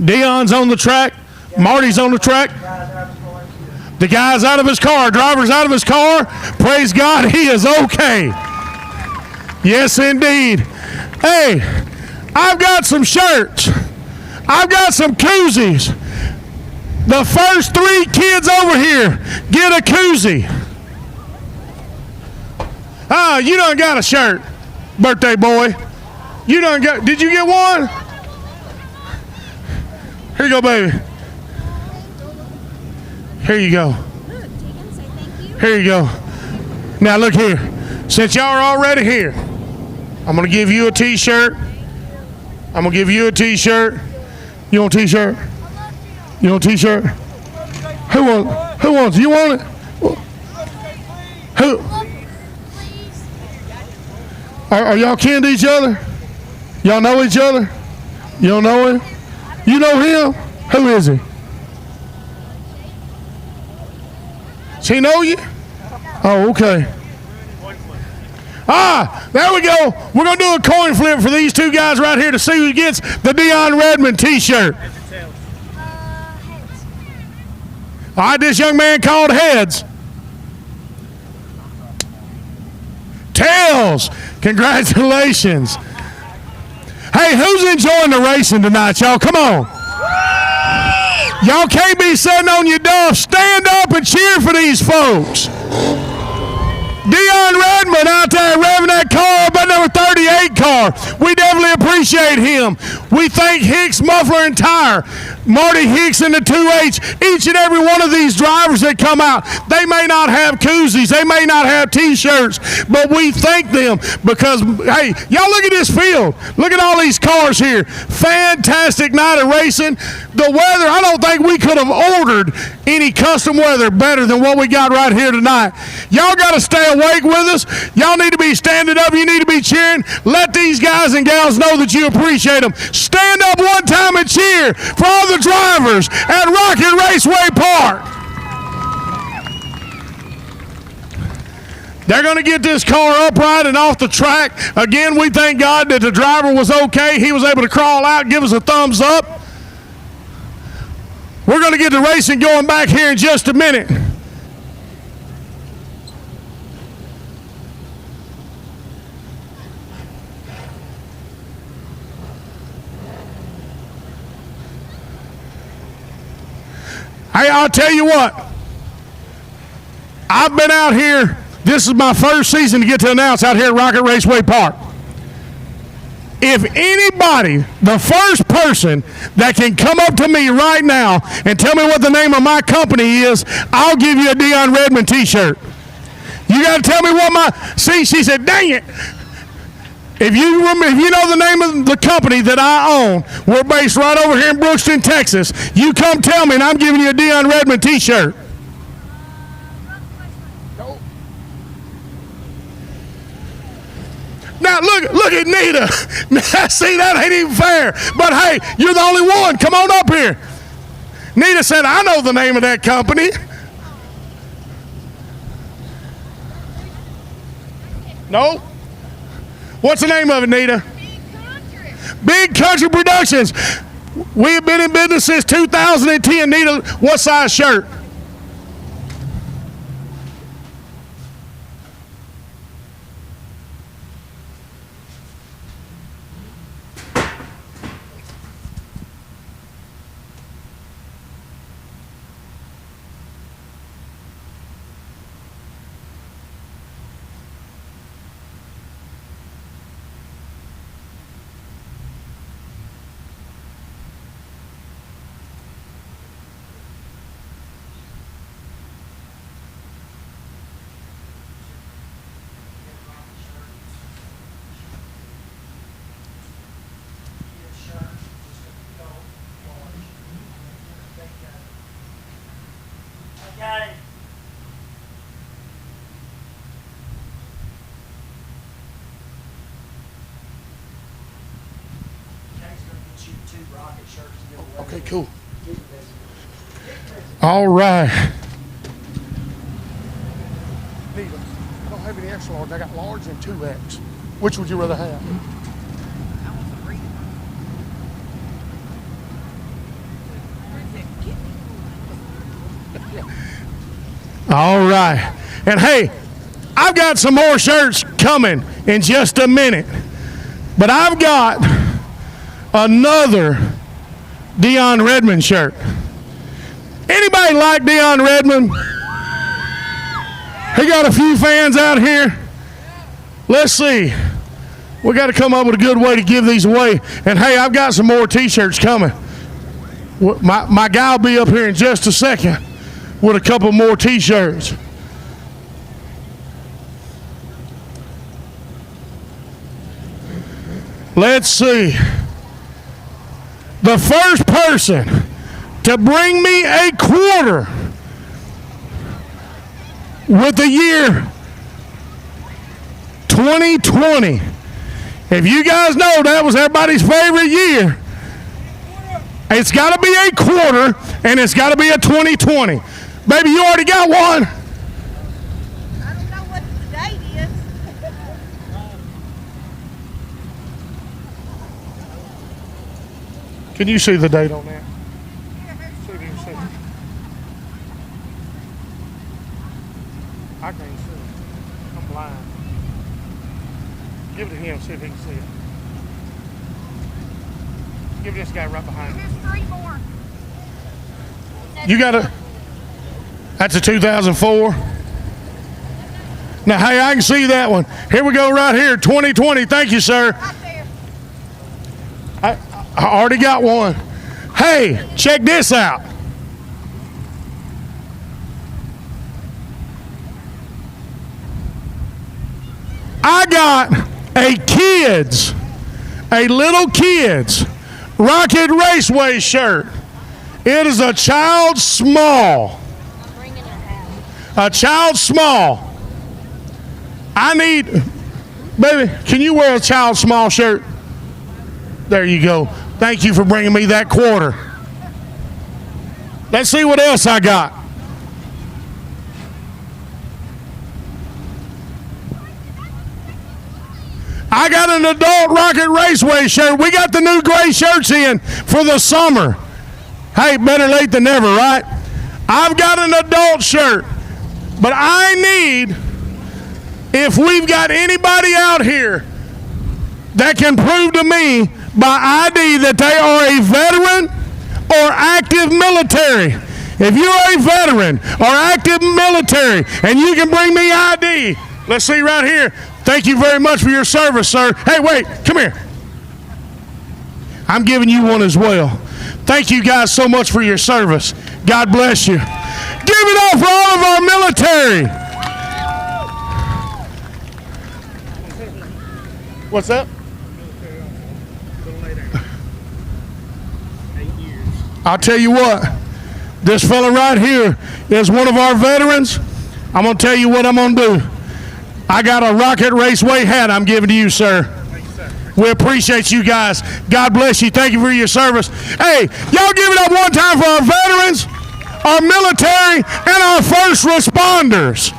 Dion's on the track. Marty's on the track. The guy's out of his car. Driver's out of his car. Praise God, he is okay. Yes, indeed. Hey, I've got some shirts. I've got some koozies. The first 3 kids over here get a koozie. Ah, you done got a shirt, birthday boy. You done got, did you get one? Here you go, baby. Here you go. Here you go. Now look here. Since y'all are already here, I'm going to give you a t-shirt. I'm going to give you a t-shirt. You want a t-shirt? You want a t-shirt? Who wants it? You want it? Who? Are y'all kin to each other? Y'all know each other? You don't know him? You know him? Who is he? Does he know you? Oh, okay. Ah, there we go. We're going to do a coin flip for these 2 guys right here to see who gets the Dion Redmond t-shirt. All right, this young man called heads. Tails. Congratulations. Hey, who's enjoying the racing tonight, y'all? Come on. Y'all can't be sitting on your duff. Stand up and cheer for these folks. Dion Redmond out there revving that car up at number 38 car. We definitely appreciate him. We thank Hicks Muffler and Tire, Marty Hicks and the 2H, each and every one of these drivers that come out. They may not have koozies, they may not have t-shirts, but we thank them because, hey, y'all look at this field. Look at all these cars here. Fantastic night of racing. The weather, I don't think we could have ordered any custom weather better than what we got right here tonight. Y'all got to stay awake with us. Y'all need to be standing up. You need to be cheering. Let these guys and gals know that you appreciate them. Stand up one time and cheer for all the drivers at Rocket Raceway Park. They're going to get this car upright and off the track. Again, we thank God that the driver was okay. He was able to crawl out, give us a thumbs up. We're going to get the racing going back here in just a minute. Hey, I'll tell you what. I've been out here. This is my first season to get to announce out here at Rocket Raceway Park. If anybody, the first person that can come up to me right now and tell me what the name of my company is, I'll give you a Dion Redmond t-shirt. You got to tell me what my... See, she said, dang it. If you know the name of the company that I own, we're based right over here in Brookston, Texas. You come tell me and I'm giving you a Dion Redmond t-shirt. Now look at Nita. See, that ain't even fair. But hey, you're the only one. Come on up here. Nita said, I know the name of that company. No? What's the name of it, Nita? Big Country Productions. We have been in business since 2010. Nita, what size shirt? Okay. Okay, cool. All right. Nita, I don't have any extra large. I got large and 2X. Which would you rather have? All right. And hey, I've got some more shirts coming in just a minute. But I've got another Dion Redmond shirt. Anybody like Dion Redmond? He got a few fans out here. Let's see. We got to come up with a good way to give these away. And hey, I've got some more T-shirts coming. My guy will be up here in just a second with a couple more T-shirts. Let's see. The first person to bring me a quarter with the year 2020. If you guys know that was everybody's favorite year, it's got to be a quarter and it's got to be a 2020. Baby, you already got one. I don't know what the date is. Can you see the date on that? See if you can see it. I can't see it. I'm blind. Give it to him, see if he can see it. Give this guy right behind you. There's 3 more. You got a, that's a 2004. Now, hey, I can see that one. Here we go right here, 2020. Thank you, sir. Right there. I already got one. Hey, check this out. I got a little kids Rocket Raceway shirt. It is a child small. A child small. I need, baby, can you wear a child small shirt? There you go. Thank you for bringing me that quarter. Let's see what else I got. I got an adult Rocket Raceway shirt. We got the new gray shirts in for the summer. Hey, better late than never, right? I've got an adult shirt. But I need, if we've got anybody out here that can prove to me by ID that they are a veteran or active military. If you're a veteran or active military and you can bring me ID, let's see right here. Thank you very much for your service, sir. Hey, wait, come here. I'm giving you one as well. Thank you guys so much for your service. God bless you. Give it up for all of our military. What's up? I'll tell you what, this fella right here is one of our veterans. I'm going to tell you what I'm going to do. I got a Rocket Raceway hat I'm giving to you, sir. We appreciate you guys. God bless you. Thank you for your service. Hey, y'all give it up one time for our veterans, our military, and our first responders.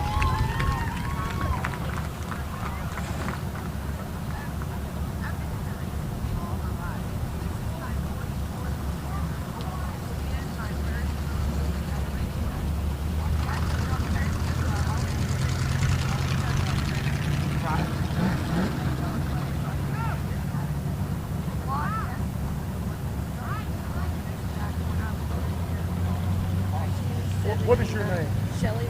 What is your name? Shelly.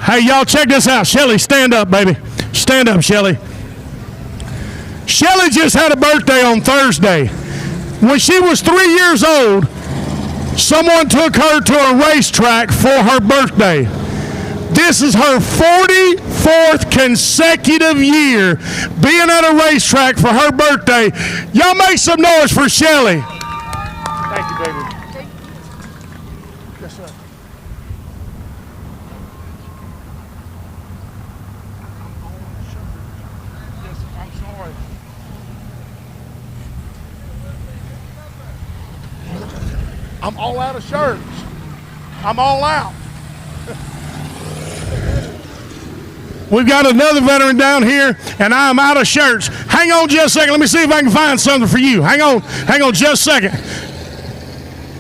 Hey, y'all, check this out. Shelly, stand up, baby. Stand up, Shelly. Shelly just had a birthday on Thursday. When she was 3 years old, someone took her to a racetrack for her birthday. This is her 44th consecutive year being at a racetrack for her birthday. Y'all make some noise for Shelly. Thank you, baby. Yes, sir. I'm sorry. I'm all out of shirts. I'm all out. We've got another veteran down here, and I'm out of shirts. Hang on just a second. Let me see if I can find something for you. Hang on just a second.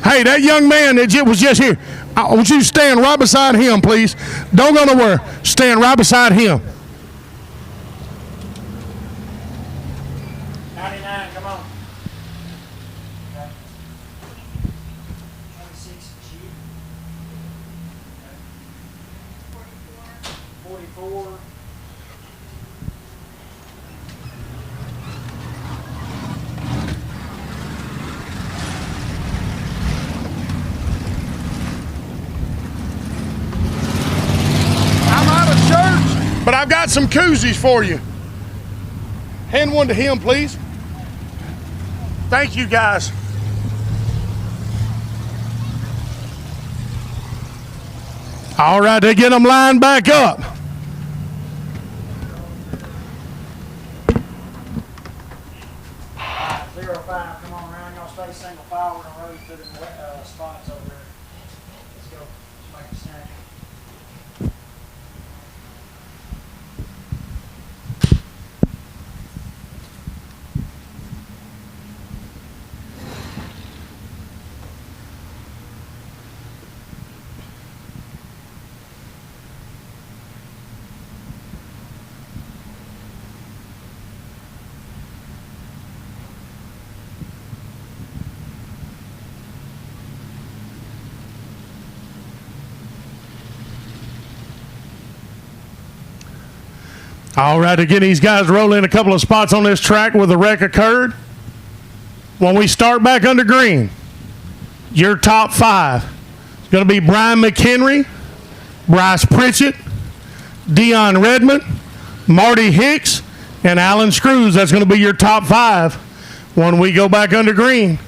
Hey, that young man that was just here, I want you to stand right beside him, please. Don't go nowhere. Stand right beside him. 99, come on. Okay. 26 is you. 4. I'm out of shirts, but I've got some koozies for you. Hand one to him, please. Thank you, guys. All right, they get them lined back up. Zero 5, come on around. Y'all stay single file. We're gonna roll you through the spots over there. Let's go. Let's make a snack. All right, again, these guys roll in a couple of spots on this track where the wreck occurred. When we start back under green, your top 5 is going to be Brian McHenry, Bryce Pritchett, Dion Redmond, Marty Hicks, and Alan Screws. That's going to be your top 5 when we go back under green.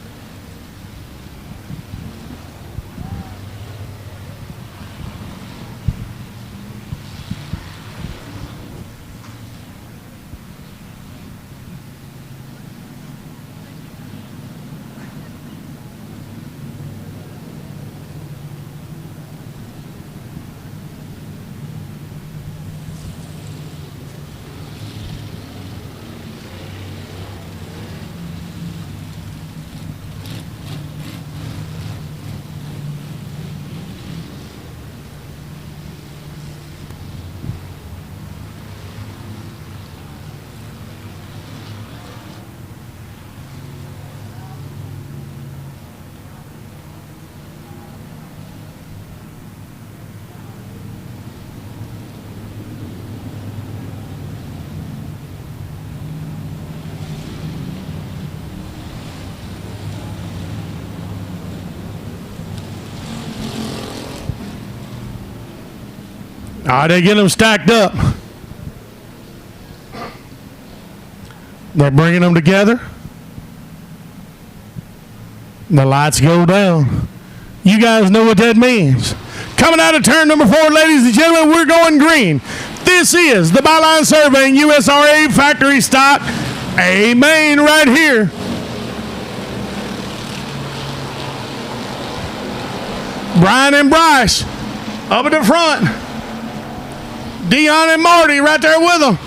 All right, they get them stacked up. They're bringing them together. The lights go down. You guys know what that means. Coming out of turn number 4, ladies and gentlemen, we're going green. This is the Byline Surveying USRA factory stock A main right here. Brian and Bryce up at the front. Dion and Marty right there with them.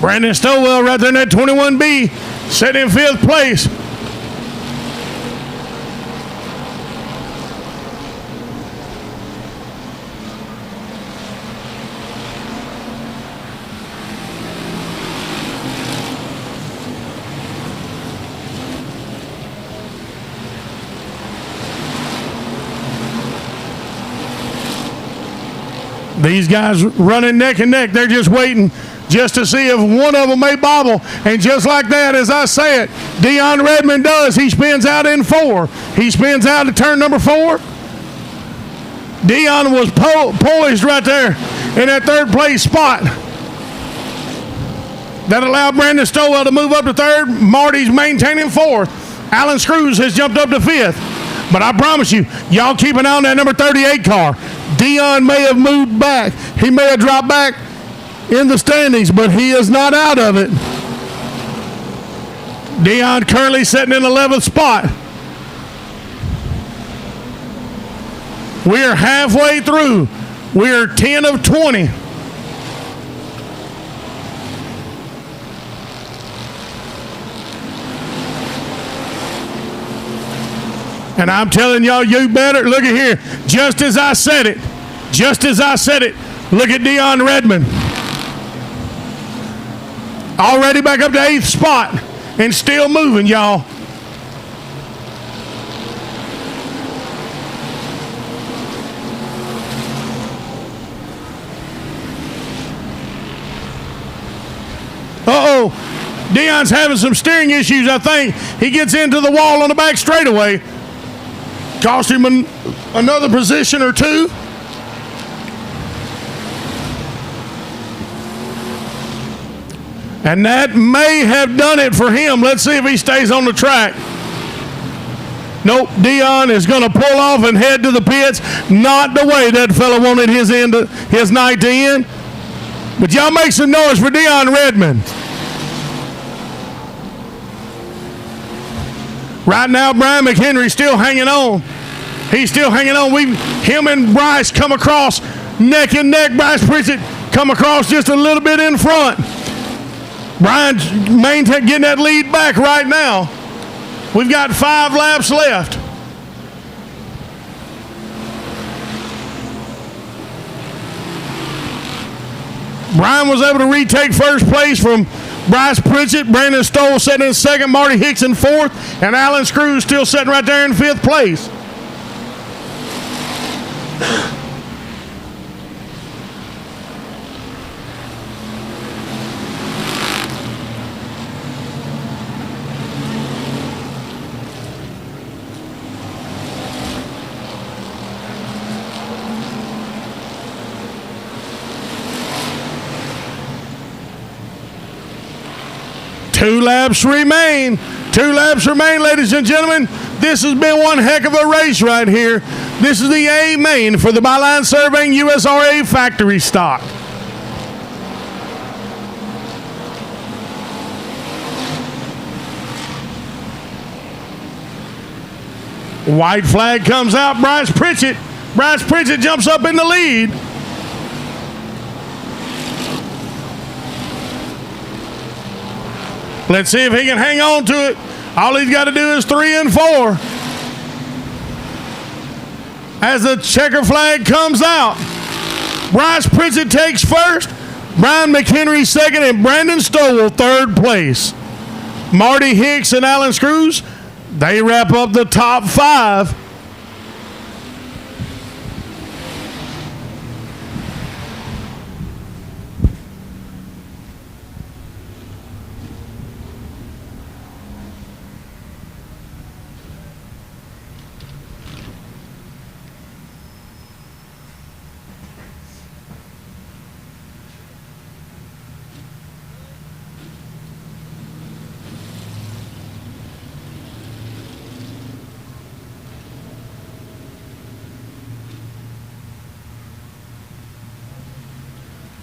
Brandon Stowell right there in that 21B, set in 5th place. These guys running neck and neck. They're just waiting just to see if one of them may bobble. And just like that, as I say it, Dion Redmond does. He spins out in 4. He spins out to turn number 4. Dion was poised right there in that 3rd place spot. That allowed Brandon Stowell to move up to 3rd. Marty's maintaining 4th. Alan Screws has jumped up to 5th. But I promise you, y'all keep an eye on that number 38 car. Dion may have moved back. He may have dropped back in the standings, but he is not out of it. Dion currently sitting in 11th spot. We are halfway through. We are 10 of 20. And I'm telling y'all, you better look at here. Just as I said it, look at Dion Redmond. Already back up to 8th spot and still moving, y'all. Uh-oh. Dion's having some steering issues, I think. He gets into the wall on the back straightaway. Cost him another position or two. And that may have done it for him. Let's see if he stays on the track. Nope, Dion is going to pull off and head to the pits. Not the way that fella wanted his night to end. But y'all make some noise for Dion Redmond. Right now, Brian McHenry still hanging on. He's still hanging on. Him and Bryce come across neck and neck. Bryce Pritchett come across just a little bit in front. Brian's getting that lead back right now. We've got 5 laps left. Brian was able to retake first place from Bryce Pritchett. Brandon Stoll sitting in second. Marty Hicks in fourth. And Alan Screws still sitting right there in 5th place. Two laps remain, ladies and gentlemen. This has been one heck of a race right here. This is the A main for the Byline Surveying USRA factory stock. White flag comes out. Bryce Pritchett jumps up in the lead. Let's see if he can hang on to it. All he's got to do is 3 and 4. As the checker flag comes out, Bryce Pritchett takes first, Brian McHenry second, and Brandon Stowell 3rd place. Marty Hicks and Alan Screws, they wrap up the top 5.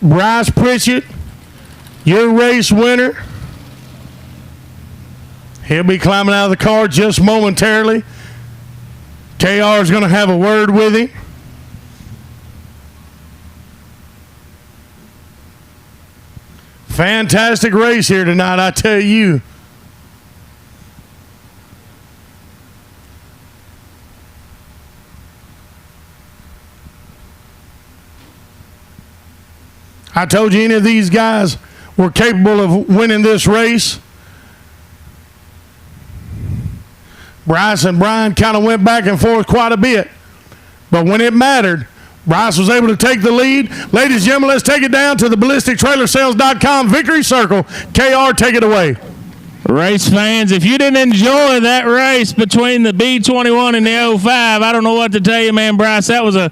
Bryce Pritchett, your race winner. He'll be climbing out of the car just momentarily. KR is going to have a word with him. Fantastic race here tonight, I tell you. I told you any of these guys were capable of winning this race. Bryce and Brian kind of went back and forth quite a bit. But when it mattered, Bryce was able to take the lead. Ladies and gentlemen, let's take it down to the ballistictrailersales.com victory circle. KR, take it away. Race fans, if you didn't enjoy that race between the B21 and the 05, I don't know what to tell you, man, Bryce. That was a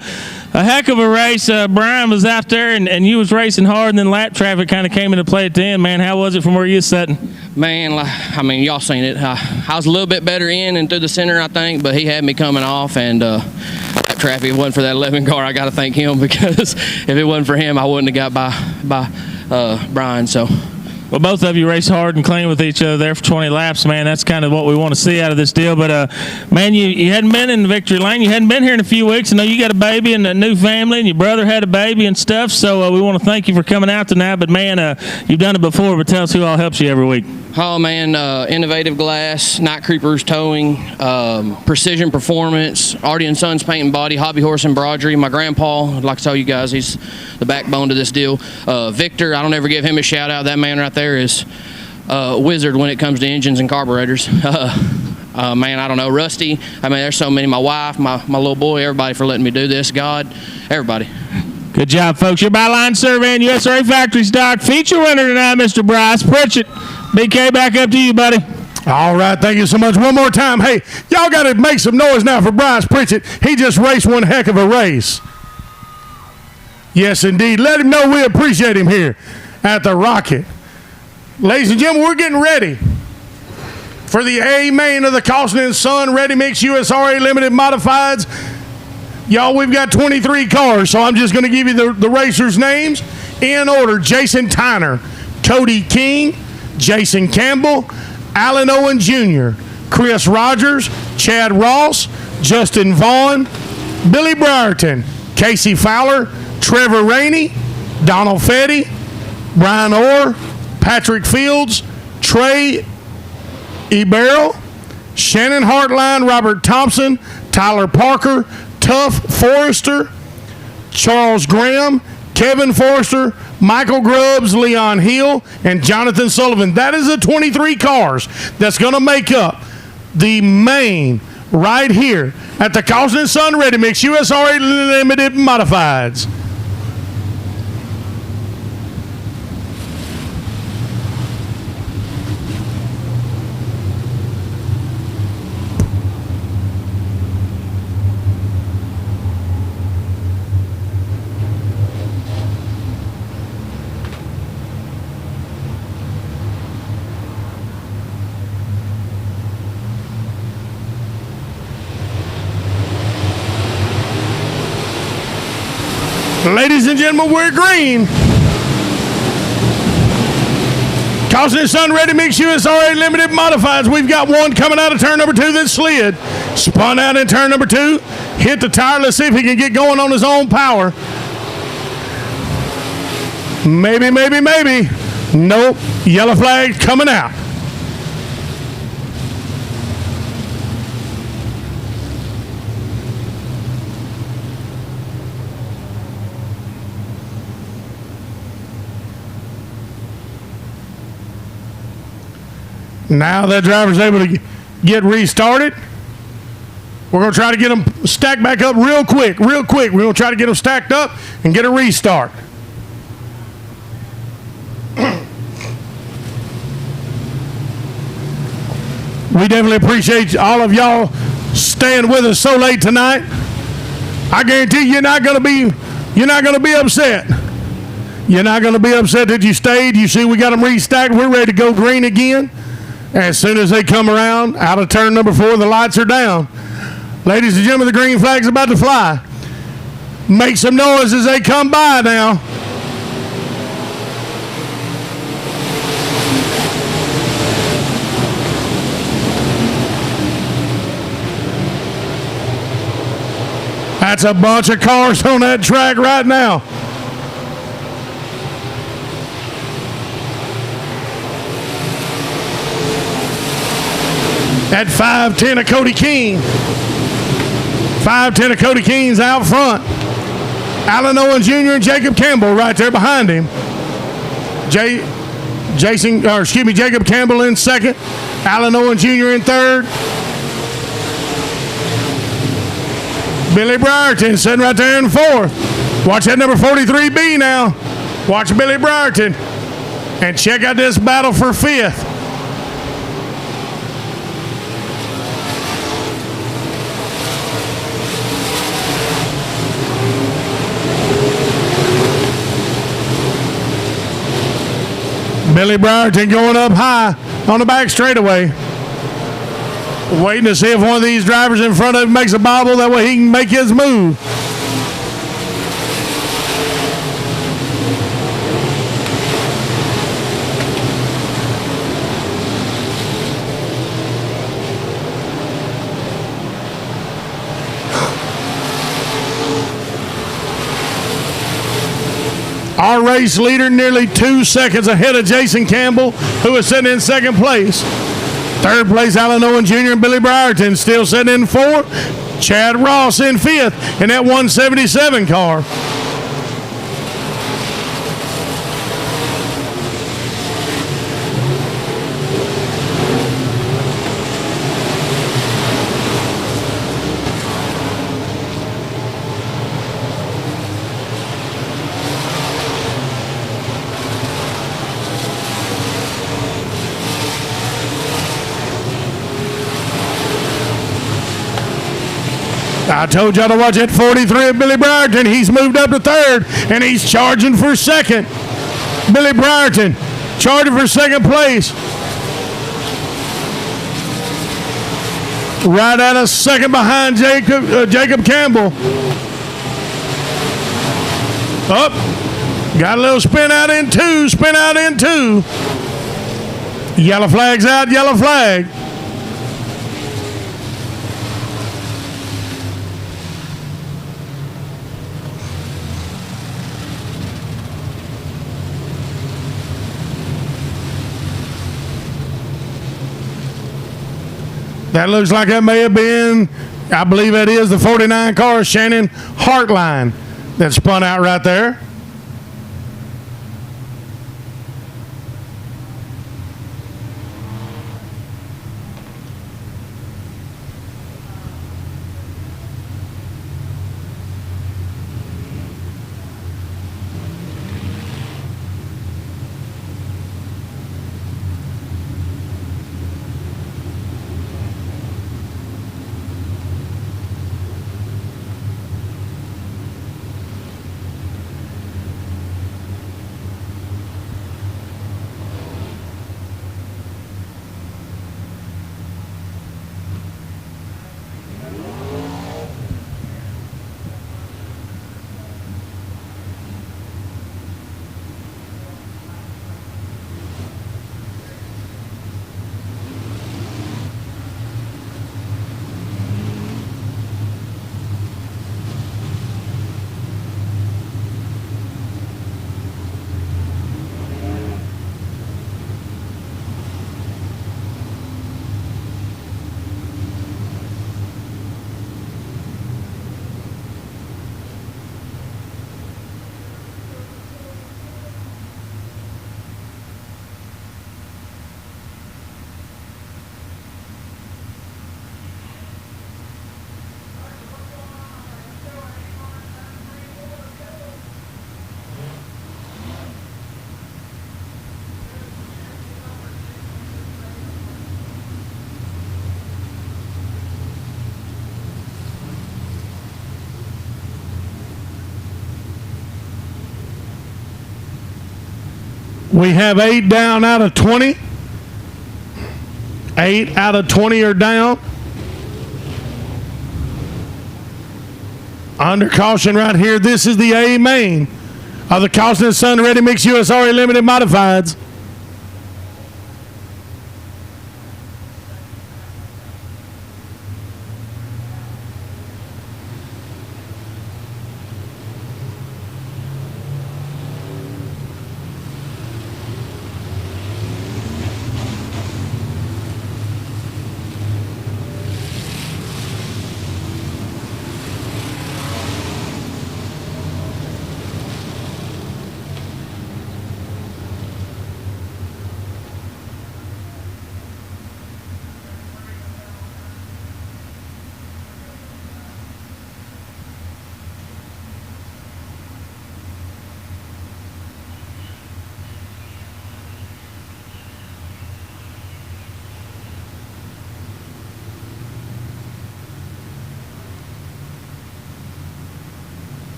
heck of a race. Brian was out there, and you was racing hard, and then lap traffic kind of came into play at the end, man. How was it from where you was sitting? Man, I mean, y'all seen it. I was a little bit better in and through the center, I think, but he had me coming off, and lap traffic, if it wasn't for that 11 car, I got to thank him, because if it wasn't for him, I wouldn't have got by Brian. So Well, both of you race hard and clean with each other there for 20 laps, man. That's kind of what we want to see out of this deal. But, man, you hadn't been in victory lane. You hadn't been here in a few weeks. I know you got a baby and a new family, and your brother had a baby and stuff. So we want to thank you for coming out tonight. But, man, you've done it before, but tell us who all helps you every week. Oh, man, Innovative Glass, Night Creepers Towing, Precision Performance, Artie and Sons Paint and Body, Hobby Horse Embroidery. My grandpa, I'd like to tell you guys, he's the backbone to this deal. Victor, I don't ever give him a shout out. That man right there is a wizard when it comes to engines and carburetors. Man, I don't know. Rusty, I mean, there's so many. My wife, my little boy, everybody for letting me do this. God, everybody. Good job, folks. Your Byline Survey and USRA Factory Stock feature winner tonight, Mr. Bryce Pritchett. BK, back up to you, buddy. All right, thank you so much. One more time. Hey, y'all got to make some noise now for Bryce Pritchett. He just raced one heck of a race. Yes, indeed. Let him know we appreciate him here at the Rocket. Ladies and gentlemen, we're getting ready for the A main of the Costin & Son Ready Mix USRA Limited Modifieds. Y'all, we've got 23 cars, so I'm just going to give you the racers' names in order. Jason Tyner, Cody King, Jason Campbell, Alan Owen Jr., Chris Rogers, Chad Ross, Justin Vaughn, Billy Brierton, Casey Fowler, Trevor Rainey, Donald Fetty, Brian Orr, Patrick Fields, Trey Eberl, Shannon Hartline, Robert Thompson, Tyler Parker, Tuff Forrester, Charles Graham, Kevin Forrester, Michael Grubbs, Leon Hill, and Jonathan Sullivan. That is the 23 cars that's going to make up the main right here at the Costin & Son Ready Mix USRA Limited Modifieds. Ladies and gentlemen, we're green. Costin & Son Ready Mix USRA Limited Modifieds. We've got one coming out of turn number 2 that slid. Spun out in turn number 2. Hit the tire. Let's see if he can get going on his own power. Maybe, maybe, maybe. Nope. Yellow flag coming out. Now that driver's able to get restarted. We're going to try to get them stacked back up real quick. We're going to try to get them stacked up and get a restart. We definitely appreciate all of y'all staying with us so late tonight. I guarantee you're not going to be upset. You're not going to be upset that you stayed. You see, we got them restacked. We're ready to go green again. As soon as they come around, out of turn number 4, the lights are down. Ladies and gentlemen, the green flag's about to fly. Make some noise as they come by now. That's a bunch of cars on that track right now. At 5'10" of Cody King. 5'10" of Cody King's out front. Alan Owen Jr. and Jacob Campbell right there behind him. Jacob Campbell in second. Alan Owen Jr. in third. Billy Brierton sitting right there in fourth. Watch that number 43B now. Watch Billy Brierton. And check out this battle for fifth. Billy Brierton going up high on the back straightaway. Waiting to see if one of these drivers in front of him makes a bobble. That way he can make his move. our race leader, nearly 2 seconds ahead of Jason Campbell, who is sitting in second place. Third place, Alan Owen Jr. and Billy Brierton still sitting in fourth. Chad Ross in fifth in that 177 car. I told y'all to watch that 43 of Billy Brierton. He's moved up to third, and he's charging for second. Billy Brierton charging for second place. Right out of second behind Jacob Campbell. Up. Got a little spin out in two. Yellow flag's out, yellow flag. That looks like that may have been, I believe that is the 49 car, Shannon Hartline, that spun out right there. We have 8 down out of 20. 8 out of 20 are down. Under caution right here. This is the A main of the Caution & Son Ready Mix USRA Limited Modifieds.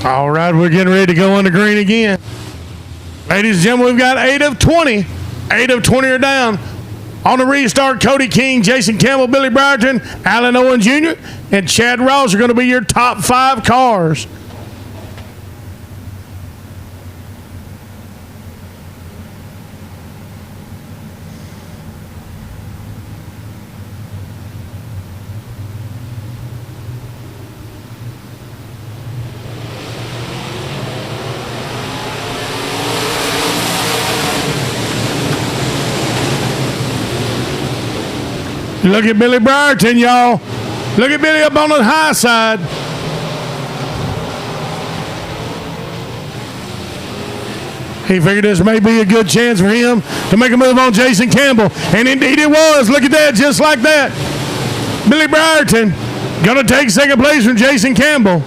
All right, we're getting ready to go on the green again. Ladies and gentlemen, we've got 8 of 20. 8 of 20 are down. On the restart, Cody King, Jason Campbell, Billy Brierton, Alan Owen Jr., and Chad Ross are going to be your top 5 cars. Look at Billy Brierton, y'all. Look at Billy up on the high side. He figured this may be a good chance for him to make a move on Jason Campbell. And indeed it was. Look at that, just like that. Billy Brierton going to take second place from Jason Campbell.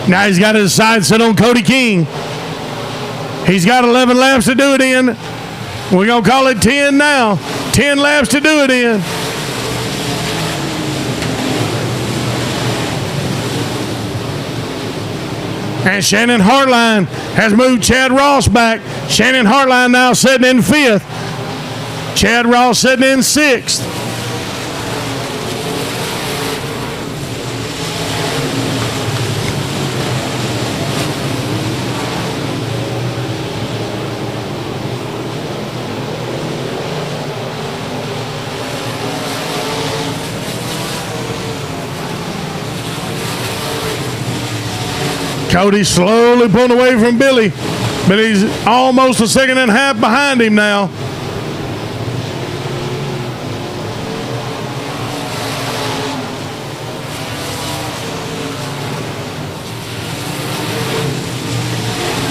Now he's got his side set on Cody King. He's got 11 laps to do it in. We're going to call it 10 now. 10 laps to do it in. And Shannon Hartline has moved Chad Ross back. Shannon Hartline now sitting in 5th. Chad Ross sitting in 6th. Cody slowly pulling away from Billy, but he's almost a second and a half behind him now.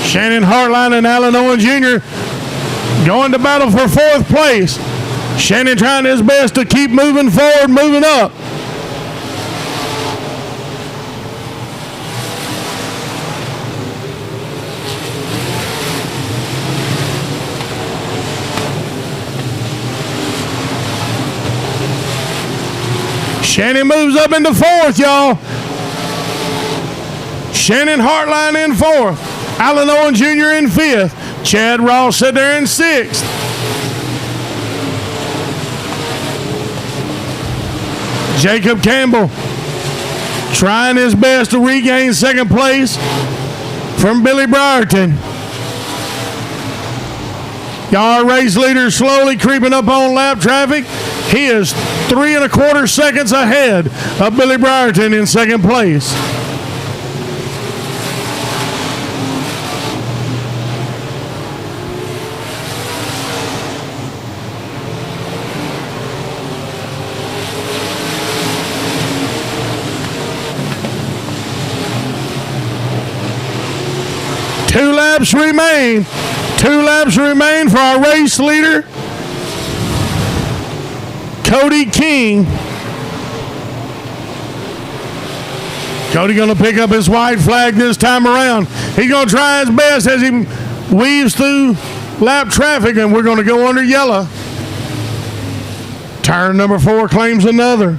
Shannon Hartline and Alan Owen Jr. going to battle for 4th place. Shannon trying his best to keep moving forward, moving up. Shannon moves up into 4th, y'all. Shannon Hartline in 4th. Alan Owen Jr. in 5th. Chad Ross sitting there in 6th. Jacob Campbell trying his best to regain second place from Billy Brierton. Y'all, race leader slowly creeping up on lap traffic. He is 3 1/4 seconds ahead of Billy Brierton in second place. Two laps remain. 2 laps remain for our race leader, Cody King. Cody going to pick up his white flag this time around. He's going to try his best as he weaves through lap traffic, and we're going to go under yellow. Turn number 4 claims another.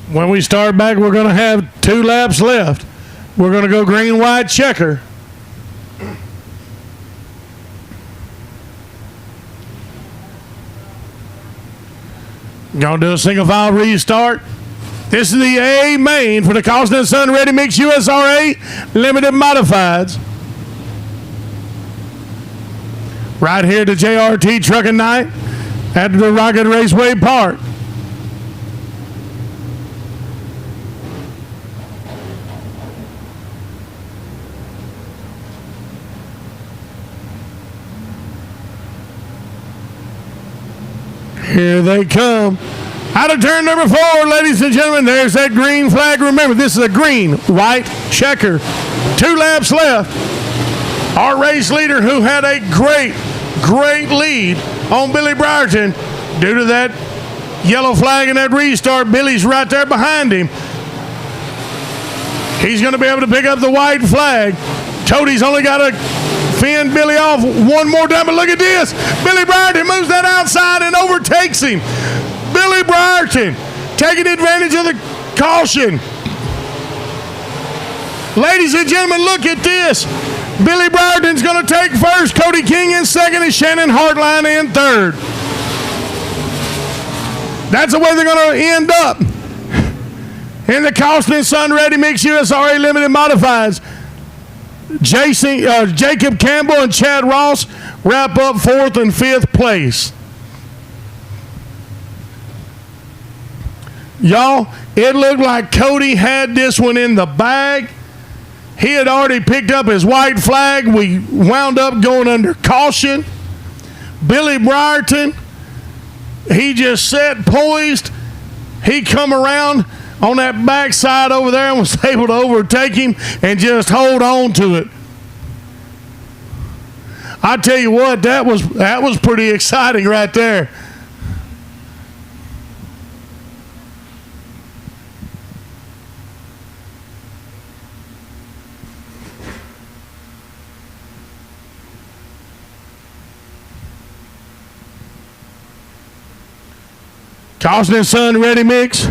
When we start back, we're going to have 2 laps left. We're going to go green, white, checker. Going to do a single file restart. This is the A main for the Carlson & Son Ready Mix USRA Limited Modifieds. Right here to JRT Trucking Night at the Rocket Raceway Park. Here they come. Out of turn number 4, ladies and gentlemen, there's that green flag. Remember, this is a green, white checker. 2 laps left. Our race leader, who had a great lead on Billy Brierton, due to that yellow flag and that restart, Billy's right there behind him. He's going to be able to pick up the white flag. Cody's only got to fend Billy off one more time, but look at this. Billy Brierton moves that outside and overtakes him. Billy Brierton taking advantage of the caution. Ladies and gentlemen, look at this. Billy Brierton's going to take first, Cody King in second, and Shannon Hartline in third. That's the way they're going to end up in the Carlson & Son Ready Mix USRA Limited Modifieds. Jacob Campbell and Chad Ross wrap up 4th and 5th place. Y'all, it looked like Cody had this one in the bag. He had already picked up his white flag. We wound up going under caution. Billy Brierton, he just sat poised. He come around on that backside over there and was able to overtake him and just hold on to it. I tell you what, that was pretty exciting right there. Carlson & Son Ready Mix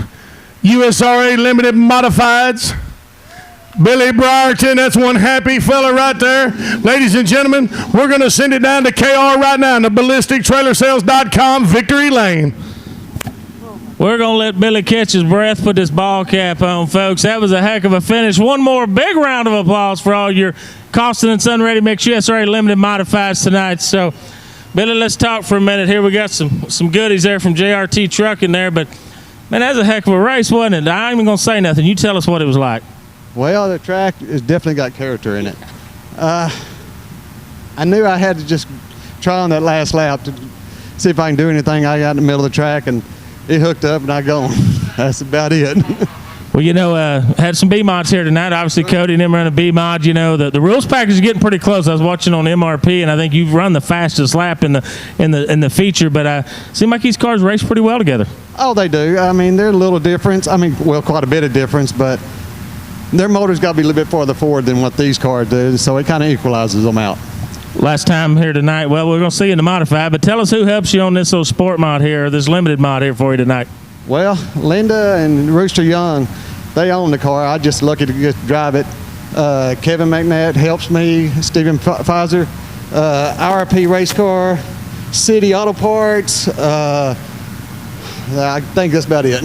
USRA Limited Modifieds. Billy Brierton, that's one happy fella right there. Ladies and gentlemen, we're going to send it down to KR right now in the BallisticTrailerSales.com Victory Lane. We're going to let Billy catch his breath, put this ball cap on, folks. That was a heck of a finish. One more big round of applause for all your Carlson & Son Ready Mix USRA Limited Modifieds tonight. So, Billy, let's talk for a minute here. We got some goodies there from JRT Trucking there, but, man, that's a heck of a race, wasn't it? I ain't even going to say nothing. You tell us what it was like. Well, the track has definitely got character in it. I knew I had to just try on that last lap to see if I can do anything. I got in the middle of the track, and it hooked up, and I gone. That's about it. Well, you know, had some B-mods here tonight. Obviously, Cody and them run a B-mod. You know, the rules package is getting pretty close. I was watching on MRP, and I think you've run the fastest lap in the feature. But seem like these cars race pretty well together. Oh, they do. I mean, they're a little difference. I mean, well, quite a bit of difference, but their motor's got to be a little bit farther forward than what these cars do, so it kind of equalizes them out. Last time here tonight, well, we're going to see you in the modified, but tell us who helps you on this little sport mod here, or this limited mod here for you tonight. Well, Linda and Rooster Young, they own the car. I'm just lucky to just drive it. Kevin McNatt helps me, Stephen Pfizer, RP Race Car, City Auto Parts. I think that's about it.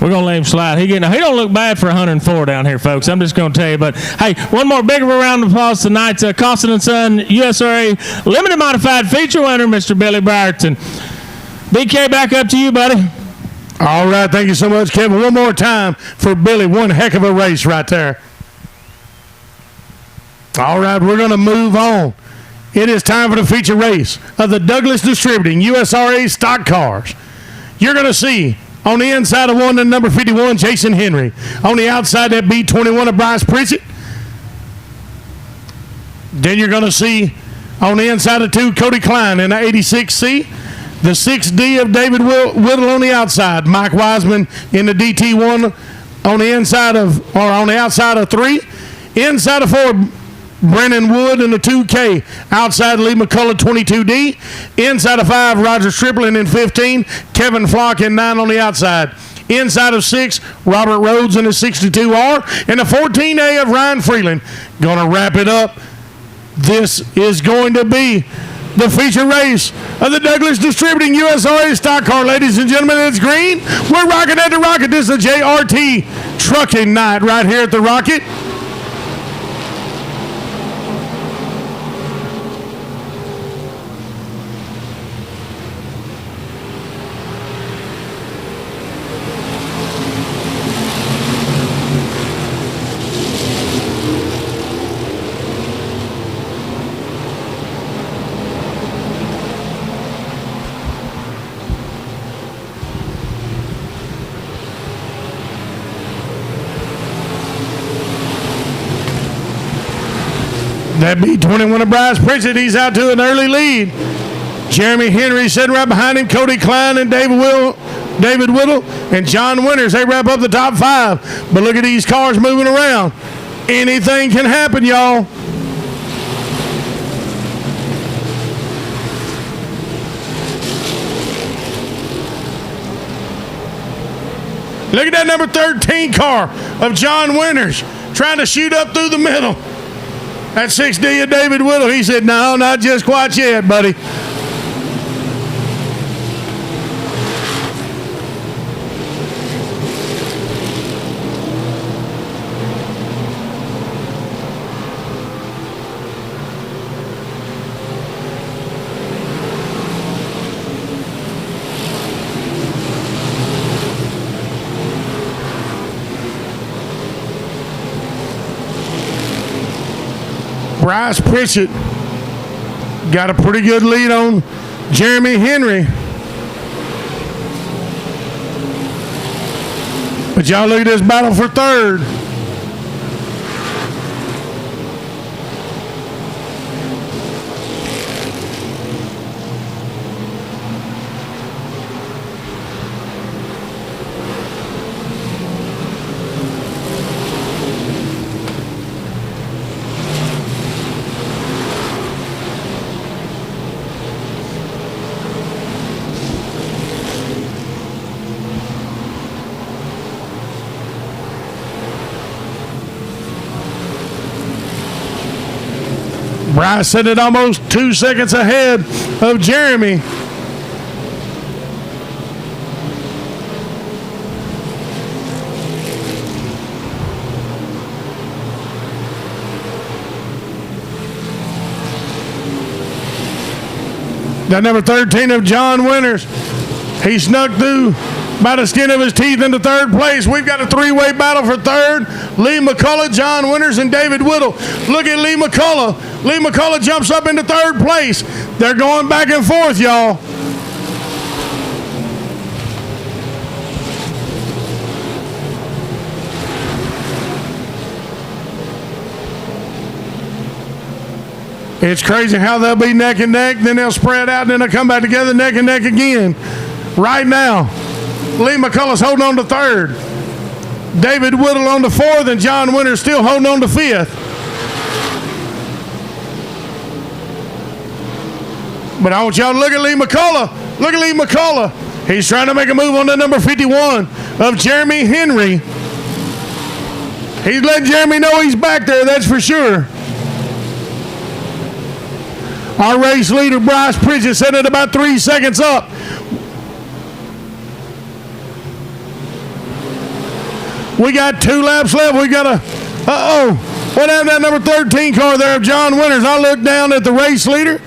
We're going to let him slide. He don't look bad for 104 down here, folks. I'm just going to tell you. But, hey, one more big round of applause tonight to Carlson & Son USRA Limited Modified feature winner, Mr. Billy Brierton. BK, back up to you, buddy. All right, thank you so much, Kevin. One more time for Billy. One heck of a race right there. All right, we're going to move on. It is time for the feature race of the Douglas Distributing USRA stock cars. You're going to see on the inside of one, the number 51, Jason Henry. On the outside, that B21 of Bryce Pritchett. Then you're going to see on the inside of 2, Cody Klein in the 86C. The 6D of David Whittle on the outside. Mike Wiseman in the DT1 on the inside of, or on the outside of 3. Inside of 4, Brennan Wood in the 2K. Outside, Lee McCullough, 22D. Inside of 5, Roger Stripling in 15. Kevin Flock in 9 on the outside. Inside of 6, Robert Rhodes in the 62R. And the 14A of Ryan Freeland. Going to wrap it up. This is going to be the feature race of the Douglas Distributing USRA Stock Car. Ladies and gentlemen, it's green. We're rocking at the Rocket. This is a JRT trucking night right here at the Rocket. That B21 of Bryce Pritchett, he's out to an early lead. Jeremy Henry sitting right behind him. Cody Klein and David Whittle and John Winters, they wrap up the top 5. But look at these cars moving around. Anything can happen, y'all. Look at that number 13 car of John Winters trying to shoot up through the middle. That 6D of David Whittle, he said, no, not just quite yet, buddy. Bryce Pritchett got a pretty good lead on Jeremy Henry. But y'all look at this battle for third. Bryce sitting at almost 2 seconds ahead of Jeremy. That number 13 of John Winters, he snuck through by the skin of his teeth into third place. We've got a 3-way battle for third. Lee McCullough, John Winters, and David Whittle. Look at Lee McCullough. Lee McCullough jumps up into third place. They're going back and forth, y'all. It's crazy how they'll be neck and neck, then they'll spread out, and then they'll come back together neck and neck again. Right now, Lee McCullough's holding on to third. David Whittle on to fourth, and John Winters still holding on to fifth. But I want y'all to look at Lee McCullough. Look at Lee McCullough. He's trying to make a move on to number 51 of Jeremy Henry. He's letting Jeremy know he's back there, that's for sure. Our race leader, Bryce Pritchett, set it about 3 seconds up. We got 2 laps left. We got a, what happened to that number 13 car there of John Winters? I look down at the race leader.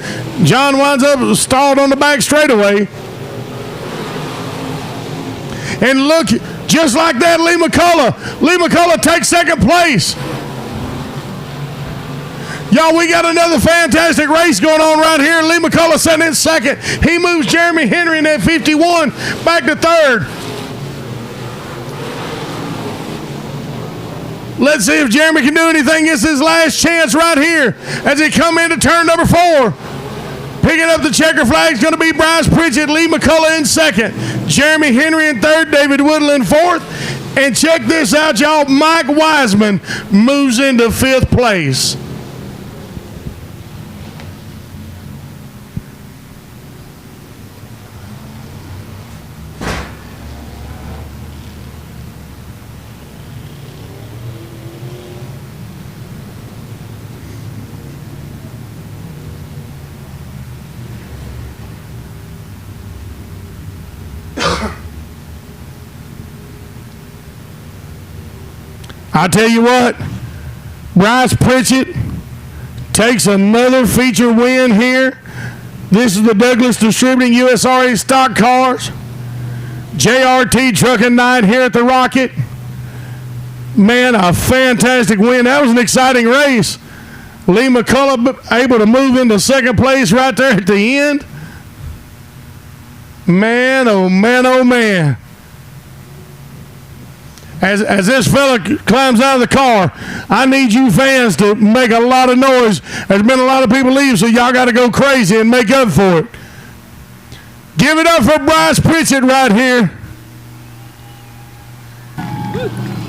John winds up stalled on the back straightaway. And look, just like that, Lee McCullough takes second place. Y'all, we got another fantastic race going on right here. Lee McCullough sitting in second. He moves Jeremy Henry in that 51 back to third. Let's see if Jeremy can do anything. It's his last chance right here as he come into turn number 4. Picking up the checker flag is going to be Bryce Pritchett, Lee McCullough in second, Jeremy Henry in third, David Whittle in fourth. And check this out, y'all. Mike Wiseman moves into 5th place. I tell you what, Bryce Pritchett takes another feature win here. This is the Douglas Distributing USRA stock cars. JRT Trucking Night here at the Rocket. Man, a fantastic win. That was an exciting race. Lee McCullough able to move into second place right there at the end. Man, oh man, oh man. As this fella climbs out of the car, I need you fans to make a lot of noise. There's been a lot of people leave, so y'all got to go crazy and make up for it. Give it up for Bryce Pritchett right here.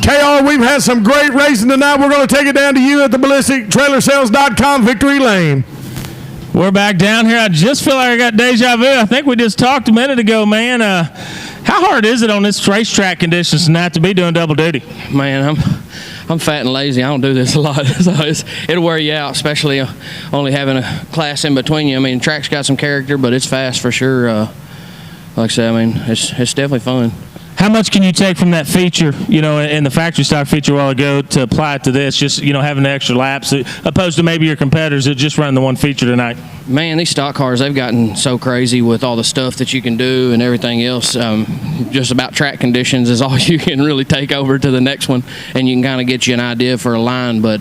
KR, we've had some great racing tonight. We're going to take it down to you at the BallisticTrailersales.com victory lane. We're back down here. I just feel like I got deja vu. I think we just talked a minute ago, man. How hard is it on this racetrack conditions tonight to be doing double duty? Man, I'm fat and lazy. I don't do this a lot, so it'll wear you out, especially only having a class in between you. I mean, track's got some character, but it's fast for sure. Like I said, I mean, it's definitely fun. How much can you take from that feature, in the factory stock feature a while ago to apply it to this, just, having the extra laps, opposed to maybe your competitors that just run the one feature tonight? Man, these stock cars, they've gotten so crazy with all the stuff that you can do and everything else. Just about track conditions is all you can really take over to the next one, and you can kind of get you an idea for a line. But,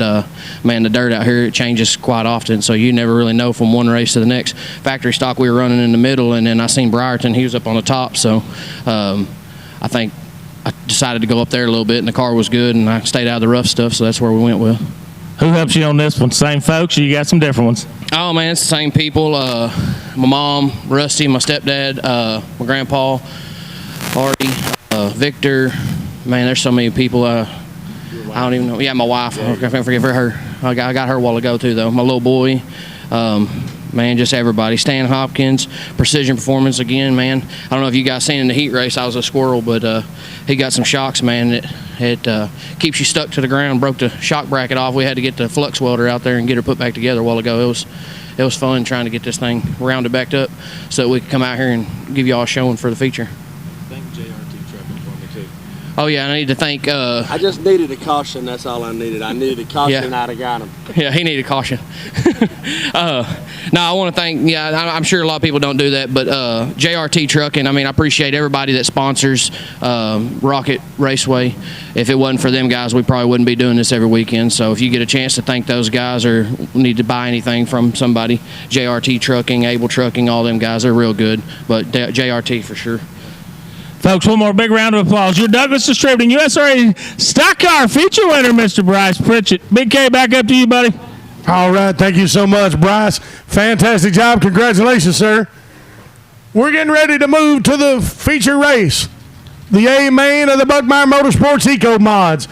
man, the dirt out here, it changes quite often, so you never really know from one race to the next. Factory stock, we were running in the middle, and then I seen Briarton, he was up on the top, so I think I decided to go up there a little bit, and the car was good, and I stayed out of the rough stuff, so that's where we went with. Who helps you on this one? Same folks, or you got some different ones? Oh, man, it's the same people. My mom, Rusty, my stepdad, my grandpa, Artie, Victor. Man, there's so many people. I don't even know. Yeah, my wife. I can't forget her. I got her a while ago, too, though. My little boy. Man, just everybody. Stan Hopkins, Precision Performance again, man. I don't know if you guys seen in the heat race, I was a squirrel, but he got some shocks, man. It keeps you stuck to the ground. Broke the shock bracket off. We had to get the flux welder out there and get her put back together a while ago. It was fun trying to get this thing rounded back up so that we could come out here and give you all a showing for the feature. Thank JRT Trucking for me, too. Oh, yeah, I need to thank... I just needed a caution. That's all I needed. I needed a caution, and I'd have got him. Yeah, he needed caution. No, I want to thank, I'm sure a lot of people don't do that, but JRT Trucking, I mean, I appreciate everybody that sponsors Rocket Raceway. If it wasn't for them guys, we probably wouldn't be doing this every weekend. So if you get a chance to thank those guys or need to buy anything from somebody, JRT Trucking, Able Trucking, all them guys, they're real good. But JRT for sure. Folks, one more big round of applause. Your Douglas Distributing USRA stock car feature winner, Mr. Bryce Pritchett. Big K, back up to you, buddy. All right, thank you so much, Bryce. Fantastic job. Congratulations, sir. We're getting ready to move to the feature race. The A main of the Buckmeyer Motorsports Eco Mods.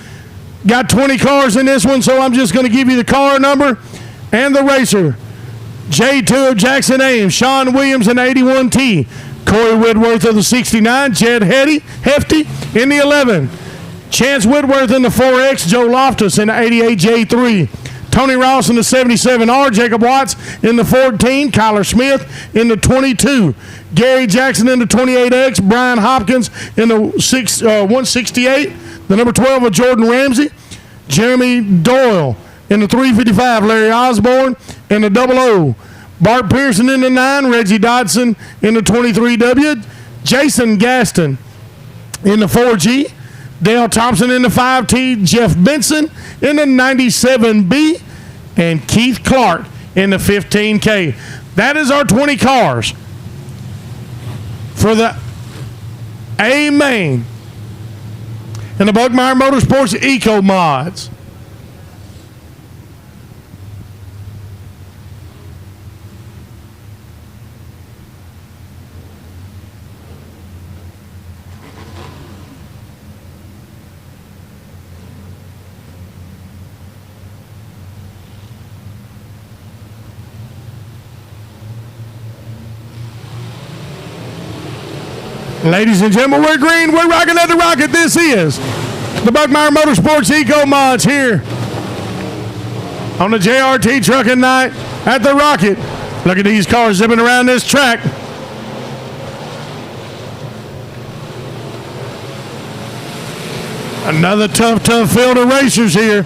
Got 20 cars in this one, so I'm just going to give you the car number and the racer. J2 of Jackson Ames, Sean Williams in 81T. Corey Whitworth of the 69, Jed Hefty in the 11. Chance Whitworth in the 4X, Joe Loftus in the 88 J3. Tony Ross in the 77R, Jacob Watts in the 14, Kyler Smith in the 22, Gary Jackson in the 28X, Brian Hopkins in the 168, the number 12 of Jordan Ramsey, Jeremy Doyle in the 355, Larry Osborne in the 00, Bart Pearson in the 9, Reggie Dodson in the 23W, Jason Gaston in the 4G, Dale Thompson in the 5T, Jeff Benson in the 97B, and Keith Clark in the 15K. That is our 20 cars for the A main and the Buckmeyer Motorsports Eco Mods. Ladies and gentlemen, we're green. We're rocking at the Rocket. This is the Buckmeyer Motorsports Eco Mods here on the JRT Trucking Night at the Rocket. Look at these cars zipping around this track. Another tough field of racers here.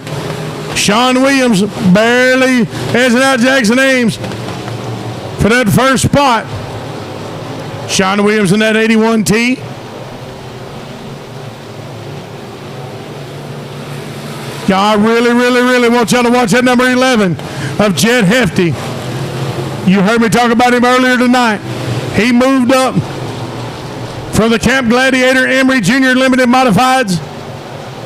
Sean Williams barely edging out Jackson Ames for that first spot. Sean Williams in that 81T. Y'all, I really want y'all to watch that number 11 of Jed Hefty. You heard me talk about him earlier tonight. He moved up from the Camp Gladiator Emory Junior Limited Modifieds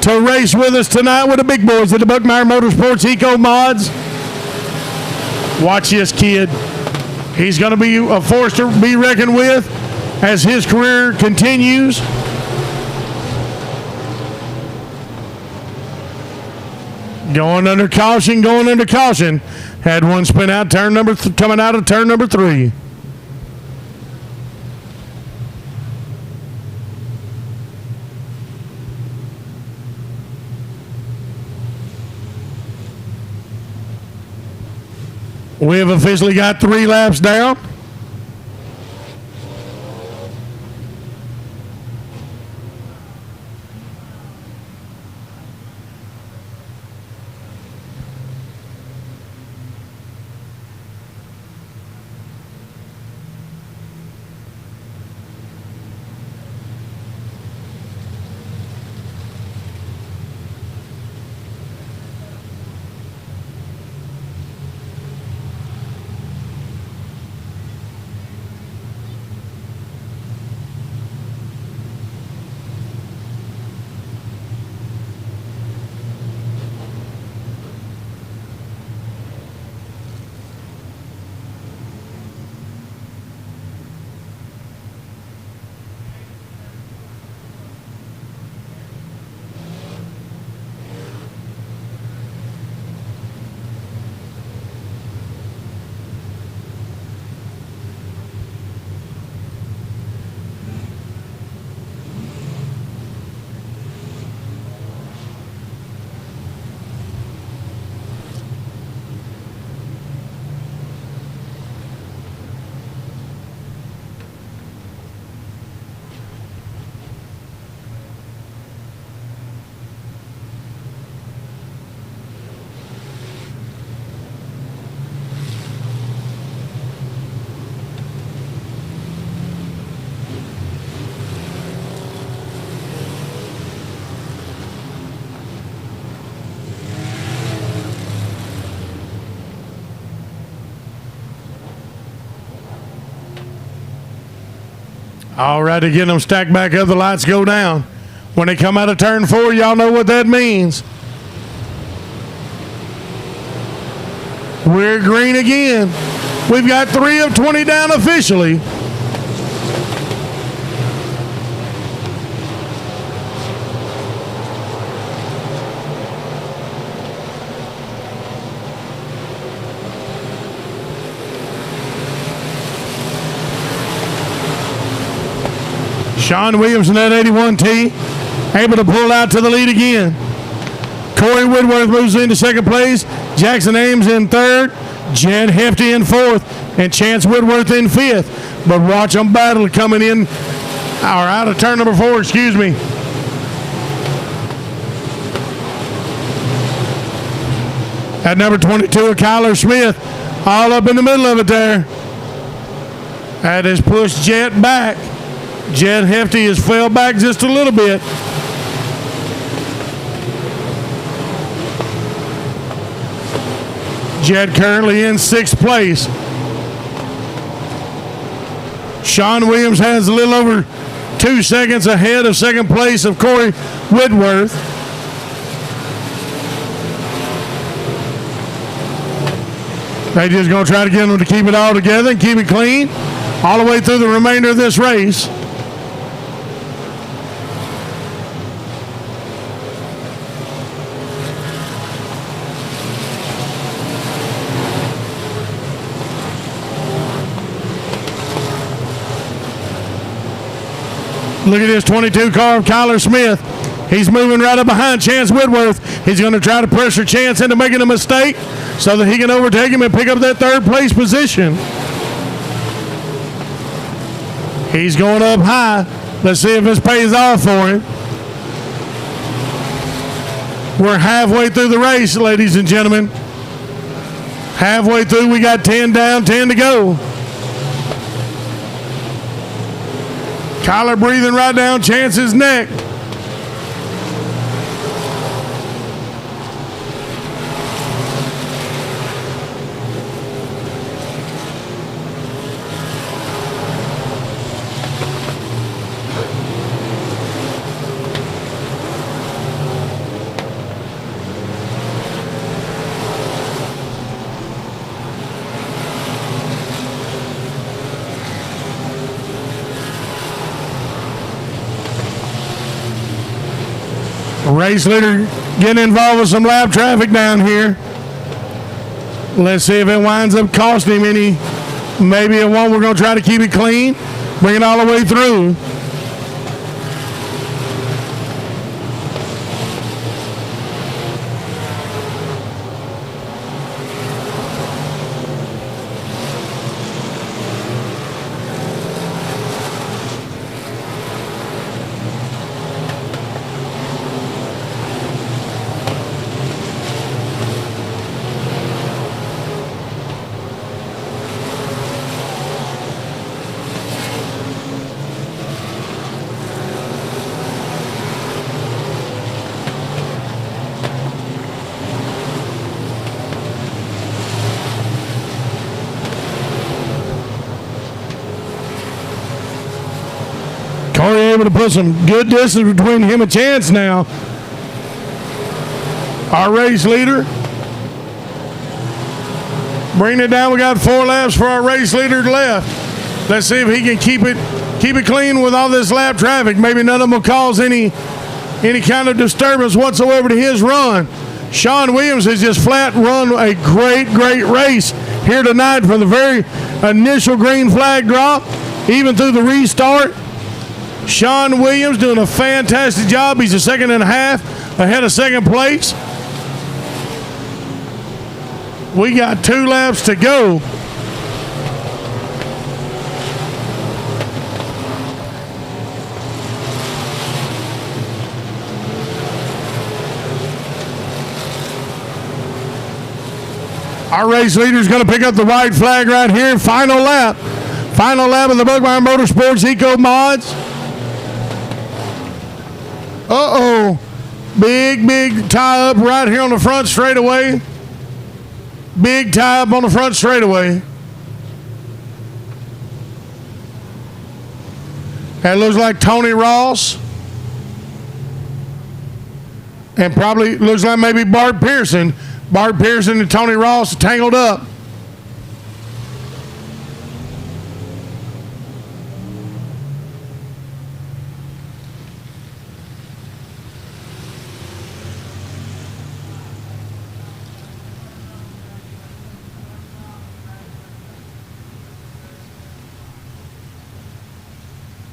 to race with us tonight with the big boys at the Buckmeyer Motorsports Eco Mods. Watch this kid. He's going to be a force to be reckoned with as his career continues. Going under caution. Had one spin out, coming out of turn number 3. We have officially got 3 laps down. All right, to get them stacked back up, the lights go down. When they come out of turn 4, y'all know what that means. We're green again. We've got 3 of 20 down officially. Sean Williams in that 81T, able to pull out to the lead again. Corey Whitworth moves into second place. Jackson Ames in third. Jed Hefty in fourth. And Chance Whitworth in fifth. But watch them battle coming in, or out of turn number 4, excuse me. At number 22, Kyler Smith, all up in the middle of it there. That has pushed Jet back. Jed Hefty has fell back just a little bit. Jed currently in 6th place. Sean Williams has a little over 2 seconds ahead of second place of Corey Whitworth. They just going to try to get them to keep it all together and keep it clean all the way through the remainder of this race. Look at this 22 car of Kyler Smith. He's moving right up behind Chance Whitworth. He's going to try to pressure Chance into making a mistake so that he can overtake him and pick up that 3rd place position. He's going up high. Let's see if this pays off for him. We're halfway through the race, ladies and gentlemen. Halfway through, we got 10 down, 10 to go. Kyler breathing right down Chance's neck. Race leader getting involved with some lap traffic down here. Let's see if it winds up costing him any. Maybe it won't. We're going to try to keep it clean, bring it all the way through. Corey able to put some good distance between him and Chance now. Our race leader. Bring it down. We got 4 laps for our race leader left. Let's see if he can keep it clean with all this lap traffic. Maybe none of them will cause any kind of disturbance whatsoever to his run. Sean Williams has just flat run a great race here tonight from the very initial green flag drop, even through the restart. Sean Williams doing a fantastic job. He's a second and a half ahead of second place. We got 2 laps to go. Our race leader is going to pick up the white flag right here. Final lap. Final lap of the Buckmeyer Motorsports Eco Mods. Uh-oh. Big tie up right here on the front straightaway. Big tie up on the front straightaway. That looks like Tony Ross. And probably looks like maybe Bart Pearson. Bart Pearson and Tony Ross tangled up.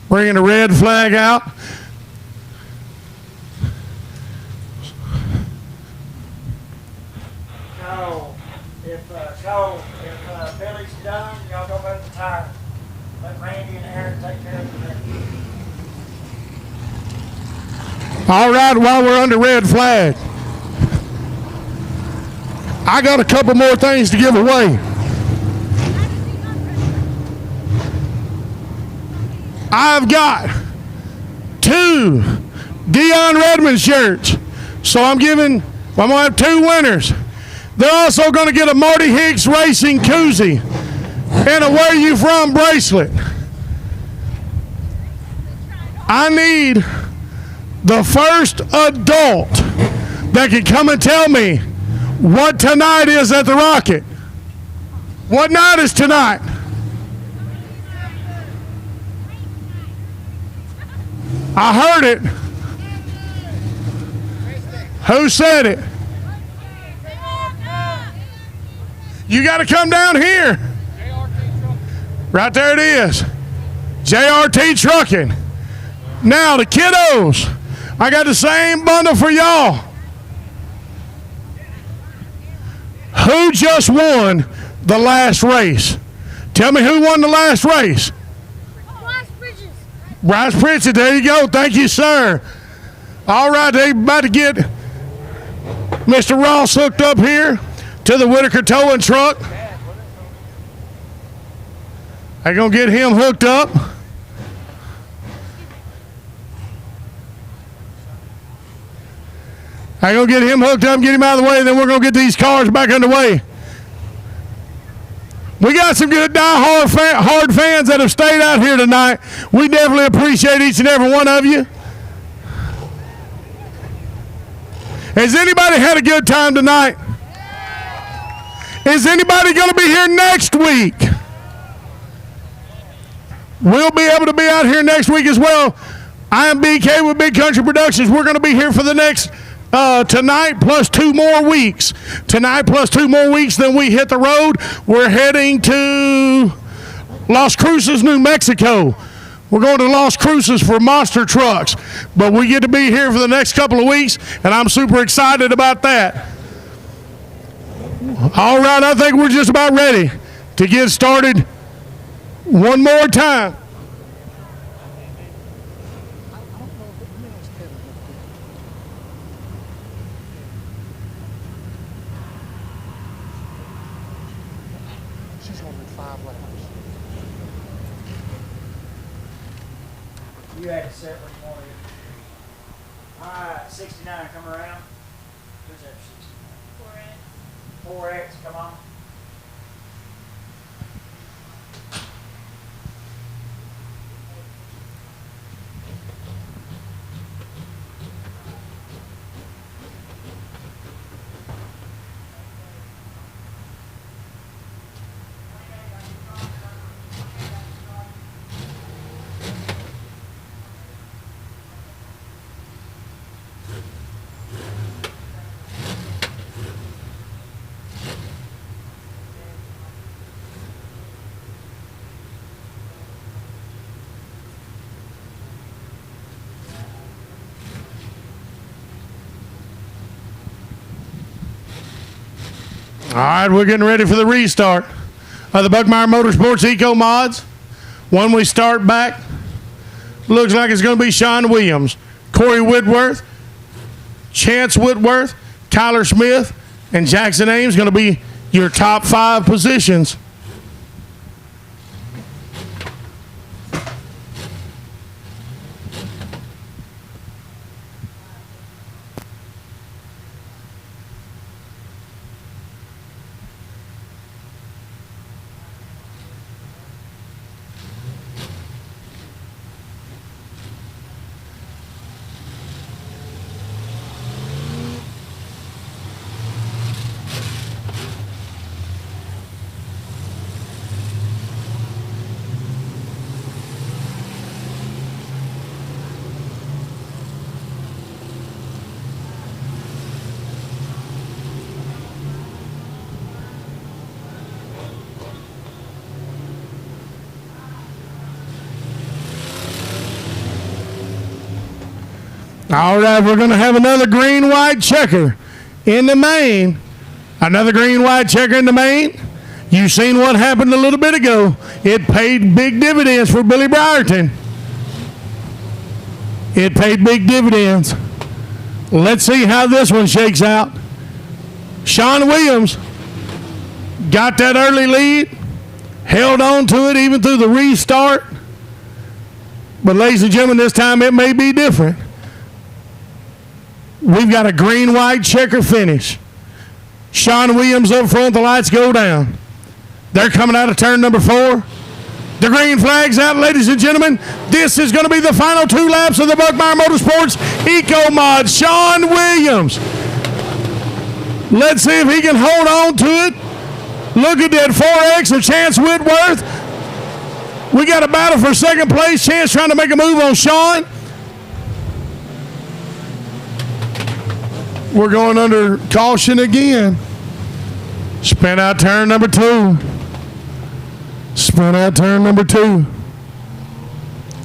Bringing the red flag out. If Billy's done, y'all go vote the tire. Let Randy and Aaron take care of the rest. All right, while we're under red flag, I got a couple more things to give away. I've got 2 Dion Redmond shirts. So I'm going to have 2 winners. They're also going to get a Marty Hicks Racing koozie and a Where You From bracelet. I need the first adult that can come and tell me what tonight is at the Rocket. What night is tonight? I heard it. Who said it? You got to come down here. Right there it is. JRT Trucking. Now, the kiddos, I got the same bundle for y'all. Who just won the last race? Tell me who won the last race. Bryce Pritchett, there you go. Thank you, sir. All right, they about to get Mr. Ross hooked up here to the Whitaker towing truck. They're going to get him hooked up. I'm going to get him hooked up and get him out of the way, and then we're going to get these cars back underway. We got some good hard fans that have stayed out here tonight. We definitely appreciate each and every one of you. Has anybody had a good time tonight? Is anybody going to be here next week? We'll be able to be out here next week as well. I am BK with Big Country Productions. We're going to be here for the next tonight plus 2 more weeks. Tonight plus 2 more weeks, then we hit the road. We're heading to Las Cruces, New Mexico. We're going to Las Cruces for monster trucks. But we get to be here for the next couple of weeks, and I'm super excited about that. All right, I think we're just about ready to get started one more time. You had it set where you wanted it. All right, 69, come around. Who's that 69? 4X, come on. All right, we're getting ready for the restart of the Buckmeyer Motorsports Eco Mods. When we start back, looks like it's going to be Sean Williams, Corey Whitworth, Chance Whitworth, Tyler Smith, and Jackson Ames going to be your top 5 positions. All right, we're going to have another green-white checker in the main. Another green-white checker in the main. You've seen what happened a little bit ago. It paid big dividends for Billy Brierton. It paid big dividends. Let's see how this one shakes out. Sean Williams got that early lead, held on to it even through the restart. But ladies and gentlemen, this time it may be different. We've got a green-white checker finish. Sean Williams up front, the lights go down. They're coming out of turn number 4. The green flag's out, ladies and gentlemen. This is going to be the final 2 laps of the Buckmeyer Motorsports Eco Mod. Sean Williams. Let's see if he can hold on to it. Look at that 4X of Chance Whitworth. We got a battle for second place. Chance trying to make a move on Sean. We're going under caution again. Spin out turn number 2. Spin out turn number 2.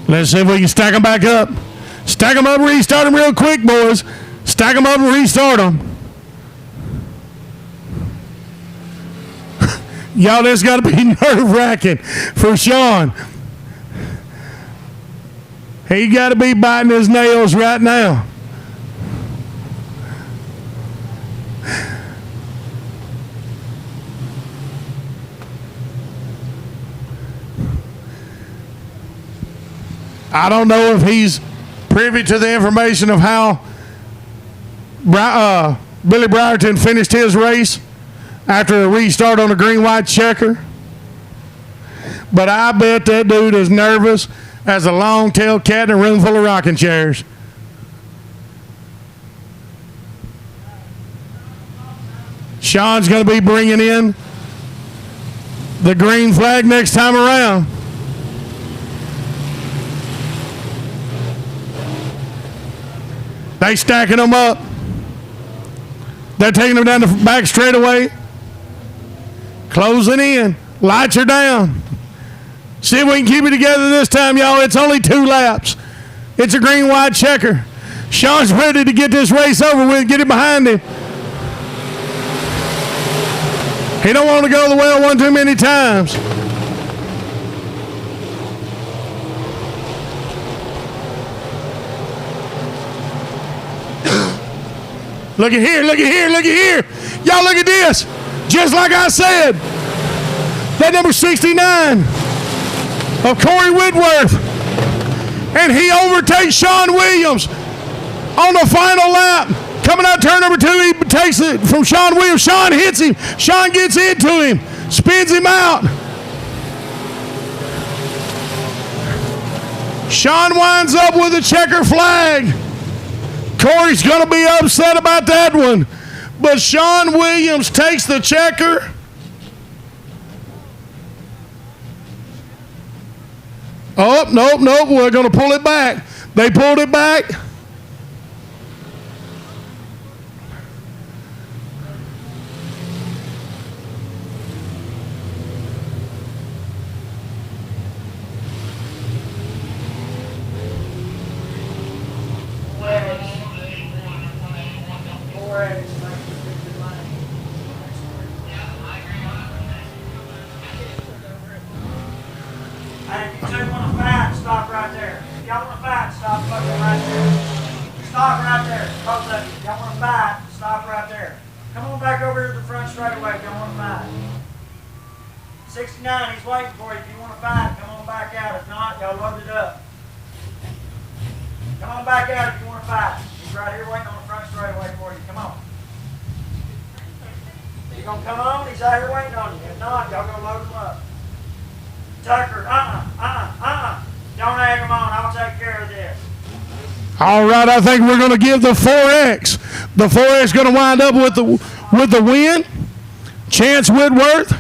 Let's see if we can stack them back up. Stack them up and restart them real quick, boys. Stack them up and restart them. Y'all, this got to be nerve-wracking for Sean. He got to be biting his nails right now. I don't know if he's privy to the information of how Billy Brierton finished his race after a restart on a green-white checker. But I bet that dude is nervous as a long-tailed cat in a room full of rocking chairs. Sean's going to be bringing in the green flag next time around. They stacking them up. They're taking them down the back straightaway. Closing in. Lights are down. See if we can keep it together this time, y'all. It's only 2 laps. It's a green-white checker. Sean's ready to get this race over with. Get it behind him. He don't want to go the well one too many times. Look at here, look at here, look at here. Y'all look at this. Just like I said, that number 69 of Corey Whitworth. And he overtakes Sean Williams on the final lap. Coming out turn number 2, he takes it from Sean Williams. Sean hits him. Sean gets into him. Spins him out. Sean winds up with a checker flag. Corey's going to be upset about that one. But Sean Williams takes the checker. Oh, nope. We're going to pull it back. They pulled it back. All right, I think we're going to give the 4X. The 4X going to wind up with the win. Chance Whitworth.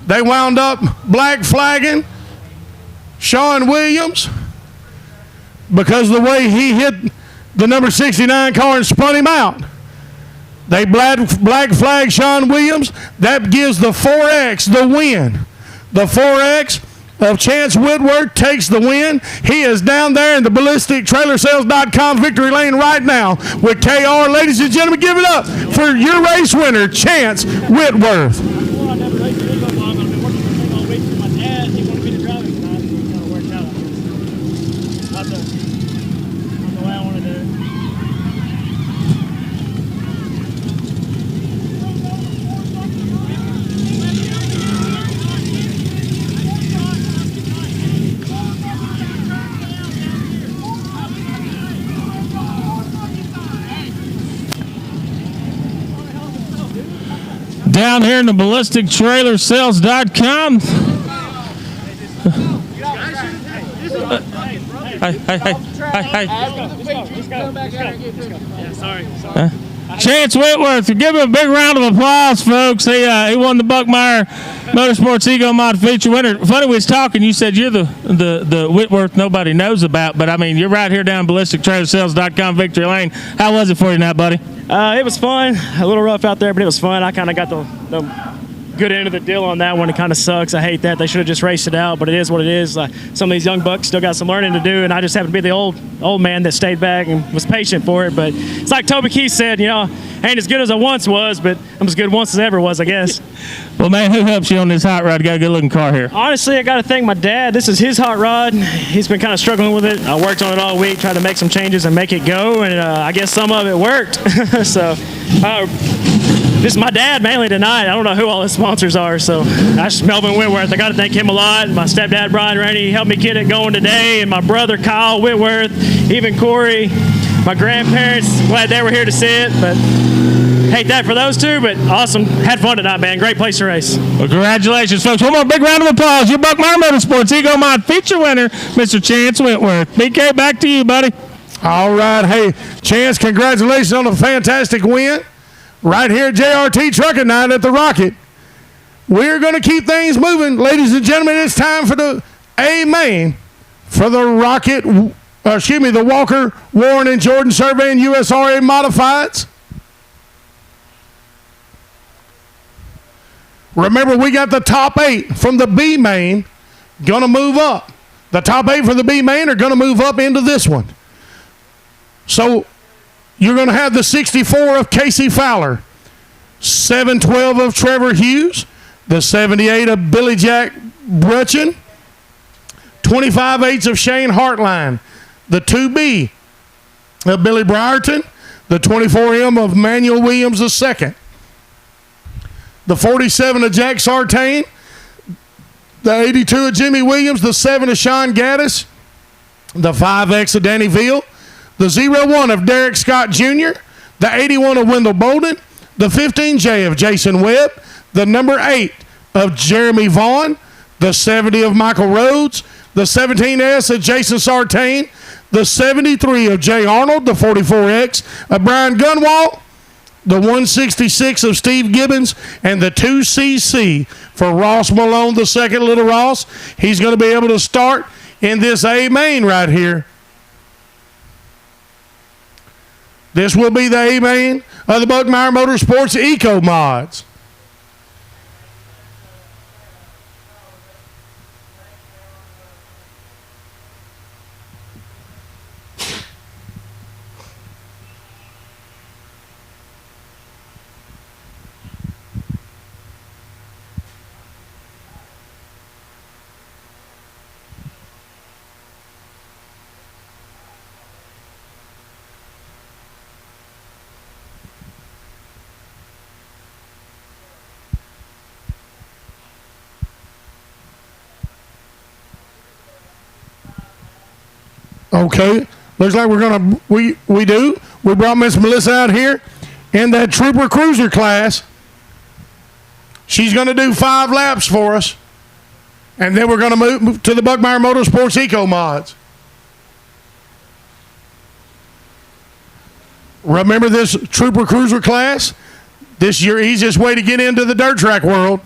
They wound up black flagging Sean Williams because of the way he hit the number 69 car and spun him out. They black flag Sean Williams. That gives the 4X the win. The 4X of Chance Whitworth takes the win. He is down there in the BallisticTrailerSales.com victory lane right now with KR. Ladies and gentlemen, give it up for your race winner, Chance Whitworth. Down here in the BallisticTrailerSales.com. Hey. Chance Whitworth, give him a big round of applause, folks. He won the Buckmeyer Motorsports Ego Mod feature winner. Funny, we was talking. You said you're the Whitworth nobody knows about, but I mean you're right here down BallisticTrailerSales.com victory lane. How was it for you, now, buddy? It was fun. A little rough out there, but it was fun. I kind of got the good end of the deal on that one. It kind of sucks. I hate that. They should have just raced it out, but it is what it is. Some of these young bucks still got some learning to do, and I just happened to be the old man that stayed back and was patient for it. But it's like Toby Keith said, I ain't as good as I once was, but I'm as good once as ever was, I guess. Well, man, who helps you on this hot rod? Got a good-looking car here. Honestly, I got to thank my dad. This is his hot rod. He's been kind of struggling with it. I worked on it all week, tried to make some changes and make it go, and I guess some of it worked. So, just my dad mainly tonight. I don't know who all his sponsors are, so that's Melvin Whitworth. I got to thank him a lot. My stepdad Brian Rainey helped me get it going today, and my brother Kyle Whitworth, even Corey, my grandparents. Glad they were here to see it, but hate that for those two. But awesome, had fun tonight, man. Great place to race. Well, congratulations, folks. One more big round of applause. Your Buckmeyer Motorsports Ego Mod feature winner, Mr. Chance Whitworth. BK, back to you, buddy. All right. Hey, Chance, congratulations on a fantastic win right here at JRT Trucking Night at the Rocket. We're going to keep things moving. Ladies and gentlemen, it's time for the A-Main for the Rocket, the Walker, Warren, and Jordan Survey and USRA Modifieds. Remember, we got the top 8 from the B-Main going to move up. The top 8 from the B-Main are going to move up into this one. So you're going to have the 64 of Casey Fowler, 712 of Trevor Hughes, the 78 of Billy Jack Brutchin, 25/8 of Shane Hartline, the 2B of Billy Brierton, the 24M of Manuel Williams II, the 47 of Jack Sartain, the 82 of Jimmy Williams, the 7 of Sean Gaddis, the 5X of Danny Veal, the 01 of Derek Scott Jr., the 81 of Wendell Bolden, the 15J of Jason Webb, the number 8 of Jeremy Vaughn, the 70 of Michael Rhodes, the 17S of Jason Sartain, the 73 of Jay Arnold, the 44X of Brian Gunwalt, the 166 of Steve Gibbons, and the 2CC for Ross Malone, the second Little Ross. He's going to be able to start in this A-Main right here. This will be the A-Main of the Buckmeyer Motorsports Eco Mods. Okay, looks like we brought Miss Melissa out here in that Trooper Cruiser class. She's going to do 5 laps for us, and then we're going to move to the Buckmeyer Motorsports Eco Mods. Remember this Trooper Cruiser class? This is your easiest way to get into the dirt track world.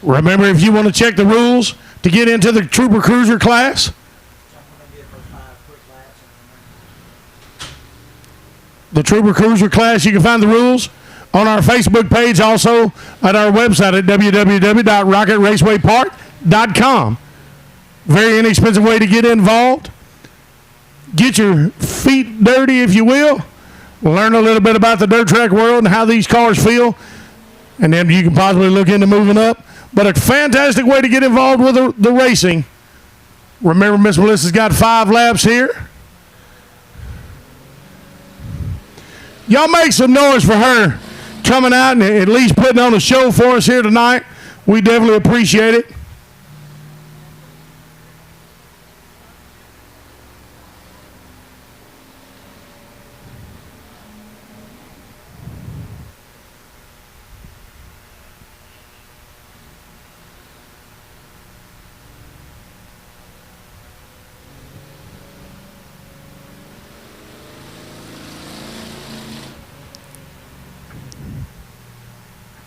Remember, if you want to check the rules to get into the Trooper Cruiser class, the Trooper Cruiser class, you can find the rules on our Facebook page, also at our website at www.rocketracewaypark.com. Very inexpensive way to get involved. Get your feet dirty, if you will. Learn a little bit about the dirt track world and how these cars feel, and then you can possibly look into moving up. But a fantastic way to get involved with the racing. Remember, Miss Melissa's got 5 laps here. Y'all make some noise for her coming out and at least putting on a show for us here tonight. We definitely appreciate it.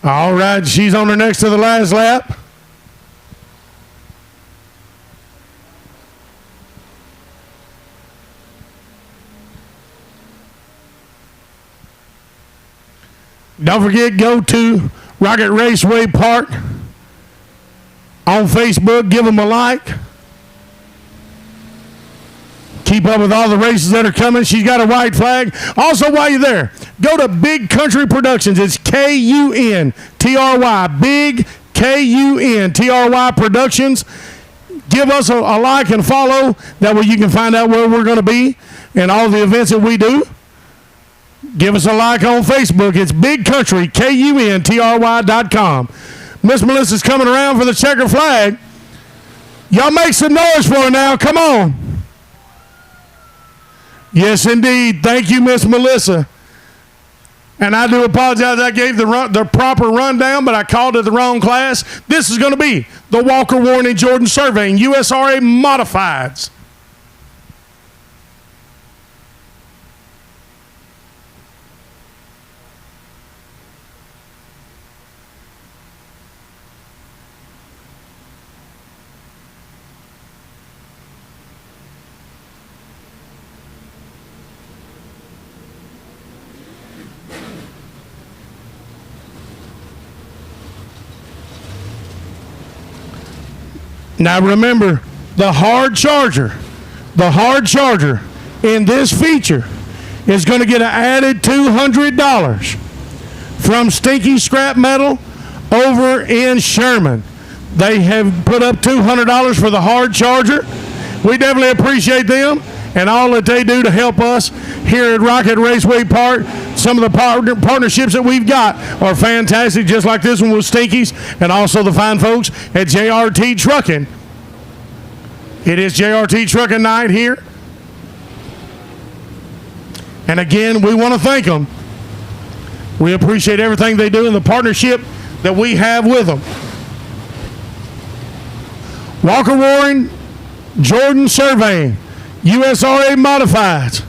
All right, she's on her next to the last lap. Don't forget, go to Rocket Raceway Park on Facebook. Give them a like. Keep up with all the races that are coming. She's got a white flag. Also, while you're there, go to Big Country Productions. It's Kuntry, Big Kuntry Productions. Give us a like and follow. That way you can find out where we're going to be and all the events that we do. Give us a like on Facebook. It's Big Country, Kuntry.com. Miss Melissa's coming around for the checker flag. Y'all make some noise for her now. Come on. Yes, indeed. Thank you, Miss Melissa. And I do apologize. I gave the proper rundown, but I called it the wrong class. This is going to be the Walker, Warren, and Jordan Surveying USRA Modifieds. Now remember, the hard charger in this feature is going to get an added $200 from Stinky Scrap Metal over in Sherman. They have put up $200 for the hard charger. We definitely appreciate them and all that they do to help us here at Rocket Raceway Park. Some of the partnerships that we've got are fantastic, just like this one with Stinky's and also the fine folks at JRT Trucking. It is JRT Trucking night here. And again, we want to thank them. We appreciate everything they do and the partnership that we have with them. Walker, Warren, Jordan Surveying, USRA Modifieds,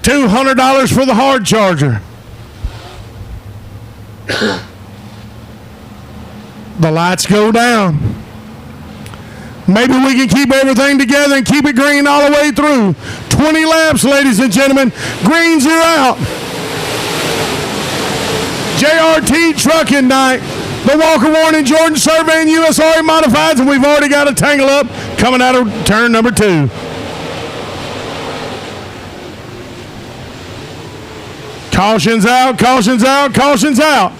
$200 for the hard charger. The lights go down. Maybe we can keep everything together and keep it green all the way through. 20 laps, ladies and gentlemen. Greens are out. JRT Trucking night. The Walker, Warren, and Jordan Surveying USRA Modifieds, and we've already got a tangle up coming out of turn number 2. Cautions out, cautions out, cautions out.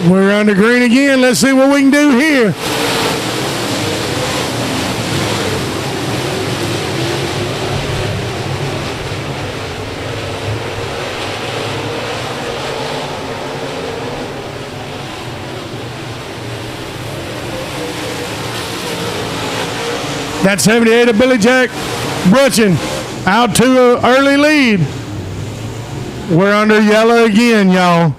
We're under green again. Let's see what we can do here. That 78 of Billy Jack Brutchin out to an early lead. We're under yellow again, y'all.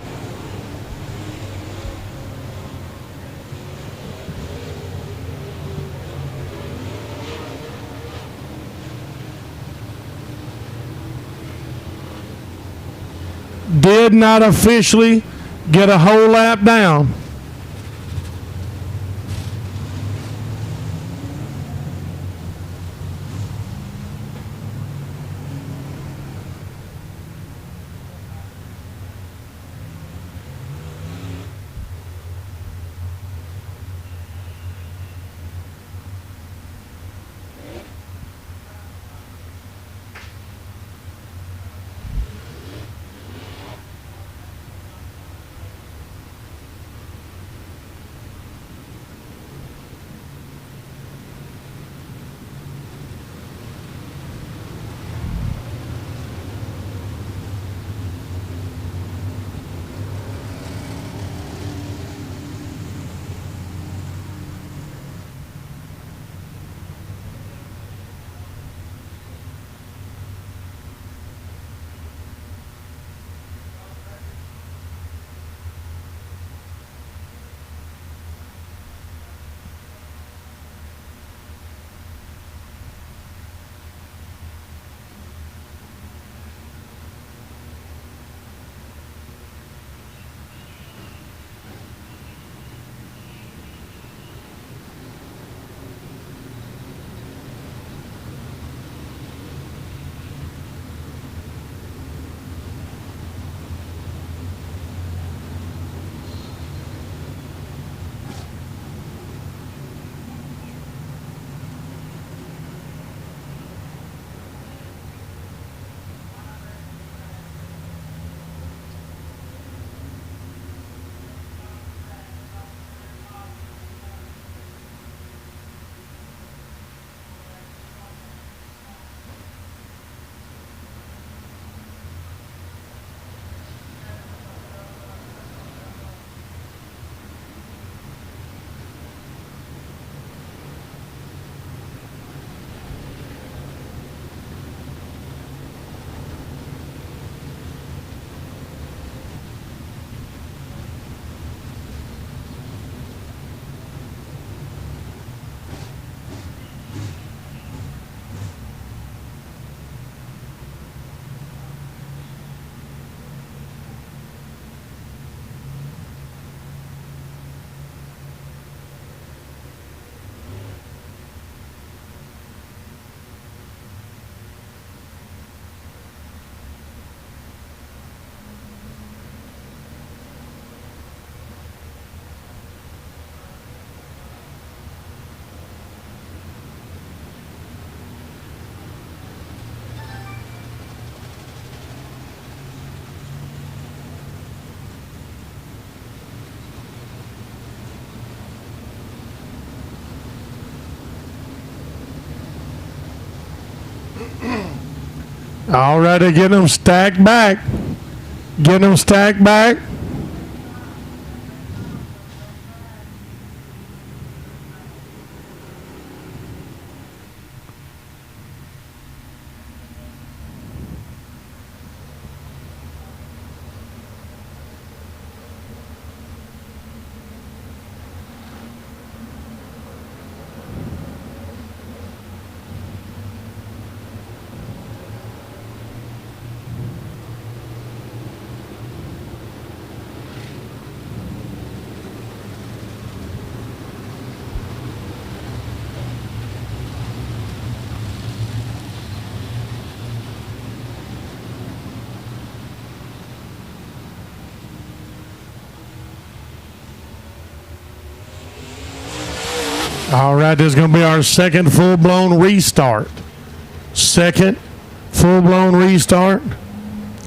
Did not officially get a whole lap down. All right, they're getting them stacked back. Getting them stacked back. All right, this is going to be our second full-blown restart. Second full-blown restart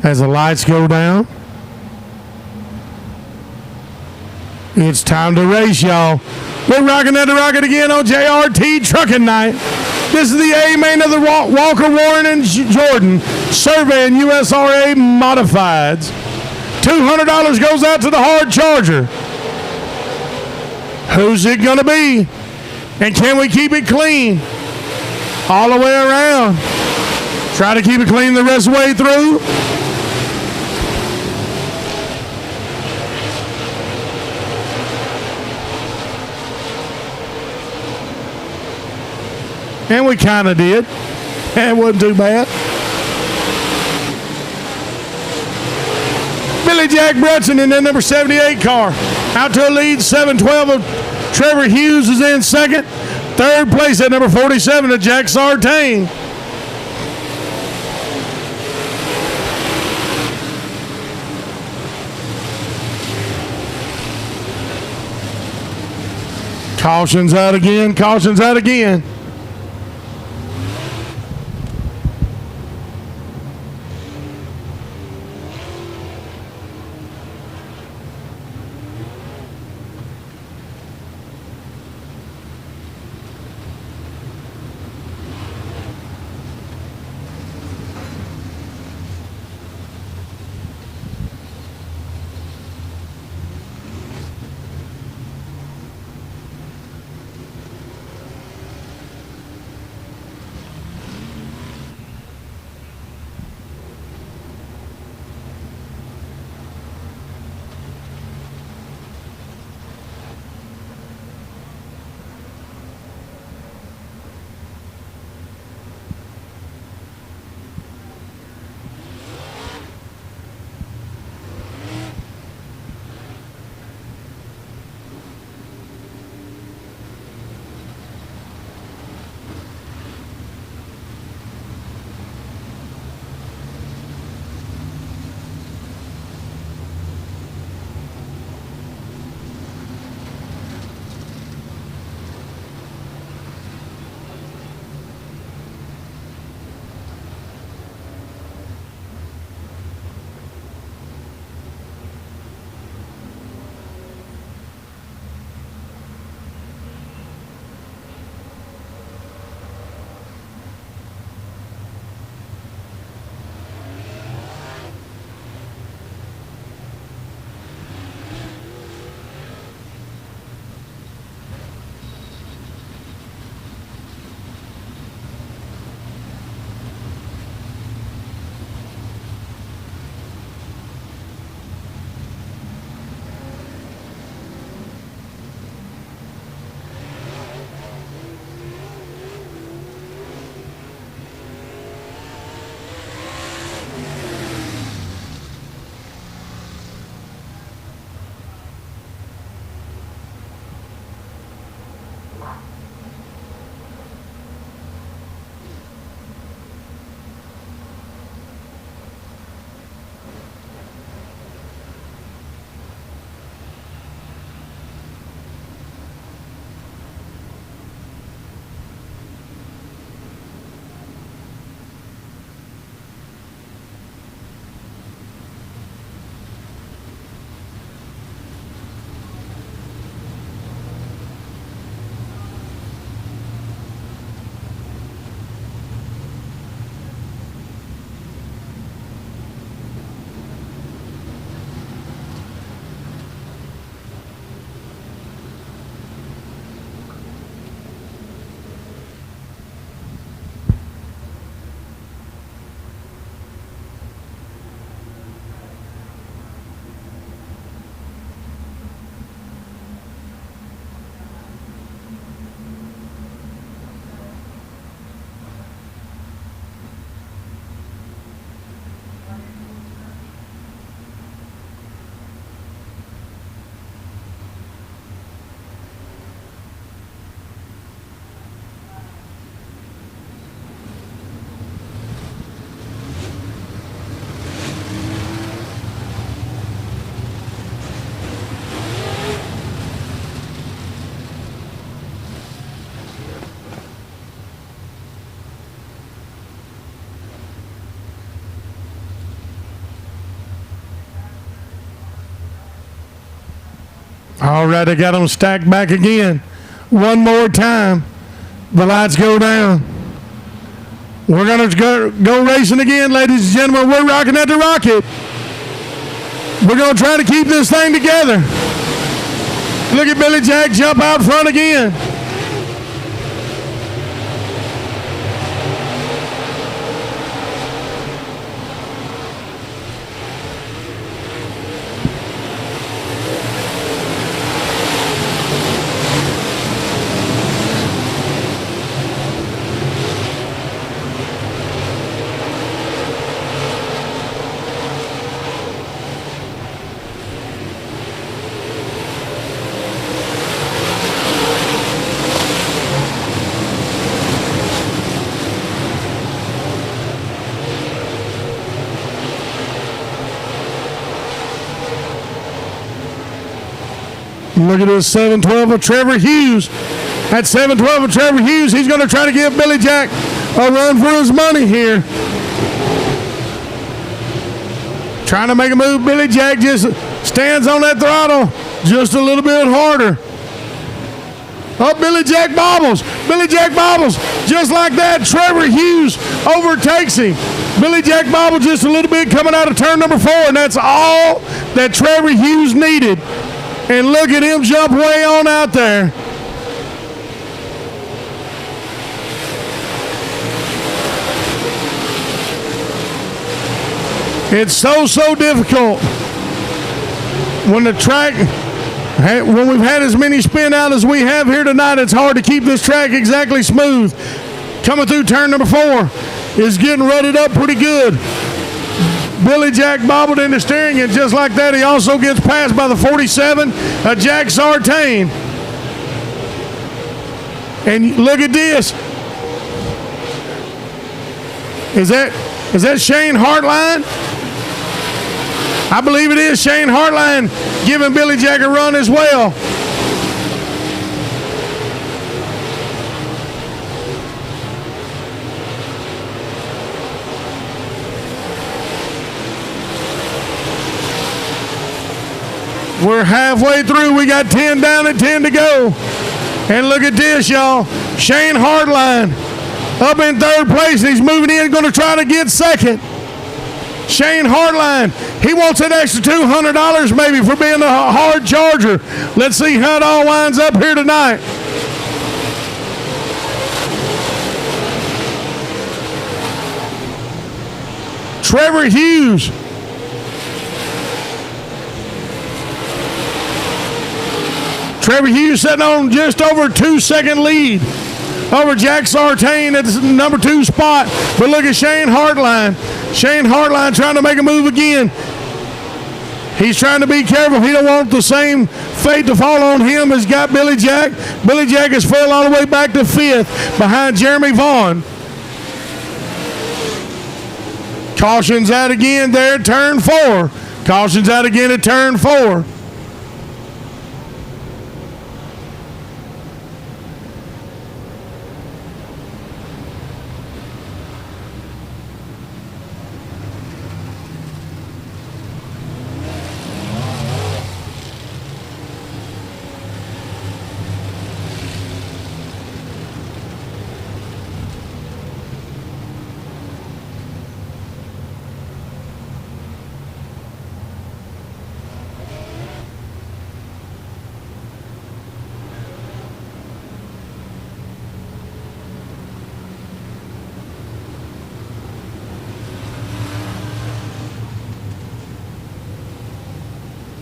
as the lights go down. It's time to race, y'all. We're rocking at the rocket again on JRT Trucking Night. This is the A main of the Walker, Warren, and Jordan Survey and USRA Modifieds. $200 goes out to the hard charger. Who's it going to be? And can we keep it clean all the way around? Try to keep it clean the rest of the way through. And we kind of did. It wasn't too bad. Billy Jack Brunson in the number 78 car. Out to a lead, 712 of Trevor Hughes is in second. Third place at number 47 of Jack Sartain. Caution's out again. Caution's out again. All right, they got them stacked back again. One more time. The lights go down. We're going to go racing again, ladies and gentlemen. We're rocking at the Rocket. We're going to try to keep this thing together. Look at Billy Jack jump out front again. Look at this 712 of Trevor Hughes. At 712 of Trevor Hughes, he's going to try to give Billy Jack a run for his money here. Trying to make a move. Billy Jack just stands on that throttle just a little bit harder. Oh, Billy Jack bobbles. Billy Jack bobbles. Just like that, Trevor Hughes overtakes him. Billy Jack bobbled just a little bit coming out of turn number 4, and that's all that Trevor Hughes needed. And look at him jump way on out there. It's so difficult when the track, when we've had as many spin out as we have here tonight, it's hard to keep this track exactly smooth. Coming through turn number 4 is getting rutted up pretty good. Billy Jack bobbled in the steering, and just like that, he also gets passed by the 47, Jack Sartain. And look at this. Is that Shane Hartline? I believe it is Shane Hartline giving Billy Jack a run as well. We're halfway through. We got 10 down and 10 to go. And look at this, y'all. Shane Hartline up in 3rd place. He's moving in, going to try to get 2nd. Shane Hartline, he wants an extra $200 maybe for being a hard charger. Let's see how it all winds up here tonight. Trevor Hughes. Trevor Hughes sitting on just over 2-second lead over Jack Sartain at the number 2 spot. But look at Shane Hartline. Shane Hartline trying to make a move again. He's trying to be careful. He don't want the same fate to fall on him as got Billy Jack. Billy Jack has fell all the way back to 5th behind Jeremy Vaughn. Caution's out again there at turn 4. Caution's out again at turn 4.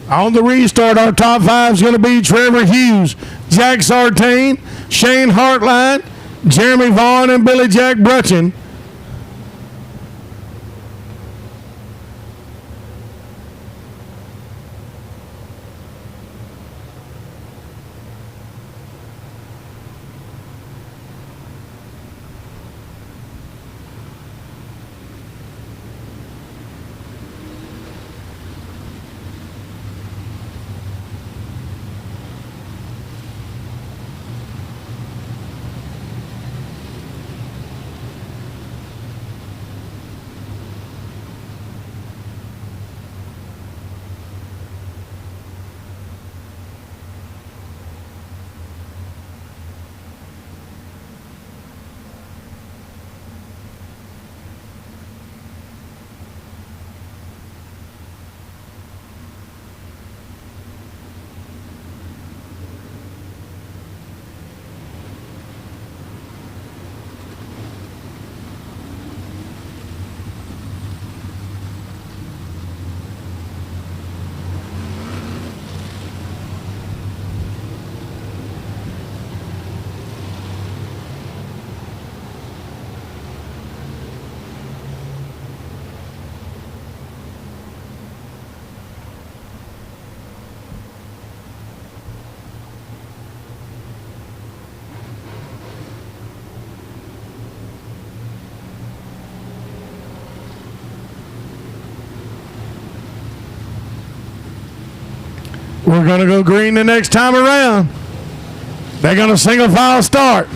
On the restart, our top 5 is going to be Trevor Hughes, Jack Sartain, Shane Hartline, Jeremy Vaughn, and Billy Jack Brutchin. We're going to go green the next time around. They're going to single file start.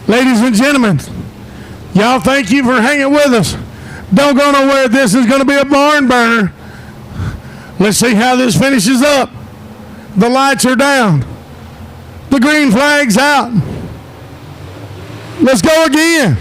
Ladies and gentlemen, y'all, thank you for hanging with us. Don't go nowhere. This is going to be a barn burner. Let's see how this finishes up. The lights are down. The green flag's out. Let's go again.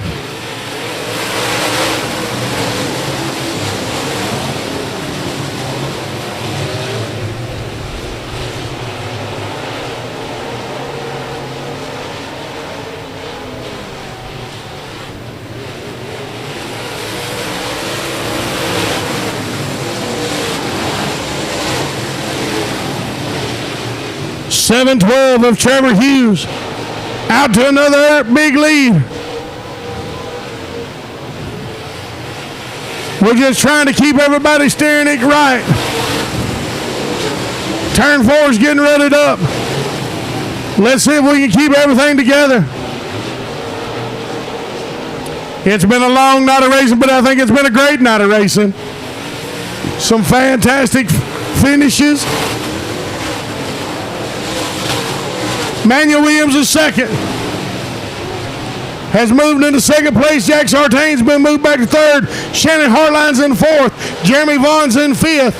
.712 of Trevor Hughes out to another big lead. We're just trying to keep everybody steering it right. Turn 4 is getting readied up. Let's see if we can keep everything together. It's been a long night of racing, but I think it's been a great night of racing. Some fantastic finishes. Manuel Williams is second. Has moved into second place. Jack Sartain's been moved back to third. Shannon Hartline's in fourth. Jeremy Vaughn's in fifth.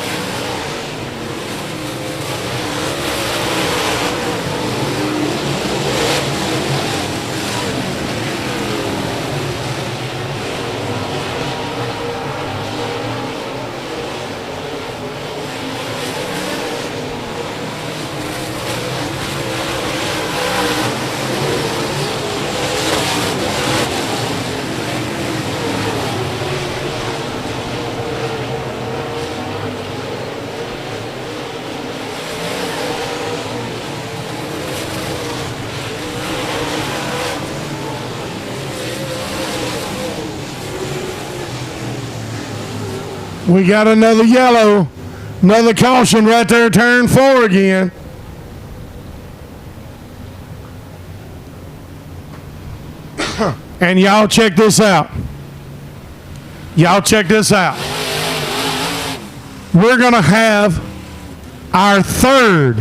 We got another yellow, another caution right there, turn 4 again. And y'all check this out. Y'all check this out. We're going to have our third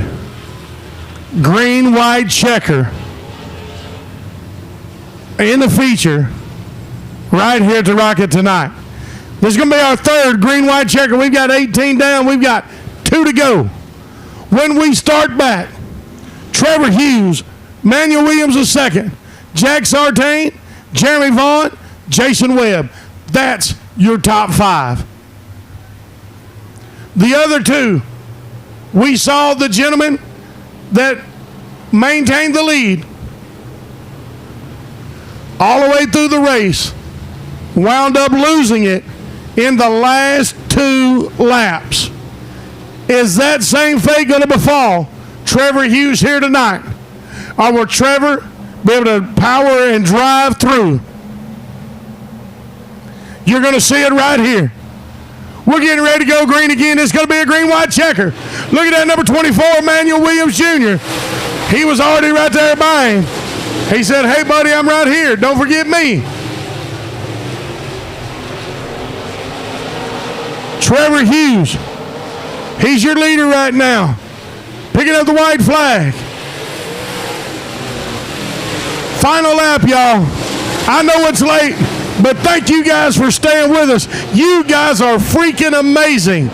green-white checker in the feature right here at the Rocket tonight. This is going to be our third green-white checker. We've got 18 down. We've got 2 to go. When we start back, Trevor Hughes, Manuel Williams is second, Jack Sartain, Jeremy Vaughn, Jason Webb. That's your top 5. The other 2, we saw the gentleman that maintained the lead all the way through the race, wound up losing it in the last 2 laps. Is that same fate going to befall Trevor Hughes here tonight? Or will Trevor be able to power and drive through? You're going to see it right here. We're getting ready to go green again. It's going to be a green-white checker. Look at that number 24, Manuel Williams Jr. He was already right there by him. He said, hey, buddy, I'm right here. Don't forget me. Trevor Hughes, he's your leader right now. Picking up the white flag. Final lap, y'all. I know it's late, but thank you guys for staying with us. You guys are freaking amazing.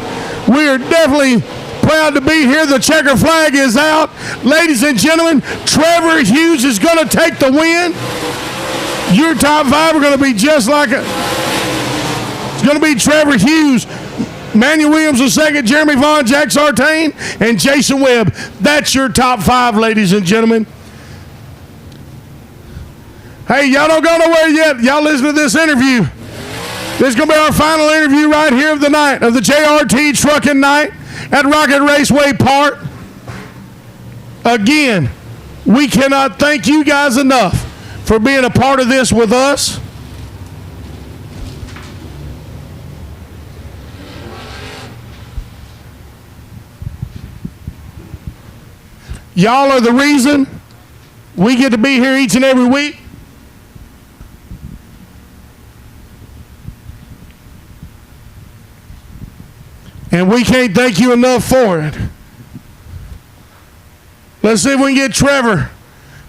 We are definitely proud to be here. The checker flag is out. Ladies and gentlemen, Trevor Hughes is going to take the win. Your top 5 are going to be just like it. It's going to be Trevor Hughes, Manuel Williams is second, Jeremy Vaughn, Jack Sartain, and Jason Webb. That's your top 5, ladies and gentlemen. Hey, y'all don't go nowhere yet. Y'all listen to this interview. This is going to be our final interview right here of the night, of the JRT Trucking Night at Rocket Raceway Park. Again, we cannot thank you guys enough for being a part of this with us. Y'all are the reason we get to be here each and every week. And we can't thank you enough for it. Let's see if we can get Trevor.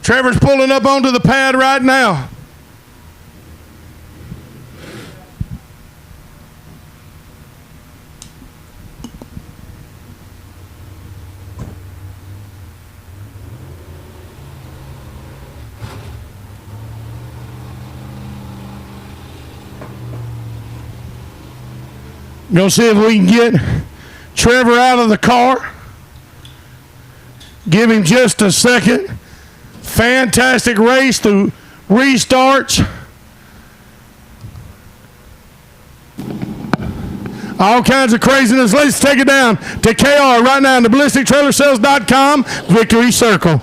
Trevor's pulling up onto the pad right now. Gonna see if we can get Trevor out of the car. Give him just a second. Fantastic race through restarts. All kinds of craziness. Let's take it down to KR right now in the ballistictrailersales.com victory circle.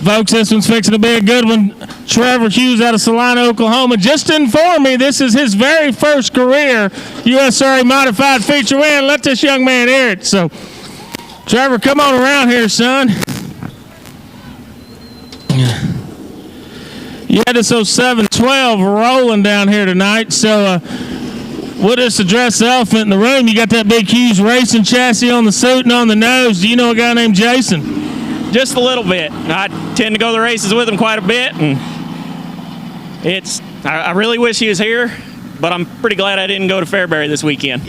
Folks, this one's fixing to be a good one. Trevor Hughes out of Salina, Oklahoma. Just informed me this is his very first career USRA Modified feature win. Let this young man hear it. So, Trevor, come on around here, son. You had this 07-12 rolling down here tonight. So, we'll just address the elephant in the room. You got that big Hughes Racing chassis on the suit and on the nose. Do you know a guy named Jason? Just a little bit. I tend to go to the races with him quite a bit, and I really wish he was here, but I'm pretty glad I didn't go to Fairbury this weekend.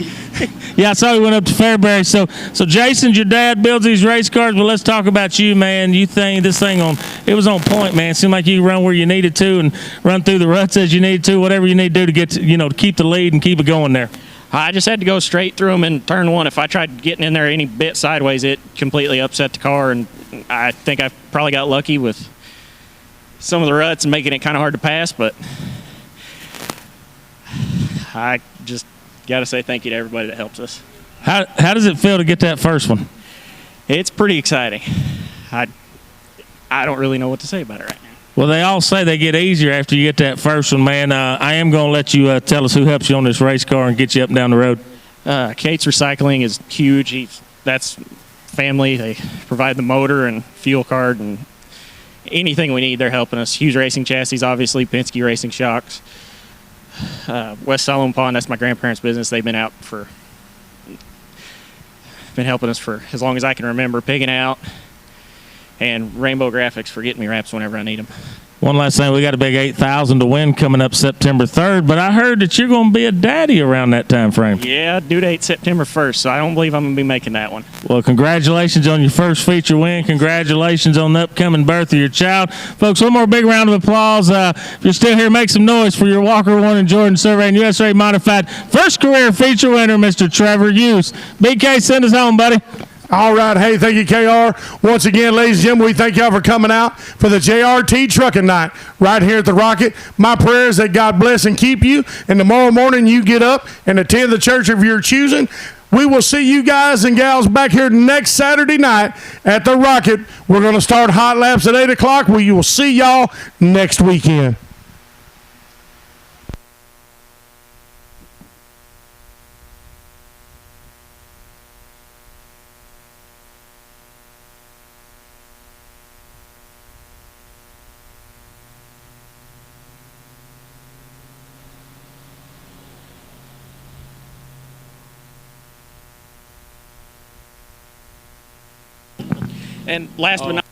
Yeah, I saw he went up to Fairbury. So Jason's your dad, builds these race cars, but let's talk about you, man. You think this thing it was on point, man. It seemed like you run where you needed to and run through the ruts as you needed to, whatever you need to do to get to, to keep the lead and keep it going there. I just had to go straight through him in turn one. If I tried getting in there any bit sideways, it completely upset the car, and I think I probably got lucky with some of the ruts and making it kind of hard to pass, but I just got to say thank you to everybody that helps us. How does it feel to get that first one? It's pretty exciting. I don't really know what to say about it right now. Well, they all say they get easier after you get that first one, man. I am going to let you tell us who helps you on this race car and get you up and down the road. Kate's Recycling is huge. That's family. They provide the motor and fuel card and anything we need. They're helping us. Hughes Racing Chassis, obviously. Penske Racing Shocks. West Solomon Pond, that's my grandparents' business. They've been helping us for as long as I can remember, pigging out. And Rainbow Graphics for getting me wraps whenever I need them. One last thing, we got a big 8,000 to win coming up September 3rd, but I heard that you're going to be a daddy around that time frame. Yeah, due date September 1st, so I don't believe I'm going to be making that one. Well, congratulations on your first feature win. Congratulations on the upcoming birth of your child. Folks, one more big round of applause. If you're still here, make some noise for your Walker One and Jordan Survey and USRA Modified first career feature winner, Mr. Trevor Hughes. BK, send us home, buddy. All right. Hey, thank you, KR. Once again, ladies and gentlemen, we thank y'all for coming out for the JRT Trucking Night right here at the Rocket. My prayer is that God bless and keep you. And tomorrow morning you get up and attend the church of your choosing. We will see you guys and gals back here next Saturday night at the Rocket. We're going to start hot laps at 8 o'clock. We will see y'all next weekend. And last but not